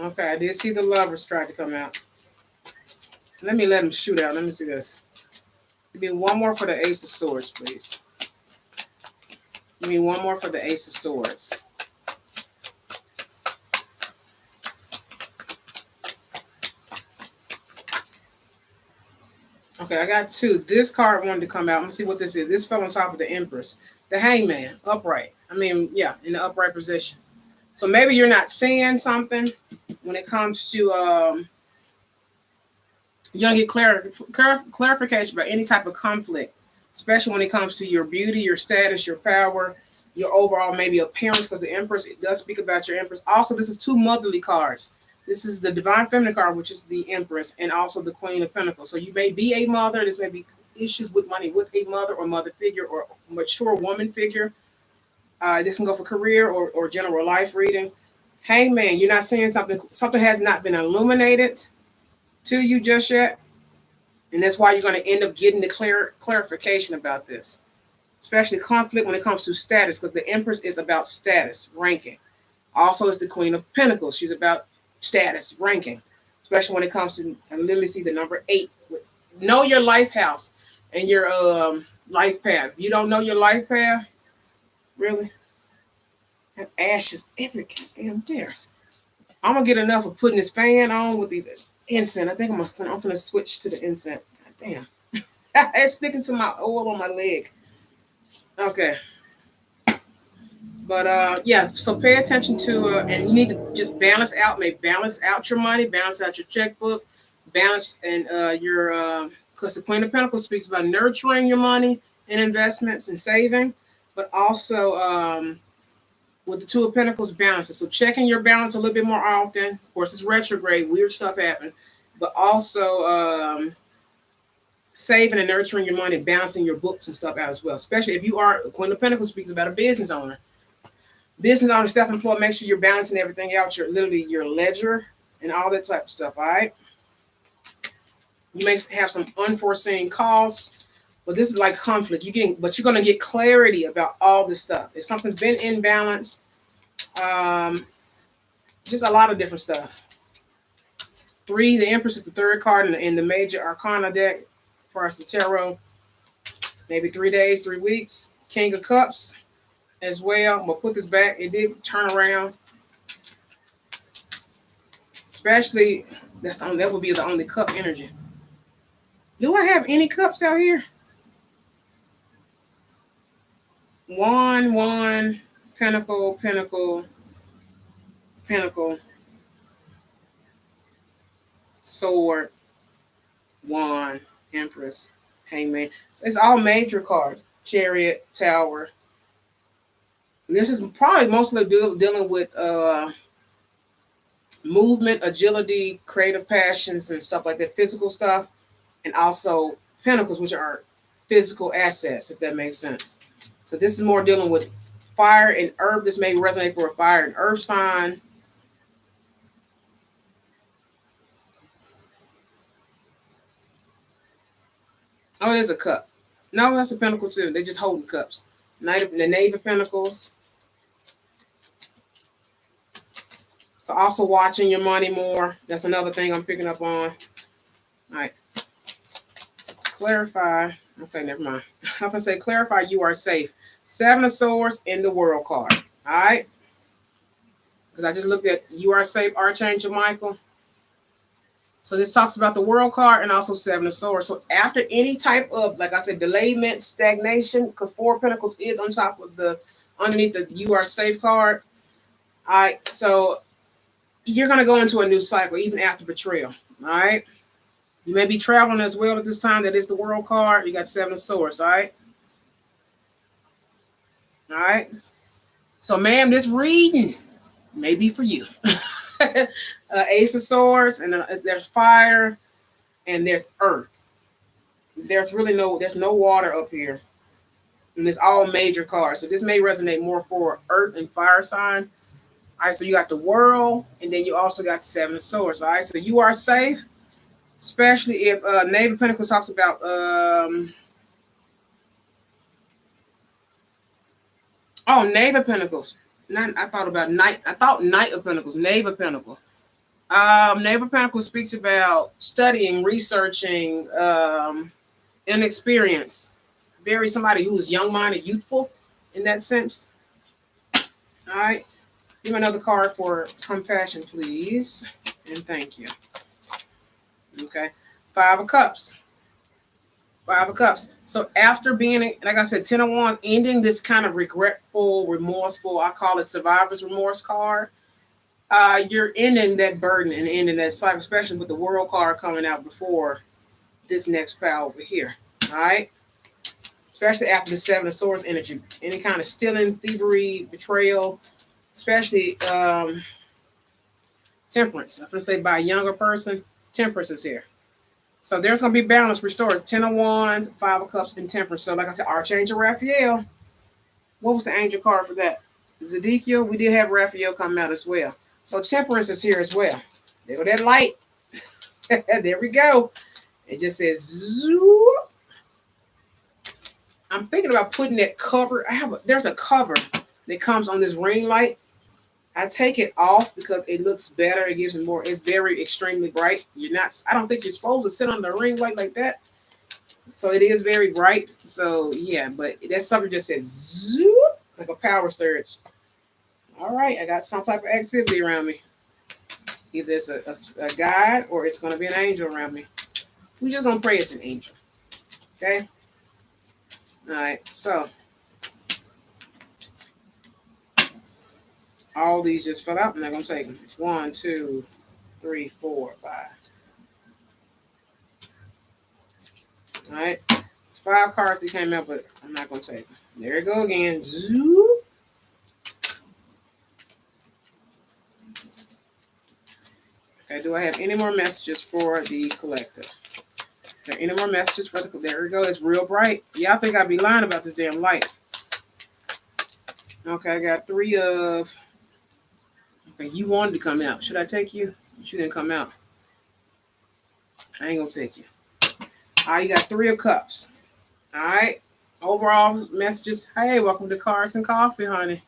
Speaker 1: Okay, I did see the Lovers try to come out. Let me let him shoot out. Let me see this. Give me one more for the Ace of Swords, please. Give me one more for the Ace of Swords. Okay, I got 2. This card wanted to come out. Let me see what this is. This fell on top of the Empress. The Hangman, upright. I mean, yeah, in the upright position. So maybe you're not seeing something when it comes to you're going to get clarification about any type of conflict, especially when it comes to your beauty, your status, your power, your overall maybe appearance, because the Empress, it does speak about your Empress. Also, this is 2 motherly cards. This is the Divine Feminine card, which is the Empress, and also the Queen of Pentacles. So you may be a mother. This may be issues with money with a mother or mother figure or mature woman figure. This can go for career or general life reading. Hangman, you're not seeing something. Something has not been illuminated to you just yet. And that's why you're going to end up getting the clarification about this. Especially conflict when it comes to status, because the Empress is about status, ranking. Also, it's the Queen of Pentacles. She's about status, ranking. Especially when it comes to, I literally see the number 8. Know your life house and your life path. If you don't know your life path, really? I have ashes every goddamn there. I'm going to get enough of putting this fan on with these incense. I think I'm gonna switch to the incense. God damn. It's sticking to my oil on my leg. Okay. But yeah, so pay attention to and you need to just balance out, balance out your money, balance out your checkbook, balance and your because the Queen of Pentacles speaks about nurturing your money and investments and saving, but also with the Two of Pentacles balances. So checking your balance a little bit more often. Of course, it's retrograde, weird stuff happens, but also saving and nurturing your money, balancing your books and stuff out as well. Especially if you are Queen of Pentacles speaks about a business owner. Business owner, self-employed, make sure you're balancing everything out, your ledger and all that type of stuff, all right? You may have some unforeseen costs, but this is like conflict. But you're gonna get clarity about all this stuff. If something's been in balance, just a lot of different stuff. 3, the Empress is the third card in the major arcana deck for us, the tarot. Maybe 3 days, 3 weeks. King of Cups as well. I'm gonna put this back. It did turn around. Especially that would be the only cup energy. Do I have any cups out here? 1, Pentacle, Pentacle, Pentacle, Sword, 1, Empress, Hangman. So it's all major cards. Chariot, Tower. This is probably mostly dealing with movement, agility, creative passions, and stuff like that, physical stuff, and also pentacles, which are physical assets, if that makes sense. So this is more dealing with fire and earth. This may resonate for a fire and earth sign. Oh, there's a cup. No, that's a pentacle too. They're just holding cups. The Knave of Pentacles. So also watching your money more. That's another thing I'm picking up on. All right. Clarify. Okay, never mind. I'm going to say clarify, you are safe. 7 of Swords in the World card. All right. Because I just looked at you are safe, Archangel Michael. So this talks about the World card and also 7 of Swords. So after any type of, like I said, delayment, stagnation, because 4 of Pentacles is on top of underneath the you are safe card. All right. So you're going to go into a new cycle, even after betrayal. All right. You may be traveling as well at this time. That is the World card. You got 7 of Swords. All right. All right. So, ma'am, this reading may be for you. Ace of Swords, and there's fire, and there's earth. There's no water up here. And it's all major cards. So this may resonate more for earth and fire sign. All right, so you got the World, and then you also got 7 of Swords. All right, so you are safe, especially if Knave of Pentacles talks about Knave of Pentacles. I thought Knight of Pentacles, Knave of Pentacles. Knave of Pentacles speaks about studying, researching, inexperience. Very somebody who is young-minded, youthful in that sense. All right. Give me another card for compassion, please. And thank you. Okay. 5 of Cups. 5 of Cups. So after being, like I said, 10 of Wands, ending this kind of regretful, remorseful, I call it survivor's remorse card. You're ending that burden and ending that cycle, especially with the World card coming out before this next pile over here. All right. Especially after the 7 of Swords energy. Any kind of stealing, thievery, betrayal, especially temperance. I'm going to say by a younger person, temperance is here. So there's going to be balance restored. 10 of Wands, 5 of Cups, and temperance. So like I said, Archangel Raphael. What was the angel card for that? Zedekiel. We did have Raphael come out as well. So temperance is here as well. There go that light. There we go. It just says zoo. I'm thinking about putting that cover. There's a cover that comes on this ring light. I take it off because it looks better. It gives me more. It's very extremely bright. I don't think you're supposed to sit on the ring light like that. So it is very bright. So yeah, but that sucker just says zoop, like a power surge. All right, I got some type of activity around me. Either it's a guide or it's going to be an angel around me. We just going to pray it's an angel. Okay? All right. So, all these just fell out. I'm not going to take them. It's 1, 2, 3, 4, 5. All right. It's 5 cards that came out, but I'm not going to take them. There we go again. Zoop. Okay, do I have any more messages for the collective? Is there any more messages for the collective? There we go. It's real bright. Y'all think I'd be lying about this damn light. Okay, I got 3 of... Okay, you wanted to come out. Should I take you? You didn't come out. I ain't going to take you. All right, you got 3 of cups. All right. Overall messages. Hey, welcome to Cards and Coffee, honey.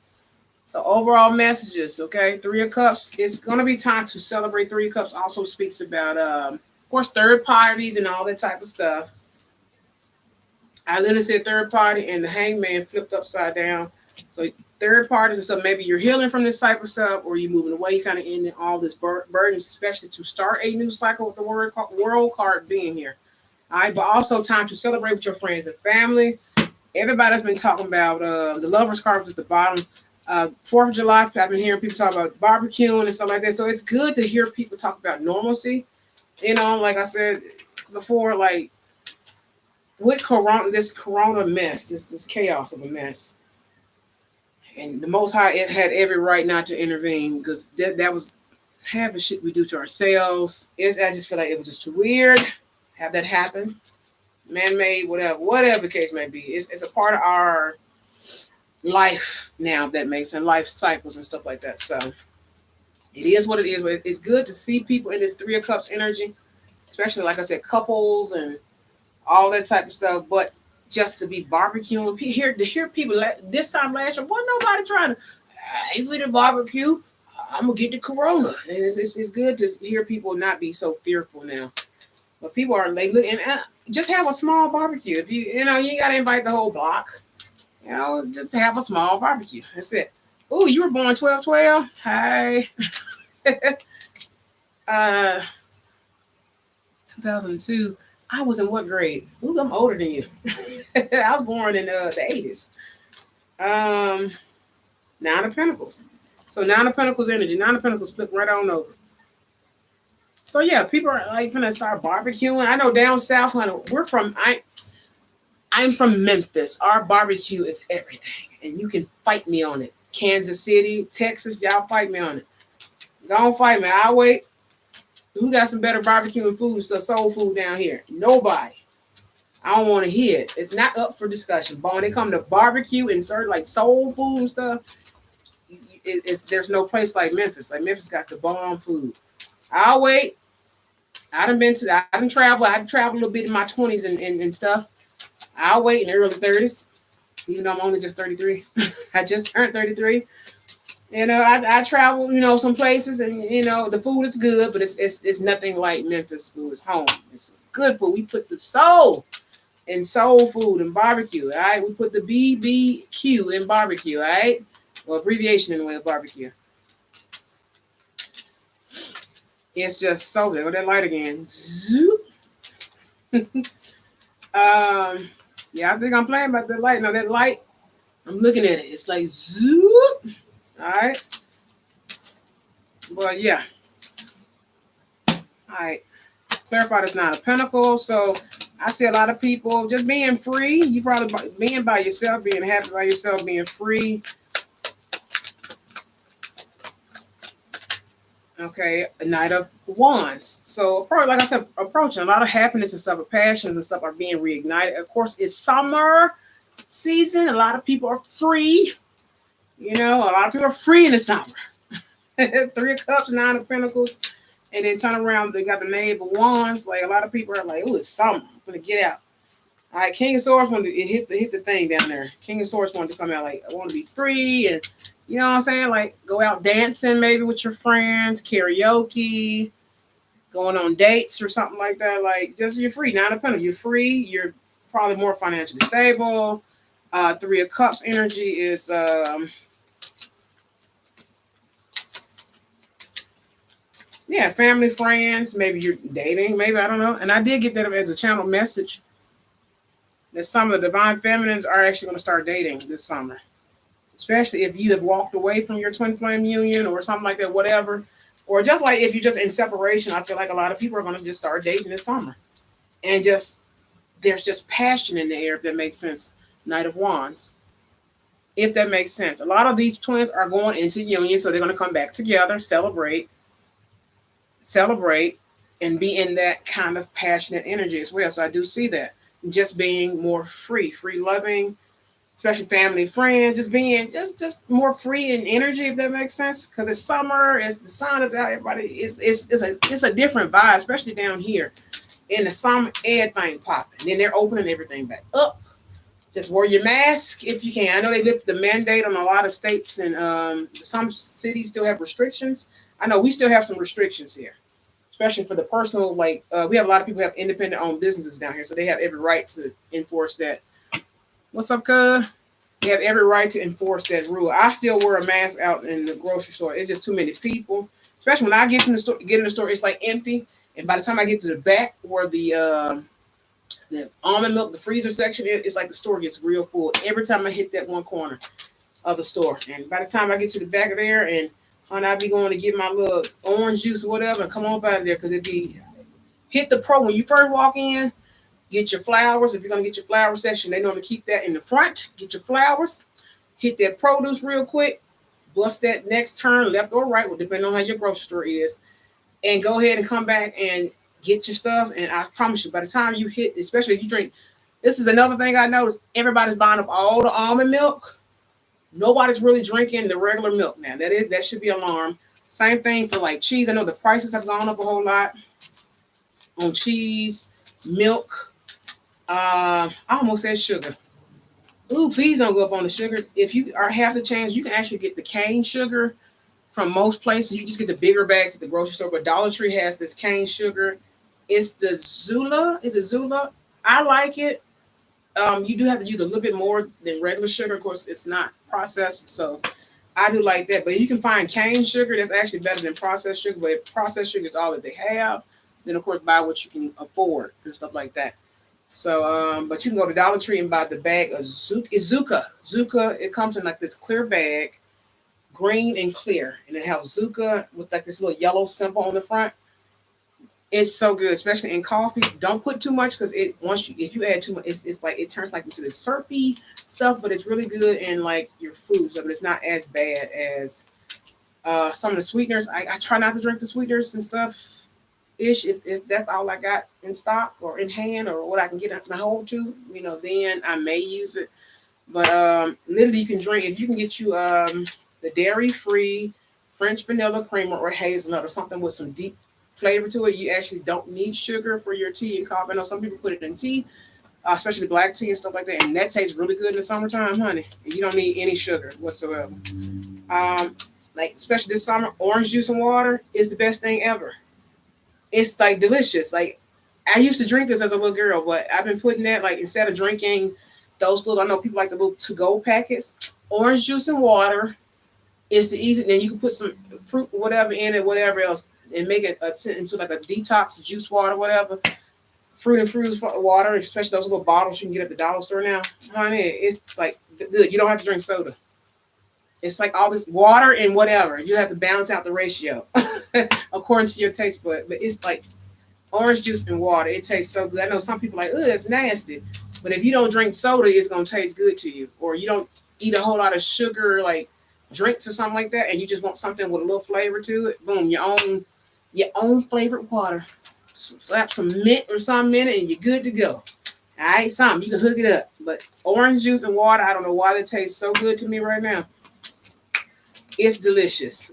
Speaker 1: So overall messages, okay? 3 of Cups. It's going to be time to celebrate. 3 of Cups also speaks about, of course, third parties and all that type of stuff. I literally said third party, and the hangman flipped upside down. So third parties and stuff, maybe you're healing from this type of stuff, or you're moving away, you kind of ending all this burdens, especially to start a new cycle with the world card being here. All right, but also time to celebrate with your friends and family. Everybody's been talking about the lovers card at the bottom. 4th of July, I've been hearing people talk about barbecuing and stuff like that. So it's good to hear people talk about normalcy. You know, like I said before, like with this corona mess, this chaos of a mess. And the Most High, it had every right not to intervene, because that was half the shit we do to ourselves. I just feel like it was just too weird. Have that happen. Man-made, whatever the case may be. It's a part of our life now, that makes sense, life cycles and stuff like that. So it is what it is. But it's good to see people in this 3 of Cups energy, especially, like I said, couples and all that type of stuff. But just to be barbecuing, to hear people this time last year, wasn't nobody trying to, if we did barbecue, I'm gonna get the corona. And it's good to hear people not be so fearful now. But people are like, look, and just have a small barbecue. If you ain't gotta invite the whole block. Just have a small barbecue. That's it. Oh, you were born 12/12. Hi. 2002. I was in what grade? Ooh, I'm older than you. I was born in the 80s. 9 of Pentacles. So 9 of Pentacles energy. 9 of Pentacles flip right on over. So yeah, people are like finna start barbecuing. I know down south, honey, I'm from Memphis. Our barbecue is everything, and you can fight me on it. Kansas City, Texas, y'all fight me on it. Go on, fight me. I'll wait. Who got some better barbecue and food, so soul food down here? Nobody. I don't want to hear it. It's not up for discussion. But when it comes to barbecue and certain like soul food and stuff, there's no place like Memphis. Like Memphis got the bomb food. I'll wait. I done traveled a little bit in my 20s and stuff. I'll wait in the early 30s, even though I'm only just 33. I just turned 33. I travel, some places, and the food is good, but it's nothing like Memphis food. It's home. It's good food. We put the soul in soul food and barbecue. All right, we put the BBQ in barbecue. All right, well, abbreviation in the way of barbecue. It's just so good. Go that light again. Zoop. Yeah, I think I'm playing about that light. No, that light, I'm looking at it. It's like zoop. All right. But yeah. All right. Clarify this 9 of Pentacles. So I see a lot of people just being free. You probably being by yourself, being happy by yourself, being free. Okay, a Knight of Wands. So, like I said, approaching a lot of happiness and stuff, of passions and stuff are being reignited. Of course, it's summer season. A lot of people are free. A lot of people are free in the summer. 3 of Cups, 9 of Pentacles, and then turn around. They got the Knave of Wands. Like a lot of people are like, "Oh, it's summer. I'm gonna get out." All right, King of Swords wanted to hit the thing down there. King of Swords wanted to come out like, "I want to be free," and you know what I'm saying? Like go out dancing maybe with your friends, karaoke, going on dates or something like that. Like just you're free. 9 of Pentacles, you're free. You're probably more financially stable. 3 of Cups energy is Yeah, family, friends, maybe you're dating, maybe, I don't know. And I did get that as a channel message that some of the divine feminines are actually going to start dating this summer, especially if you have walked away from your twin flame union or something like that, whatever. Or just like if you're just in separation, I feel like a lot of people are going to just start dating this summer. And just, there's just passion in the air, if that makes sense. Knight of Wands, if that makes sense. A lot of these twins are going into union, so they're going to come back together, celebrate, and be in that kind of passionate energy as well. So I do see that. Just being more free loving, especially family, friends, just being just more free in energy, if that makes sense. Because it's summer, it's the sun is out, everybody, it's a different vibe, especially down here. In the summer, everything popping. Then they're opening everything back up. Just wear your mask if you can. I know they lifted the mandate on a lot of states, and some cities still have restrictions. I know we still have some restrictions here, especially for the personal. Like we have a lot of people who have independent owned businesses down here, so they have every right to enforce that. What's up, cuz? They have every right to enforce that rule. I still wear a mask out in the grocery store. It's just too many people, especially when I get to the store. Get in the store, it's like empty, and by the time I get to the back where the almond milk, the freezer section, it's like the store gets real full every time I hit that one corner of the store. And by the time I get to the back of there, and honey, I be going to get my little orange juice or whatever and come on out of there, because it be hit the pro when you first walk in. Get your flowers. If you're gonna get your flower section, they normally keep that in the front. Get your flowers. Hit that produce real quick. Bust that next turn, left or right, depending on how your grocery store is, and go ahead and come back and get your stuff. And I promise you, by the time you hit, especially if you drink, this is another thing I noticed. Everybody's buying up all the almond milk. Nobody's really drinking the regular milk now. That should be alarm. Same thing for like cheese. I know the prices have gone up a whole lot on cheese, milk. I almost said sugar. Ooh, please don't go up on the sugar. If you are half the chance, you can actually get the cane sugar from most places. You just get the bigger bags at the grocery store. But Dollar Tree has this cane sugar. It's the Zula. Is it Zula? I like it. You do have to use a little bit more than regular sugar. Of course, it's not processed, so I do like that. But you can find cane sugar that's actually better than processed sugar. But if processed sugar is all that they have, then of course buy what you can afford and stuff like that. So, but you can go to Dollar Tree and buy the bag of Zuka. It's Zuka. Zuka, it comes in like this clear bag, green and clear. And it has Zuka with like this little yellow symbol on the front. It's so good, especially in coffee. Don't put too much, because if you add too much, it's like it turns like into this syrupy stuff, but it's really good in like your food. So, but it's not as bad as some of the sweeteners. I try not to drink the sweeteners and stuff. If that's all I got in stock or in hand or what I can get my hold to, then I may use it. But literally, you can drink if you can get you the dairy-free French vanilla creamer or hazelnut or something with some deep flavor to it. You actually don't need sugar for your tea and coffee. I know some people put it in tea, especially black tea and stuff like that, and that tastes really good in the summertime, honey. You don't need any sugar whatsoever. Like especially this summer, orange juice and water is the best thing ever. It's like delicious. Like I used to drink this as a little girl, but I've been putting that like instead of drinking those little, I know people like the little to-go packets, orange juice and water is the easy. Then you can put some fruit, whatever in it, whatever else, and make it into like a detox juice water, whatever. Fruit infused water, especially those little bottles you can get at the dollar store now. Honey, it's like good. You don't have to drink soda. It's like all this water and whatever. You have to balance out the ratio according to your taste bud. But it's like orange juice and water. It tastes so good. I know some people are like, oh, it's nasty. But if you don't drink soda, it's going to taste good to you. Or you don't eat a whole lot of sugar, like drinks or something like that, and you just want something with a little flavor to it. Boom, your own flavored water. Slap some mint or something in it, and you're good to go. All right, something. You can hook it up. But orange juice and water, I don't know why that tastes so good to me right now. It's delicious,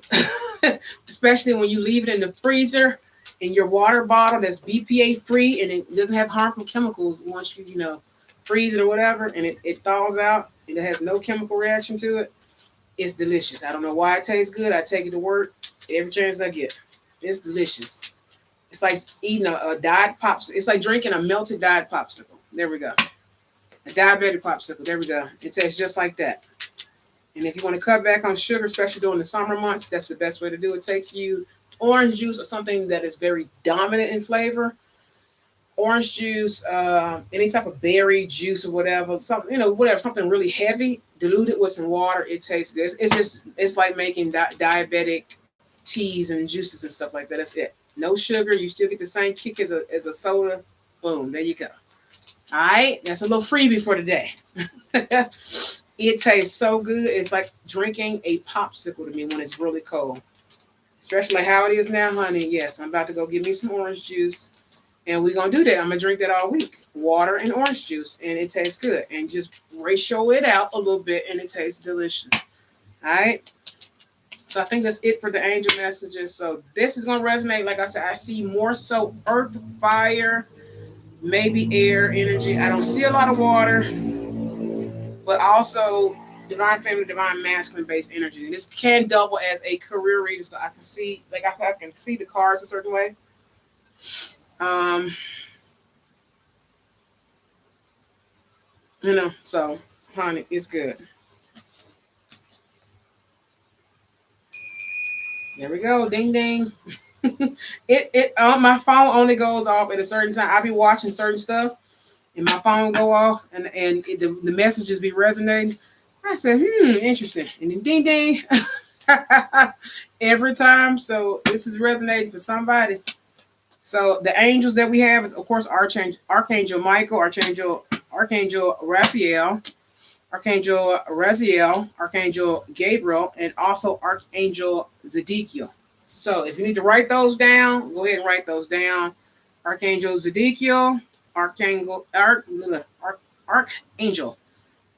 Speaker 1: especially when you leave it in the freezer in your water bottle that's BPA free and it doesn't have harmful chemicals once you freeze it or whatever, and it thaws out and it has no chemical reaction to it. It's delicious. I don't know why it tastes good. I take it to work every chance I get. It's delicious. It's like eating a Diet popsicle. It's like drinking a melted Diet popsicle. There we go. A diabetic popsicle. There we go. It tastes just like that. And if you want to cut back on sugar, especially during the summer months, that's the best way to do it. Take you orange juice or something that is very dominant in flavor. Orange juice, any type of berry juice or whatever, something, whatever, something really heavy, diluted with some water, it tastes good. It's like making diabetic teas and juices and stuff like that. That's it. No sugar. You still get the same kick as a soda. Boom, there you go. All right, that's a little freebie for today. It tastes so good. It's like drinking a popsicle to me when it's really cold. Especially how it is now, honey. Yes, I'm about to go get me some orange juice. And we're going to do that. I'm going to drink that all week. Water and orange juice. And it tastes good. And just ratio it out a little bit. And it tastes delicious. All right. So I think that's it for the angel messages. So this is going to resonate. Like I said, I see more so earth, fire, maybe air energy. I don't see a lot of water. But also divine feminine, divine masculine based energy. And this can double as a career reader. So I can see, like I said, I can see the cards a certain way. So honey, it's good. There we go. Ding ding. It my phone only goes off at a certain time. I be watching certain stuff and my phone go off and the messages be resonating. I said, interesting. And then ding ding. Every time. So this is resonating for somebody. So the angels that we have is, of course, Archangel Michael, Archangel Raphael, Archangel Raziel, Archangel Gabriel, and also Archangel Zedekiel. So if you need to write those down, go ahead and write those down. Archangel Zedekiel, Archangel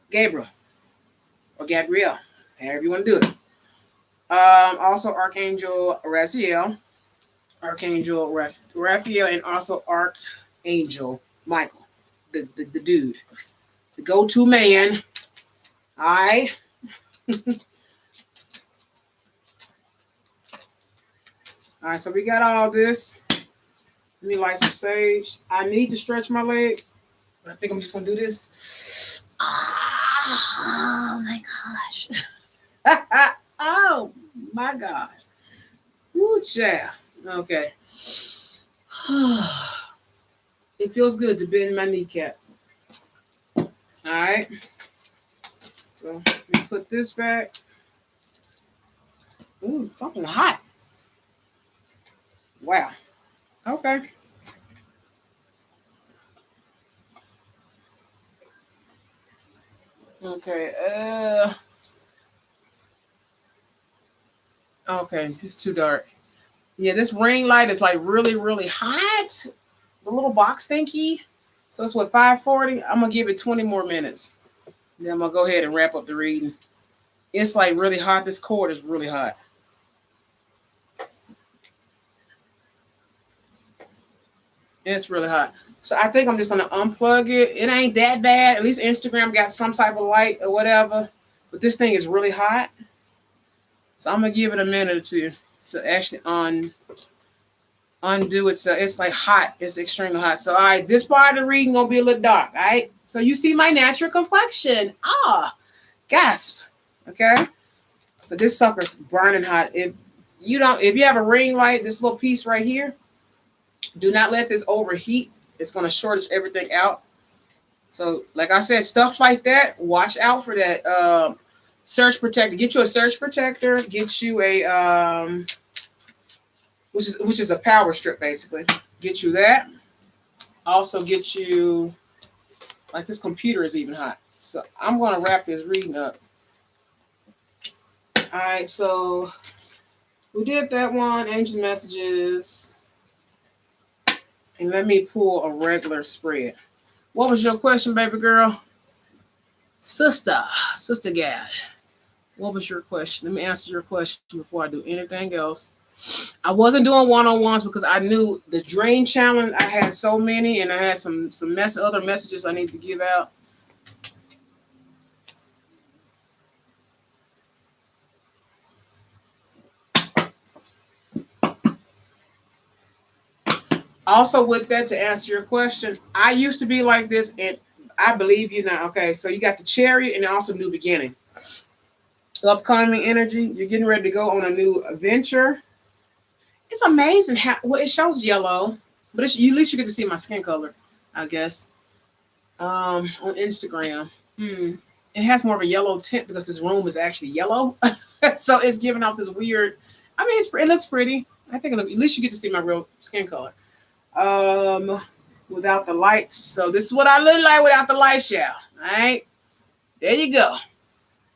Speaker 1: Gabriel, or Gabriel, however you want to do it. Also Archangel Raziel, Archangel Raphael, and also Archangel Michael, the dude, the go-to man. All right. All right, so we got all this. Let me light some sage. I need to stretch my leg, but I think I'm just going to do this. Oh, my gosh. Oh, my God. Ooh, yeah. Okay. It feels good to bend my kneecap. All right. So let me put this back. Ooh, something hot. Wow. Okay. Okay. Okay, it's too dark. Yeah, this ring light is like really, really hot. The little box thingy. So it's what, 5:40? I'm gonna give it 20 more minutes. Then I'm gonna go ahead and wrap up the reading. It's like really hot. This cord is really hot. It's really hot. So I think I'm just gonna unplug it. It ain't that bad. At least Instagram got some type of light or whatever. But this thing is really hot. So I'm gonna give it a minute or two to actually undo it. So it's like hot. It's extremely hot. So all right, this part of the reading gonna be a little dark. All right. So you see my natural complexion. Gasp. Okay. So this sucker's burning hot. If you have a ring light, this little piece right here, do not let this overheat. It's gonna shortage everything out. So like I said, stuff like that, watch out for that. Surge protector. Get you a surge protector. Get you a which is a power strip basically. Get you that. Also get you, like, this computer is even hot. So I'm gonna wrap this reading up. All right, so we did that one, angel messages. And let me pull a regular spread. What was your question, baby girl? Sister Gad. What was your question? Let me answer your question before I do anything else. I wasn't doing one-on-ones because I knew the dream challenge. I had so many, and I had some other messages I need to give out. Also, with that, to answer your question, I used to be like this, and I believe you now. Okay, so you got the Chariot and also New Beginning. Upcoming energy, you're getting ready to go on a new adventure. It's amazing how well it shows yellow, but at least you get to see my skin color, I guess. On Instagram. Hmm. It has more of a yellow tint because this room is actually yellow, so it's giving off this weird. I mean, it looks pretty. I think at least you get to see my real skin color. Um, Without the lights. So this is what I look like without the light show. All right, there you go.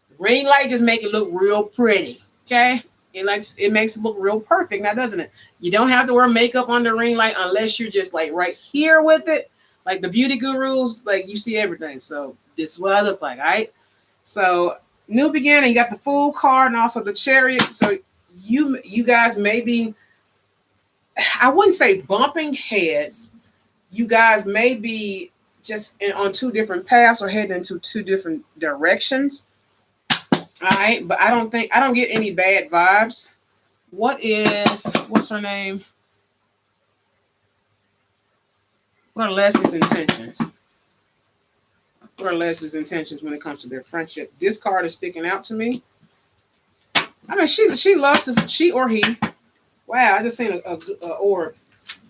Speaker 1: The ring light just make it look real pretty. Okay, it makes it look real perfect now, doesn't it? You don't have to wear makeup on the ring light unless you're just like right here with it, like the beauty gurus. Like you see everything. So this is what I look like. All right. So new beginning. You got the Fool card and also the Chariot. So you guys maybe, I wouldn't say bumping heads. You guys may be just on two different paths or heading into two different directions. All right, but I don't get any bad vibes. What's her name? What are Leslie's intentions? What are Leslie's intentions when it comes to their friendship? This card is sticking out to me. I mean, she loves she or he. Wow, I just seen a orb.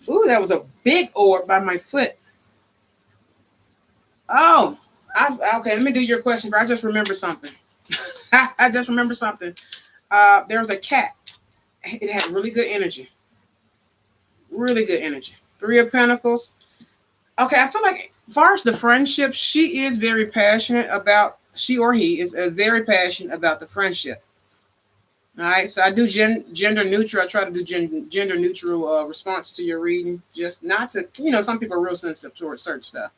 Speaker 1: Ooh, that was a big orb by my foot. Oh, okay. Let me do your question, but I just remember something. I just remember something. There was a cat. It had really good energy. Really good energy. Three of Pentacles. Okay, I feel like as far as the friendship, she or he is very passionate about the friendship. All right, so I do gender neutral. I try to do gender neutral response to your reading, just not to, some people are real sensitive towards certain stuff.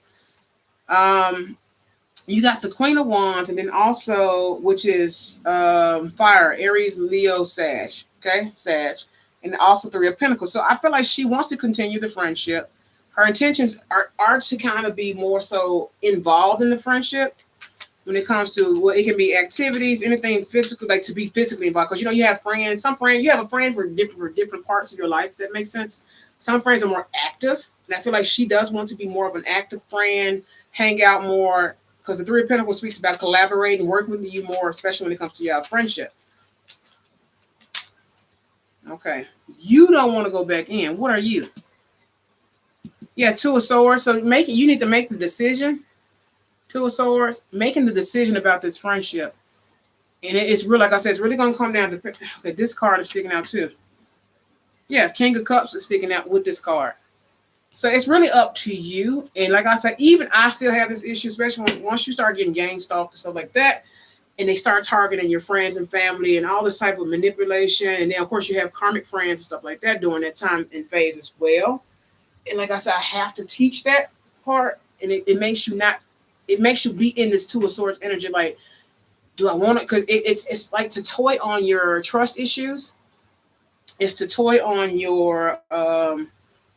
Speaker 1: You got the Queen of Wands, and then also, which is fire, Aries, Leo, Sag. Okay, Sag, and also Three of Pentacles. So I feel like she wants to continue the friendship. Her intentions are to kind of be more so involved in the friendship. When it comes to it can be activities, anything physical, like to be physically involved. Because you have friends. You have a friend for different parts of your life. If that makes sense. Some friends are more active, and I feel like she does want to be more of an active friend, hang out more. Because the Three of Pentacles speaks about collaborating, working with you more, especially when it comes to your friendship. Okay, you don't want to go back in. What are you? Yeah, Two of Swords. So you need to make the decision. Two of Swords, making the decision about this friendship. And it's real, like I said, it's really going to come down to, okay, this card is sticking out too. Yeah, King of Cups is sticking out with this card. So it's really up to you. And like I said, even I still have this issue, especially once you start getting gang stalked and stuff like that, and they start targeting your friends and family and all this type of manipulation. And then, of course, you have karmic friends and stuff like that during that time and phase as well. And like I said, I have to teach that part. And it makes you not, it makes you be in this Two of Swords energy. Like, do I want it? Because it's like to toy on your trust issues. It's to toy on your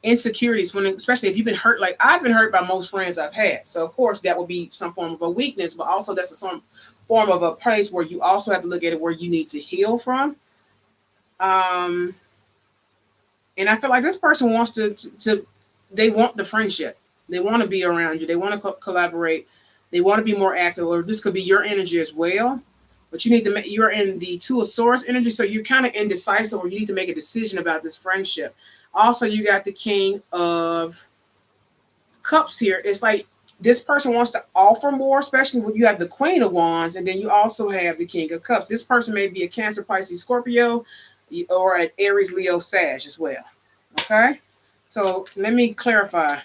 Speaker 1: insecurities, especially if you've been hurt. Like I've been hurt by most friends I've had. So of course that would be some form of a weakness, but also that's some form of a place where you also have to look at it where you need to heal from. And I feel like this person wants to they want the friendship. They want to be around you. They want to collaborate. They want to be more active, or this could be your energy as well. But you need to you're in the Two of Swords energy, so you're kind of indecisive, or you need to make a decision about this friendship. Also, you got the King of Cups here. It's like this person wants to offer more, especially when you have the Queen of Wands, and then you also have the King of Cups. This person may be a Cancer, Pisces, Scorpio, or an Aries, Leo, Sag as well. Okay, so let me clarify.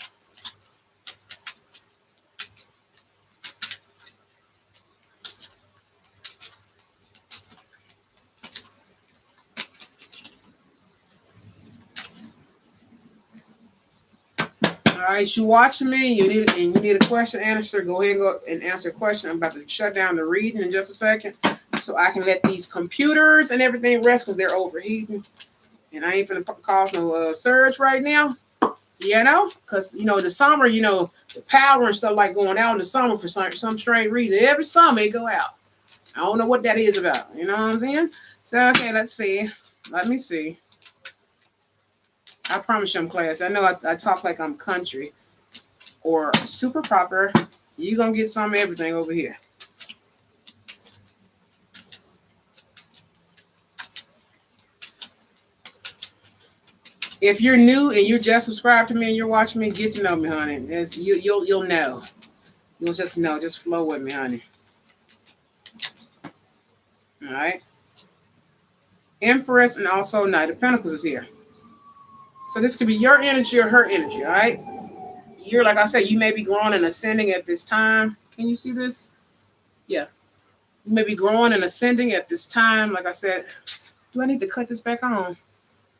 Speaker 1: All right, you watching me? You need a question answer. Go ahead and answer a question. I'm about to shut down the reading in just a second, so I can let these computers and everything rest because they're overheating, and I ain't finna cause no surge right now. Because the summer, the power and stuff like going out in the summer for some strange reason. Every summer it go out. I don't know what that is about. You know what I'm saying? So okay, let's see. Let me see. I promise you I'm classy. I know I talk like I'm country or super proper. You're going to get some of everything over here. If you're new and you just subscribed to me and you're watching me, get to know me, honey. You'll know. You'll just know. Just flow with me, honey. All right. Empress and also Knight of Pentacles is here. So this could be your energy or her energy, all right? You're, like I said, you may be growing and ascending at this time. Can you see this? Yeah. You may be growing and ascending at this time. Like I said, do I need to cut this back on?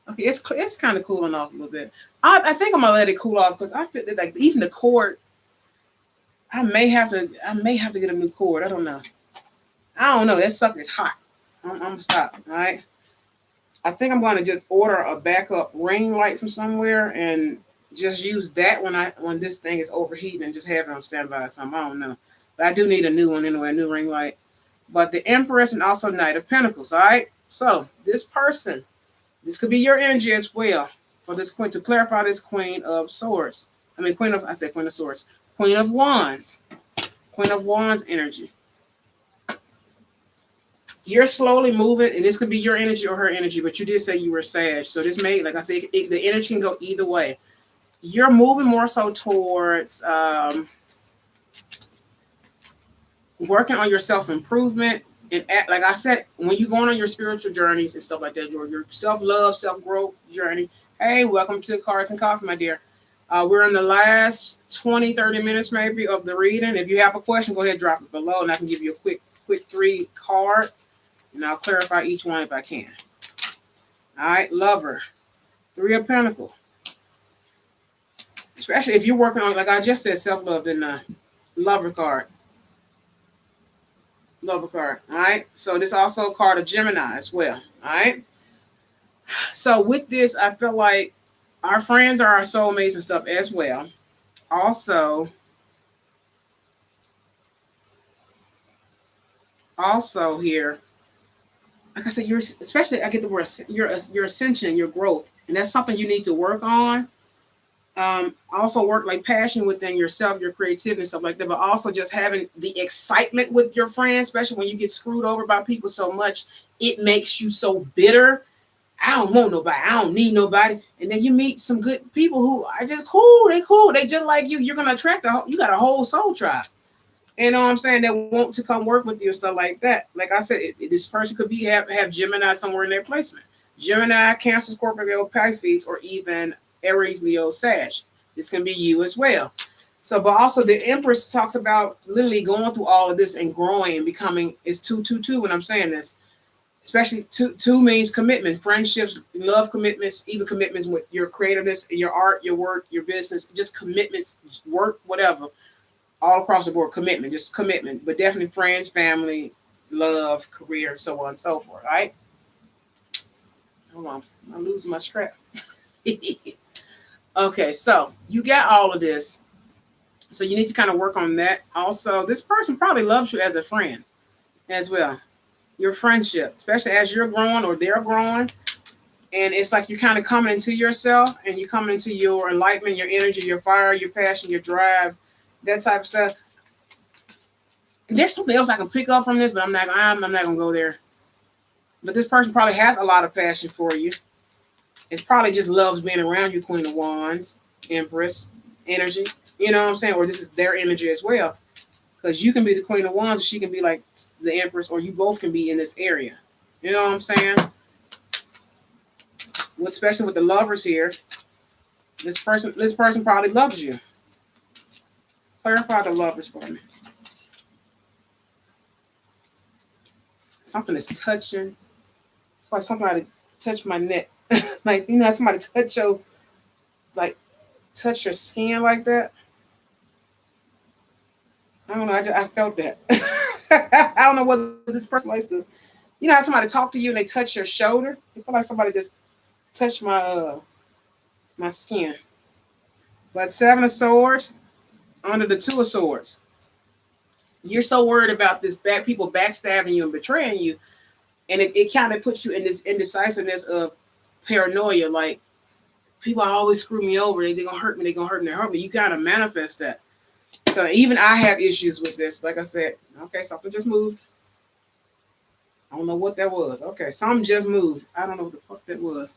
Speaker 1: Okay, it's kind of cooling off a little bit. I think I'm gonna let it cool off because I feel that, like, even the cord, I may have to get a new cord. I don't know. That sucker is hot. I'm gonna stop. All right. I think I'm going to just order a backup ring light from somewhere and just use that when this thing is overheating and just have it on standby or something. I don't know. But I do need a new one anyway, a new ring light. But the Empress and also Knight of Pentacles, all right? So this person, this could be your energy as well for this queen, to clarify this Queen of Swords. Queen of Swords. Queen of Wands. Queen of Wands energy. You're slowly moving, and this could be your energy or her energy, but you did say you were Sag. So this may, like I said, the energy can go either way. You're moving more so towards working on your self-improvement. And like I said, when you're going on your spiritual journeys and stuff like that, your self-love, self-growth journey. Hey, welcome to Cards and Coffee, my dear. We're in the last 20, 30 minutes maybe of the reading. If you have a question, go ahead and drop it below, and I can give you a quick 3 card. And I'll clarify each one if I can. All right, Lover. 3 of Pentacles. Especially if you're working on, like I just said, self-love, then Lover card. Lover card. All right. So this also a card of Gemini as well. All right. So with this, I feel like our friends are our soulmates and stuff as well. Also here, like I said, I get the word, your ascension, your growth, and that's something you need to work on. Also work like passion within yourself, your creativity and stuff like that, but also just having the excitement with your friends, especially when you get screwed over by people so much, it makes you so bitter. I don't want nobody. I don't need nobody. And then you meet some good people who are just cool. They cool. They just like you. You're going to attract you got a whole soul tribe. You know what I'm saying? That want to come work with you and stuff like that. Like I said, this person could have Gemini somewhere in their placement. Gemini, Cancer, Scorpio, Pisces, or even Aries, Leo, Sag. This can be you as well. So, but also the Empress talks about literally going through all of this and growing and becoming, is 222 when I'm saying this. Especially two means commitment, friendships, love commitments, even commitments with your creativeness, your art, your work, your business, just commitments, work, whatever. All across the board, commitment, just commitment, but definitely friends, family, love, career, so on and so forth, right? Hold on, I'm losing my strap. Okay, so you got all of this. So you need to kind of work on that. Also, this person probably loves you as a friend as well. Your friendship, especially as you're growing or they're growing. And it's like you're kind of coming into yourself and you're coming into your enlightenment, your energy, your fire, your passion, your drive, that type of stuff. There's something else I can pick up from this, but I'm not gonna go there. But this person probably has a lot of passion for you. It probably just loves being around you, Queen of Wands, Empress energy. You know what I'm saying? Or this is their energy as well. Because you can be the Queen of Wands, and she can be like the Empress, or you both can be in this area. You know what I'm saying? Especially with the Lovers here, this person probably loves you. Clarify the Lovers for me. Something is touching. It's like somebody touched my neck. Like, you know, somebody touch your skin like that. I don't know. I felt that. I don't know whether this person likes to, you know, how somebody talk to you and they touch your shoulder. I feel like somebody just touched my skin. But 7 of Swords under the 2 of Swords. You're so worried about people backstabbing you and betraying you, and it kind of puts you in this indecisiveness of paranoia. Like, people always screw me over. They're gonna hurt me. They're gonna hurt me. They hurt me. You kind of manifest that. So even I have issues with this. Like I said, okay, something just moved. I don't know what that was. Okay, something just moved. I don't know what the fuck that was.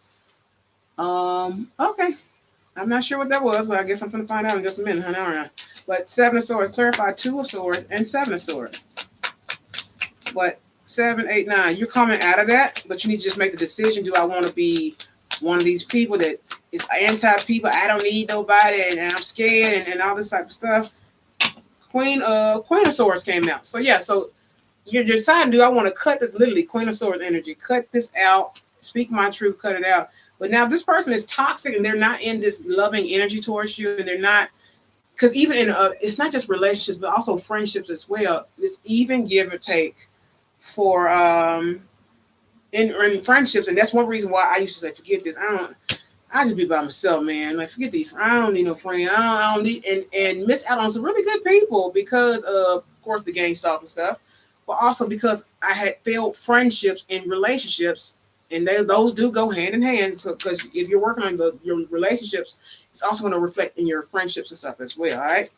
Speaker 1: Okay. I'm not sure what that was, but I guess I'm going to find out in just a minute, honey. All right. But Seven of Swords, clarify Two of Swords and Seven of Swords. But 7, 8, 9, you're coming out of that, but you need to just make the decision. Do I want to be one of these people that is anti-people? I don't need nobody, and I'm scared, and all this type of stuff. Queen of Swords came out. So, yeah, so you're deciding, do I want to cut this, literally, Queen of Swords energy, cut this out, speak my truth, cut it out. But now this person is toxic, and they're not in this loving energy towards you, and they're not, because even in, it's not just relationships, but also friendships as well. It's even give or take for in friendships, and that's one reason why I used to say, forget this. I just be by myself, man. Like, forget these. I don't need no friend. I don't need and miss out on some really good people because of course, the gang stalk and stuff, but also because I had failed friendships and relationships, and those do go hand in hand. So, because if you're working on your relationships, it's also going to reflect in your friendships and stuff as well. All right.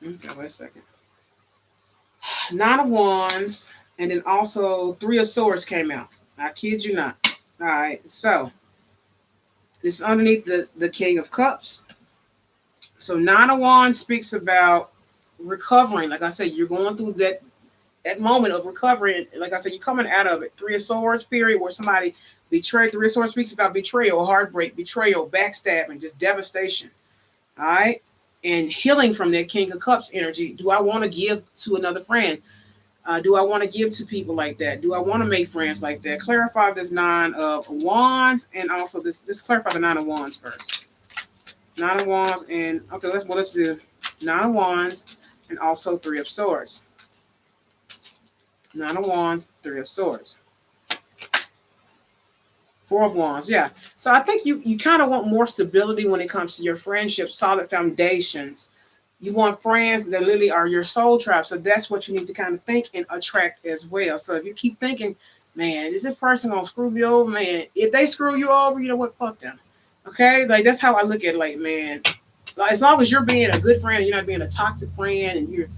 Speaker 1: Okay, wait a second. Nine of Wands, and then also Three of Swords came out. I kid you not. All right, so this is underneath the King of Cups. So Nine of Wands speaks about recovering. Like I said, you're going through that moment of recovery. Like I said, you're coming out of it. Three of Swords period where somebody betrayed. Three of Swords speaks about betrayal, heartbreak, betrayal, backstabbing, just devastation. All right. And healing from that King of Cups energy. Do I want to give to another friend? Do I want to give to people like that? Do I want to make friends like that? Clarify this Nine of Wands, and also this clarify the Nine of Wands first. Nine of Wands, and okay, let's do Nine of Wands, and also Three of Swords. Nine of Wands, Three of Swords. Four of Wands, yeah. So I think you kind of want more stability when it comes to your friendships, solid foundations. You want friends that literally are your soul tribe. So that's what you need to kind of think and attract as well. So if you keep thinking, man, is this person gonna screw me over? Man, if they screw you over, you know what? Fuck them. Okay, like that's how I look at it. Like, man, like, as long as you're being a good friend, and you're not being a toxic friend, and you're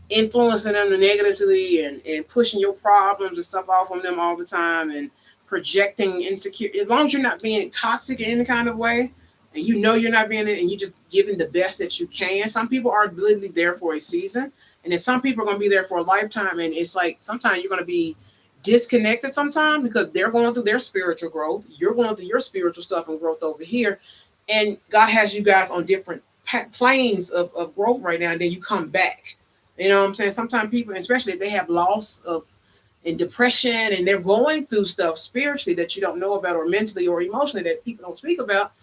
Speaker 1: influencing them negatively and pushing your problems and stuff off on them all the time and projecting insecurity, as long as you're not being toxic in any kind of way, and you know you're not being it, and you're just giving the best that you can. Some people are literally there for a season, and then some people are going to be there for a lifetime. And it's like sometimes you're going to be disconnected sometimes because they're going through their spiritual growth. You're going through your spiritual stuff and growth over here, and God has you guys on different planes of growth right now. And then you come back. You know what I'm saying? Sometimes people, especially if they have loss of and depression, and they're going through stuff spiritually that you don't know about, or mentally or emotionally that people don't speak about.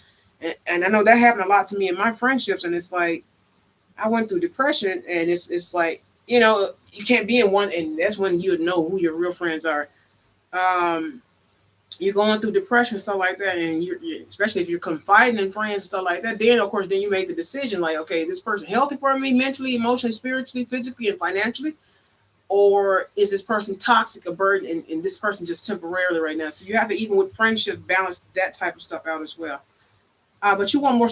Speaker 1: And I know that happened a lot to me in my friendships. And it's like, I went through depression, and it's like, you know, you can't be in one, and that's when you know who your real friends are. You're going through depression and stuff like that, and you're especially if you're confiding in friends and stuff like that, then of course then you make the decision like, okay, this person healthy for me mentally, emotionally, spiritually, physically, and financially, or is this person toxic, a burden, and this person just temporarily right now? So you have to, even with friendship, balance that type of stuff out as well. But you want more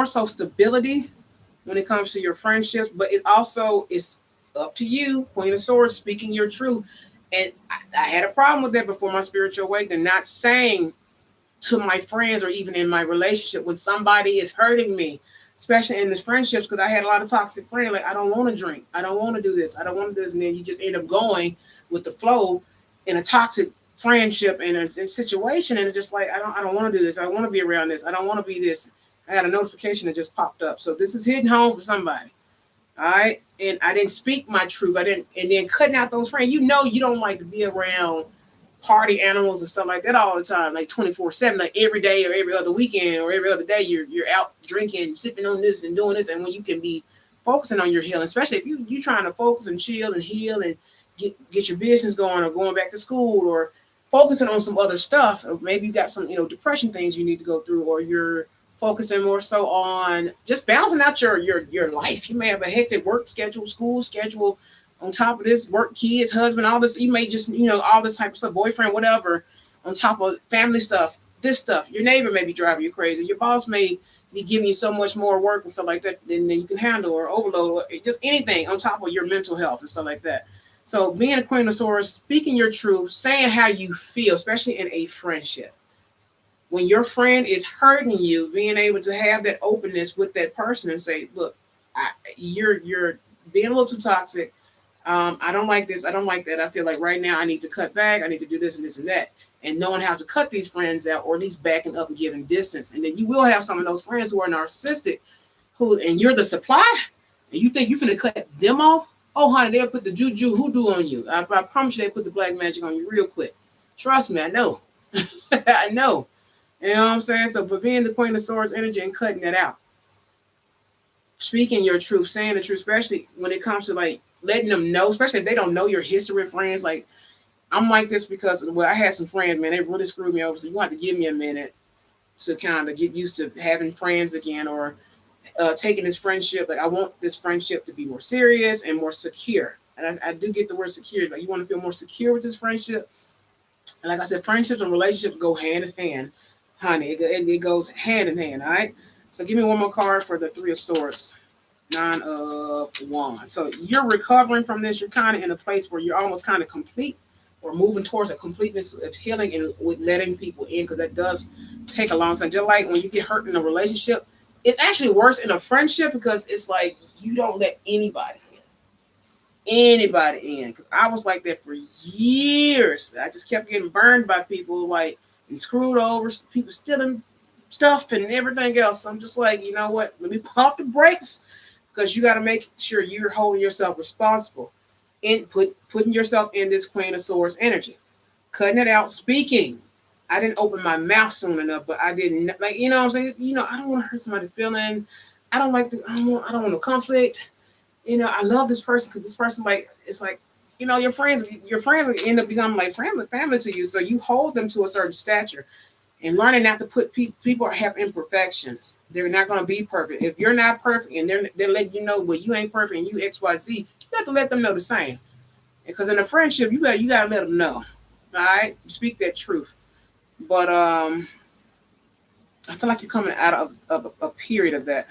Speaker 1: so stability when it comes to your friendships, but it also is up to you, Queen of Swords, speaking your truth. And I had a problem with that before my spiritual awakening, not saying to my friends or even in my relationship when somebody is hurting me, especially in the friendships, because I had a lot of toxic friends. Like, I don't want to drink. I don't want to do this. I don't want to do this. And then you just end up going with the flow in a toxic friendship and a situation. And it's just like, I don't want to do this. I don't want to be around this. I don't want to be this. I had a notification that just popped up. So this is hitting home for somebody. All right. And I didn't speak my truth. And then cutting out those friends. You know, you don't like to be around party animals and stuff like that all the time, like 24/7, like every day or every other weekend or every other day, you're out drinking, sipping on this and doing this. And when you can be focusing on your healing, especially if you trying to focus and chill and heal and get your business going, or going back to school, or focusing on some other stuff, or maybe you got some, depression things you need to go through, or you're focusing more so on just balancing out your life. You may have a hectic work schedule, school schedule, on top of this, work, kids, husband, all this. You may just, all this type of stuff, boyfriend, whatever, on top of family stuff. this stuff. Your neighbor may be driving you crazy. Your boss may be giving you so much more work and stuff like that than you can handle, or overload, or just anything on top of your mental health and stuff like that. So being a Queen of Swords, speaking your truth, saying how you feel, especially in a friendship. When your friend is hurting you, being able to have that openness with that person and say, look, you're being a little too toxic. I don't like this. I don't like that. I feel like right now I need to cut back. I need to do this and this and that. And knowing how to cut these friends out, or at least backing up and giving distance. And then you will have some of those friends who are narcissistic, and you're the supply, and you think you're going to cut them off. Oh, honey, they'll put the juju hoodoo on you. I promise you they put the black magic on you real quick. Trust me, I know. I know. You know what I'm saying? So, but being the Queen of Swords energy and cutting that out. Speaking your truth, saying the truth, especially when it comes to like letting them know, especially if they don't know your history of friends. Like, I'm like this because, well, I had some friends, man, they really screwed me over. So you have to give me a minute to kind of get used to having friends again, or taking this friendship. Like, I want this friendship to be more serious and more secure. And I do get the word secure. Like, you want to feel more secure with this friendship. And like I said, friendships and relationships go hand in hand, honey. It goes hand in hand, all right? So give me one more card for the Three of Swords. Nine of Wands. So you're recovering from this. You're kind of in a place where you're almost kind of complete, or moving towards a completeness of healing and with letting people in, because that does take a long time. Just like when you get hurt in a relationship, it's actually worse in a friendship, because it's like you don't let anybody in. Because I was like that for years. I just kept getting burned by people, like, and screwed over, people stealing stuff and everything else. So I'm just like, you know what? Let me pump the brakes, because you got to make sure you're holding yourself responsible and putting yourself in this Queen of Swords energy, cutting it out, speaking. I didn't open my mouth soon enough, but I didn't, like, you know what I'm saying? You know, I don't want to hurt somebody's feeling. I don't want no conflict. You know, I love this person because this person, like, it's like, you know, your friends end up becoming like family to you. So you hold them to a certain stature. And learning not to put people have imperfections. They're not going to be perfect. If you're not perfect and they're letting you know, well, you ain't perfect and you XYZ, you have to let them know the same. Because in a friendship, you got to let them know. All right? Speak that truth. But I feel like you're coming out of a period of that.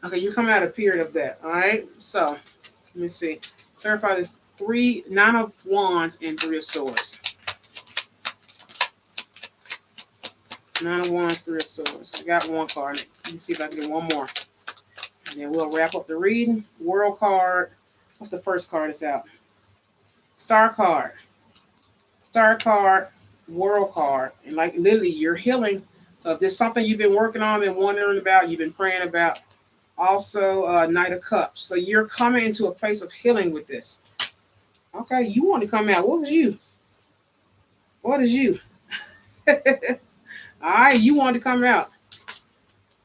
Speaker 1: Okay, you're coming out of a period of that. All right? So, let me see. Clarify this. Nine of Wands and Three of Swords. Nine of Wands, Three of Swords. I got one card. Let me see if I can get one more. And then we'll wrap up the reading. World card. What's the first card that's out? Star card. Star card. World card. And like literally, you're healing. So if there's something you've been working on, been wondering about, you've been praying about. Also, Knight of Cups. So you're coming into a place of healing with this. Okay, you want to come out. What was you? What is you? All right, you want to come out.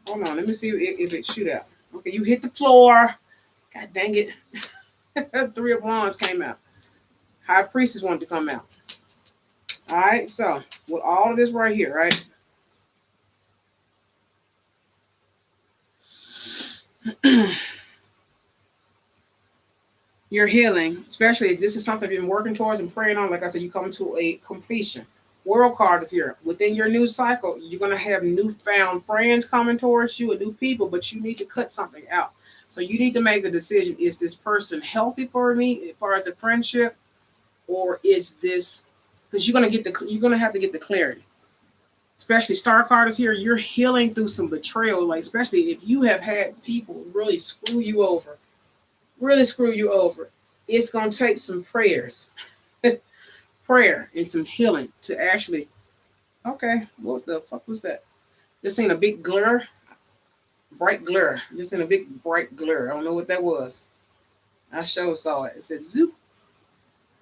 Speaker 1: Hold on, let me see if it shoot out. Okay, you hit the floor. God dang it. Three of Wands came out. High Priestess wanted to come out. All right, so with all of this right here, right? You're healing, especially if this is something you've been working towards and praying on. Like I said, you come to a completion. World card is here. Within your new cycle, you're going to have newfound friends coming towards you and new people, but you need to cut something out. So you need to make the decision, is this person healthy for me as far as a friendship, or is this, because you're going to have to get the clarity. Especially Star card is here. You're healing through some betrayal, like especially if you have had people really screw you over. It's going to take some prayers. Prayer and some healing to actually, okay, what the fuck was that? Just seen a big glare, bright glare. Just seen a big bright glare. I don't know what that was. I sure saw it. It said zoop.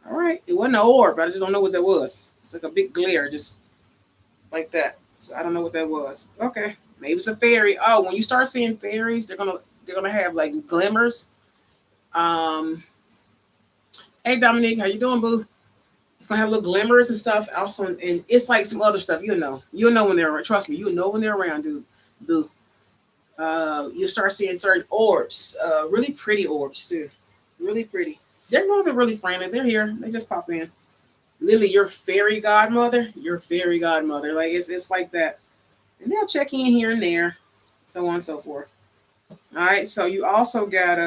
Speaker 1: All right, it wasn't an orb, but I just don't know what that was. It's like a big glare, just like that. So I don't know what that was. Okay, maybe it's a fairy. Oh, when you start seeing fairies, they're gonna have like glimmers. Hey Dominique, how you doing, boo? It's gonna have little glimmers and stuff. Also, and it's like some other stuff. You'll know when they're around. Trust me, you'll know when they're around, dude. Boo. You'll start seeing certain orbs. Really pretty orbs too. Really pretty. They're normally really friendly. They're here. They just pop in. literally your fairy godmother, your fairy godmother. Like it's like that. And they'll check in here and there, so on and so forth. All right. So you also got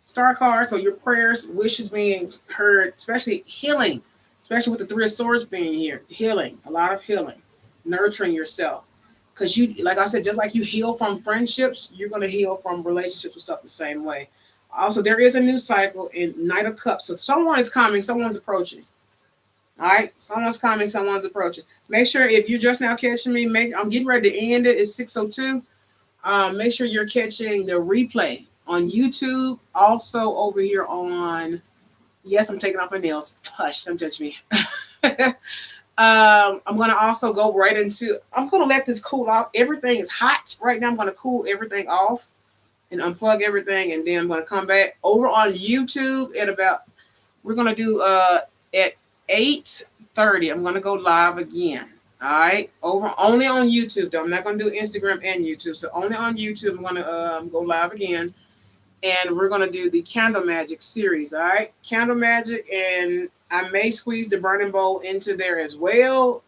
Speaker 1: star cards, so your prayers, wishes being heard, especially healing, especially with the Three of Swords being here. Healing, a lot of healing, nurturing yourself. Because you, like I said, just like you heal from friendships, you're going to heal from relationships and stuff the same way. Also, there is a new cycle in Knight of Cups. So someone is coming, someone's approaching. All right, someone's coming, someone's approaching. Make sure if you're just now catching me, I'm getting ready to end it. It's 6:02. Make sure you're catching the replay on YouTube. Also over here on, yes, I'm taking off my nails. Hush, don't judge me. I'm going to also go right into, I'm going to let this cool off. Everything is hot right now. I'm going to cool everything off and unplug everything. And then I'm going to come back over on YouTube at about, we're going to do at 8:30. I'm going to go live again. All right, over only on YouTube though. I'm not going to do Instagram and YouTube, so only on YouTube. I'm going to go live again, and we're going to do the Candle Magic series. All right, Candle Magic, and I may squeeze the Burning Bowl into there as well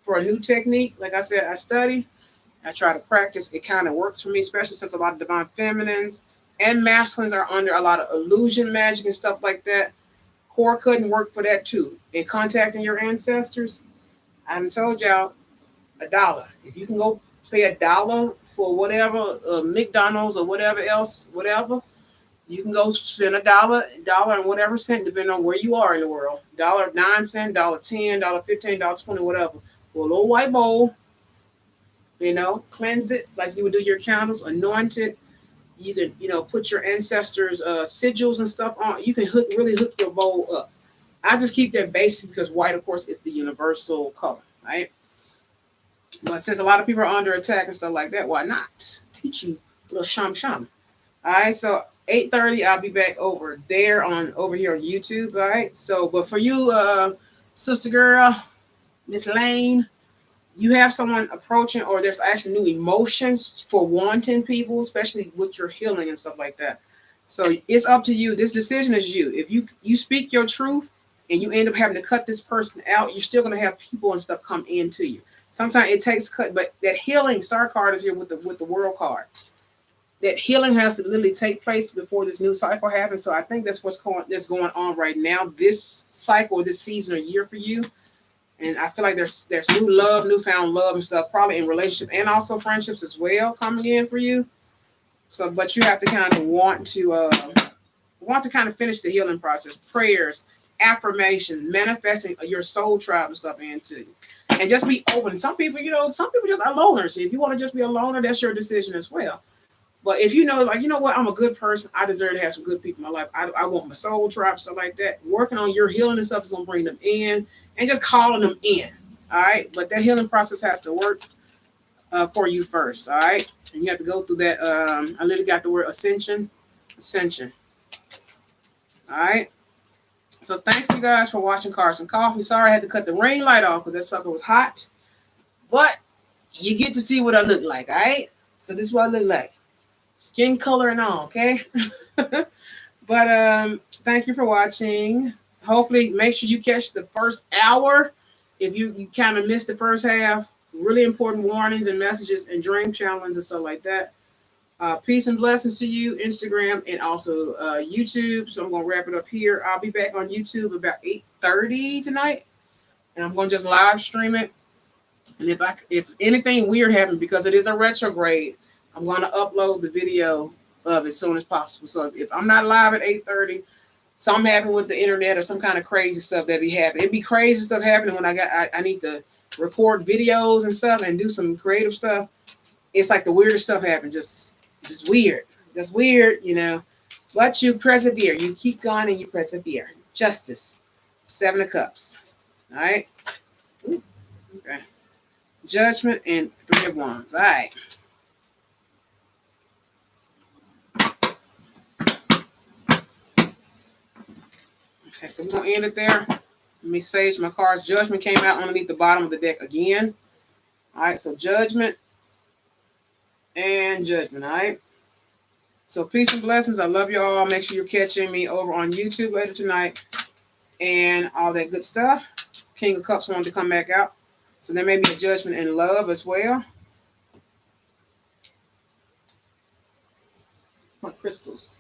Speaker 1: for a new technique. Like I said, I study, I try to practice. It kind of works for me, especially since a lot of divine feminines and masculines are under a lot of illusion magic and stuff like that. Core couldn't work for that too. In contacting your ancestors, I told y'all $1. If you can go pay $1 for whatever, McDonald's or whatever else, whatever, you can go spend $1 and whatever cent, depending on where you are in the world. $1.09, $1.10, $1.15, $1.20, whatever. For a little white bowl, cleanse it like you would do your candles, anoint it. You can, put your ancestors' sigils and stuff on. You can really hook your bowl up. I just keep that basic because white, of course, is the universal color, right? But since a lot of people are under attack and stuff like that, why not teach you a little sham? All right, so 8:30, I'll be back over here on YouTube. All right, so but for you, sister girl, Miss Lane, you have someone approaching, or there's actually new emotions for wanting people, especially with your healing and stuff like that. So it's up to you. This decision is you. If you speak your truth and you end up having to cut this person out, you're still going to have people and stuff come into you. Sometimes it takes cut, but that healing star card is here with the world card. That healing has to literally take place before this new cycle happens. So I think that's that's going on right now. This cycle, this season or year for you. And I feel like there's newfound love and stuff, probably in relationship and also friendships as well coming in for you. So, but you have to kind of want to kind of finish the healing process, prayers, affirmation, manifesting your soul tribe and stuff into you. And just be open. Some people just are loners. If you want to just be a loner, that's your decision as well. But if what, I'm a good person. I deserve to have some good people in my life. I want my soul tribe, stuff like that. Working on your healing and stuff is going to bring them in and just calling them in. All right. But that healing process has to work for you first. All right. And you have to go through that. I literally got the word ascension. All right. So thank you guys for watching Cards and Coffee. Sorry I had to cut the ring light off because that sucker was hot. But you get to see what I look like. All right. So this is what I look like. Skin color and all, okay? But thank you for watching. Hopefully, make sure you catch the first hour. If you kind of missed the first half, really important warnings and messages and dream challenges and stuff like that. Peace and blessings to you, Instagram and also YouTube. So I'm going to wrap it up here. I'll be back on YouTube about 8:30 tonight. And I'm going to just live stream it. And if anything weird happened, because it is a retrograde, I'm going to upload the video of it as soon as possible. So if I'm not live at 8:30, something happened with the internet or some kind of crazy stuff that be happening. It'd be crazy stuff happening when I need to record videos and stuff and do some creative stuff. It's like the weirdest stuff happened. Just weird. Just weird, But you persevere. You keep going and you persevere. Justice. 7 of Cups. All right. Ooh, okay. Judgment and 3 of Wands. All right. Okay, so we're going to end it there. Let me sage my cards. Judgment came out underneath the bottom of the deck again. All right, so Judgment and Judgment, all right? So peace and blessings. I love you all. Make sure you're catching me over on YouTube later tonight. and all that good stuff. King of Cups wanted to come back out. So there may be a judgment in love as well. My crystals.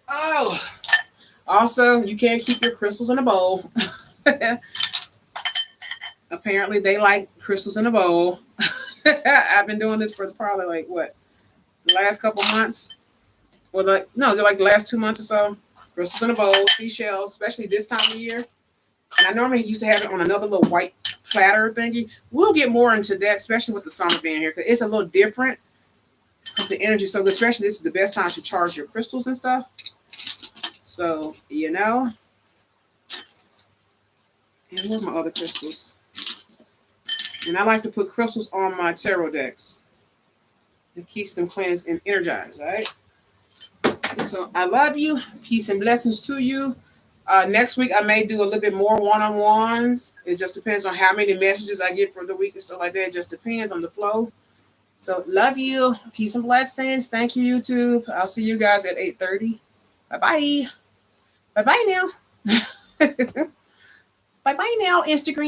Speaker 1: Oh, also, you can't keep your crystals in a bowl. Apparently, they like crystals in a bowl. I've been doing this for probably like what? The last couple months? Was like, no, they're like the last 2 months or so. Crystals in a bowl, seashells, especially this time of year. And I normally used to have it on another little white platter thingy. We'll get more into that, especially with the summer being here, because it's a little different. Because the energy is so good, especially this is the best time to charge your crystals and stuff. So, you know. And where's my other crystals? And I like to put crystals on my tarot decks. It keeps them cleansed and energized, all right? So I love you. Peace and blessings to you. Next week, I may do a little bit more one-on-ones. It just depends on how many messages I get for the week and stuff like that. It just depends on the flow. So love you. Peace and blessings. Thank you, YouTube. I'll see you guys at 8:30. Bye-bye. Bye-bye now. Bye-bye now, Instagram.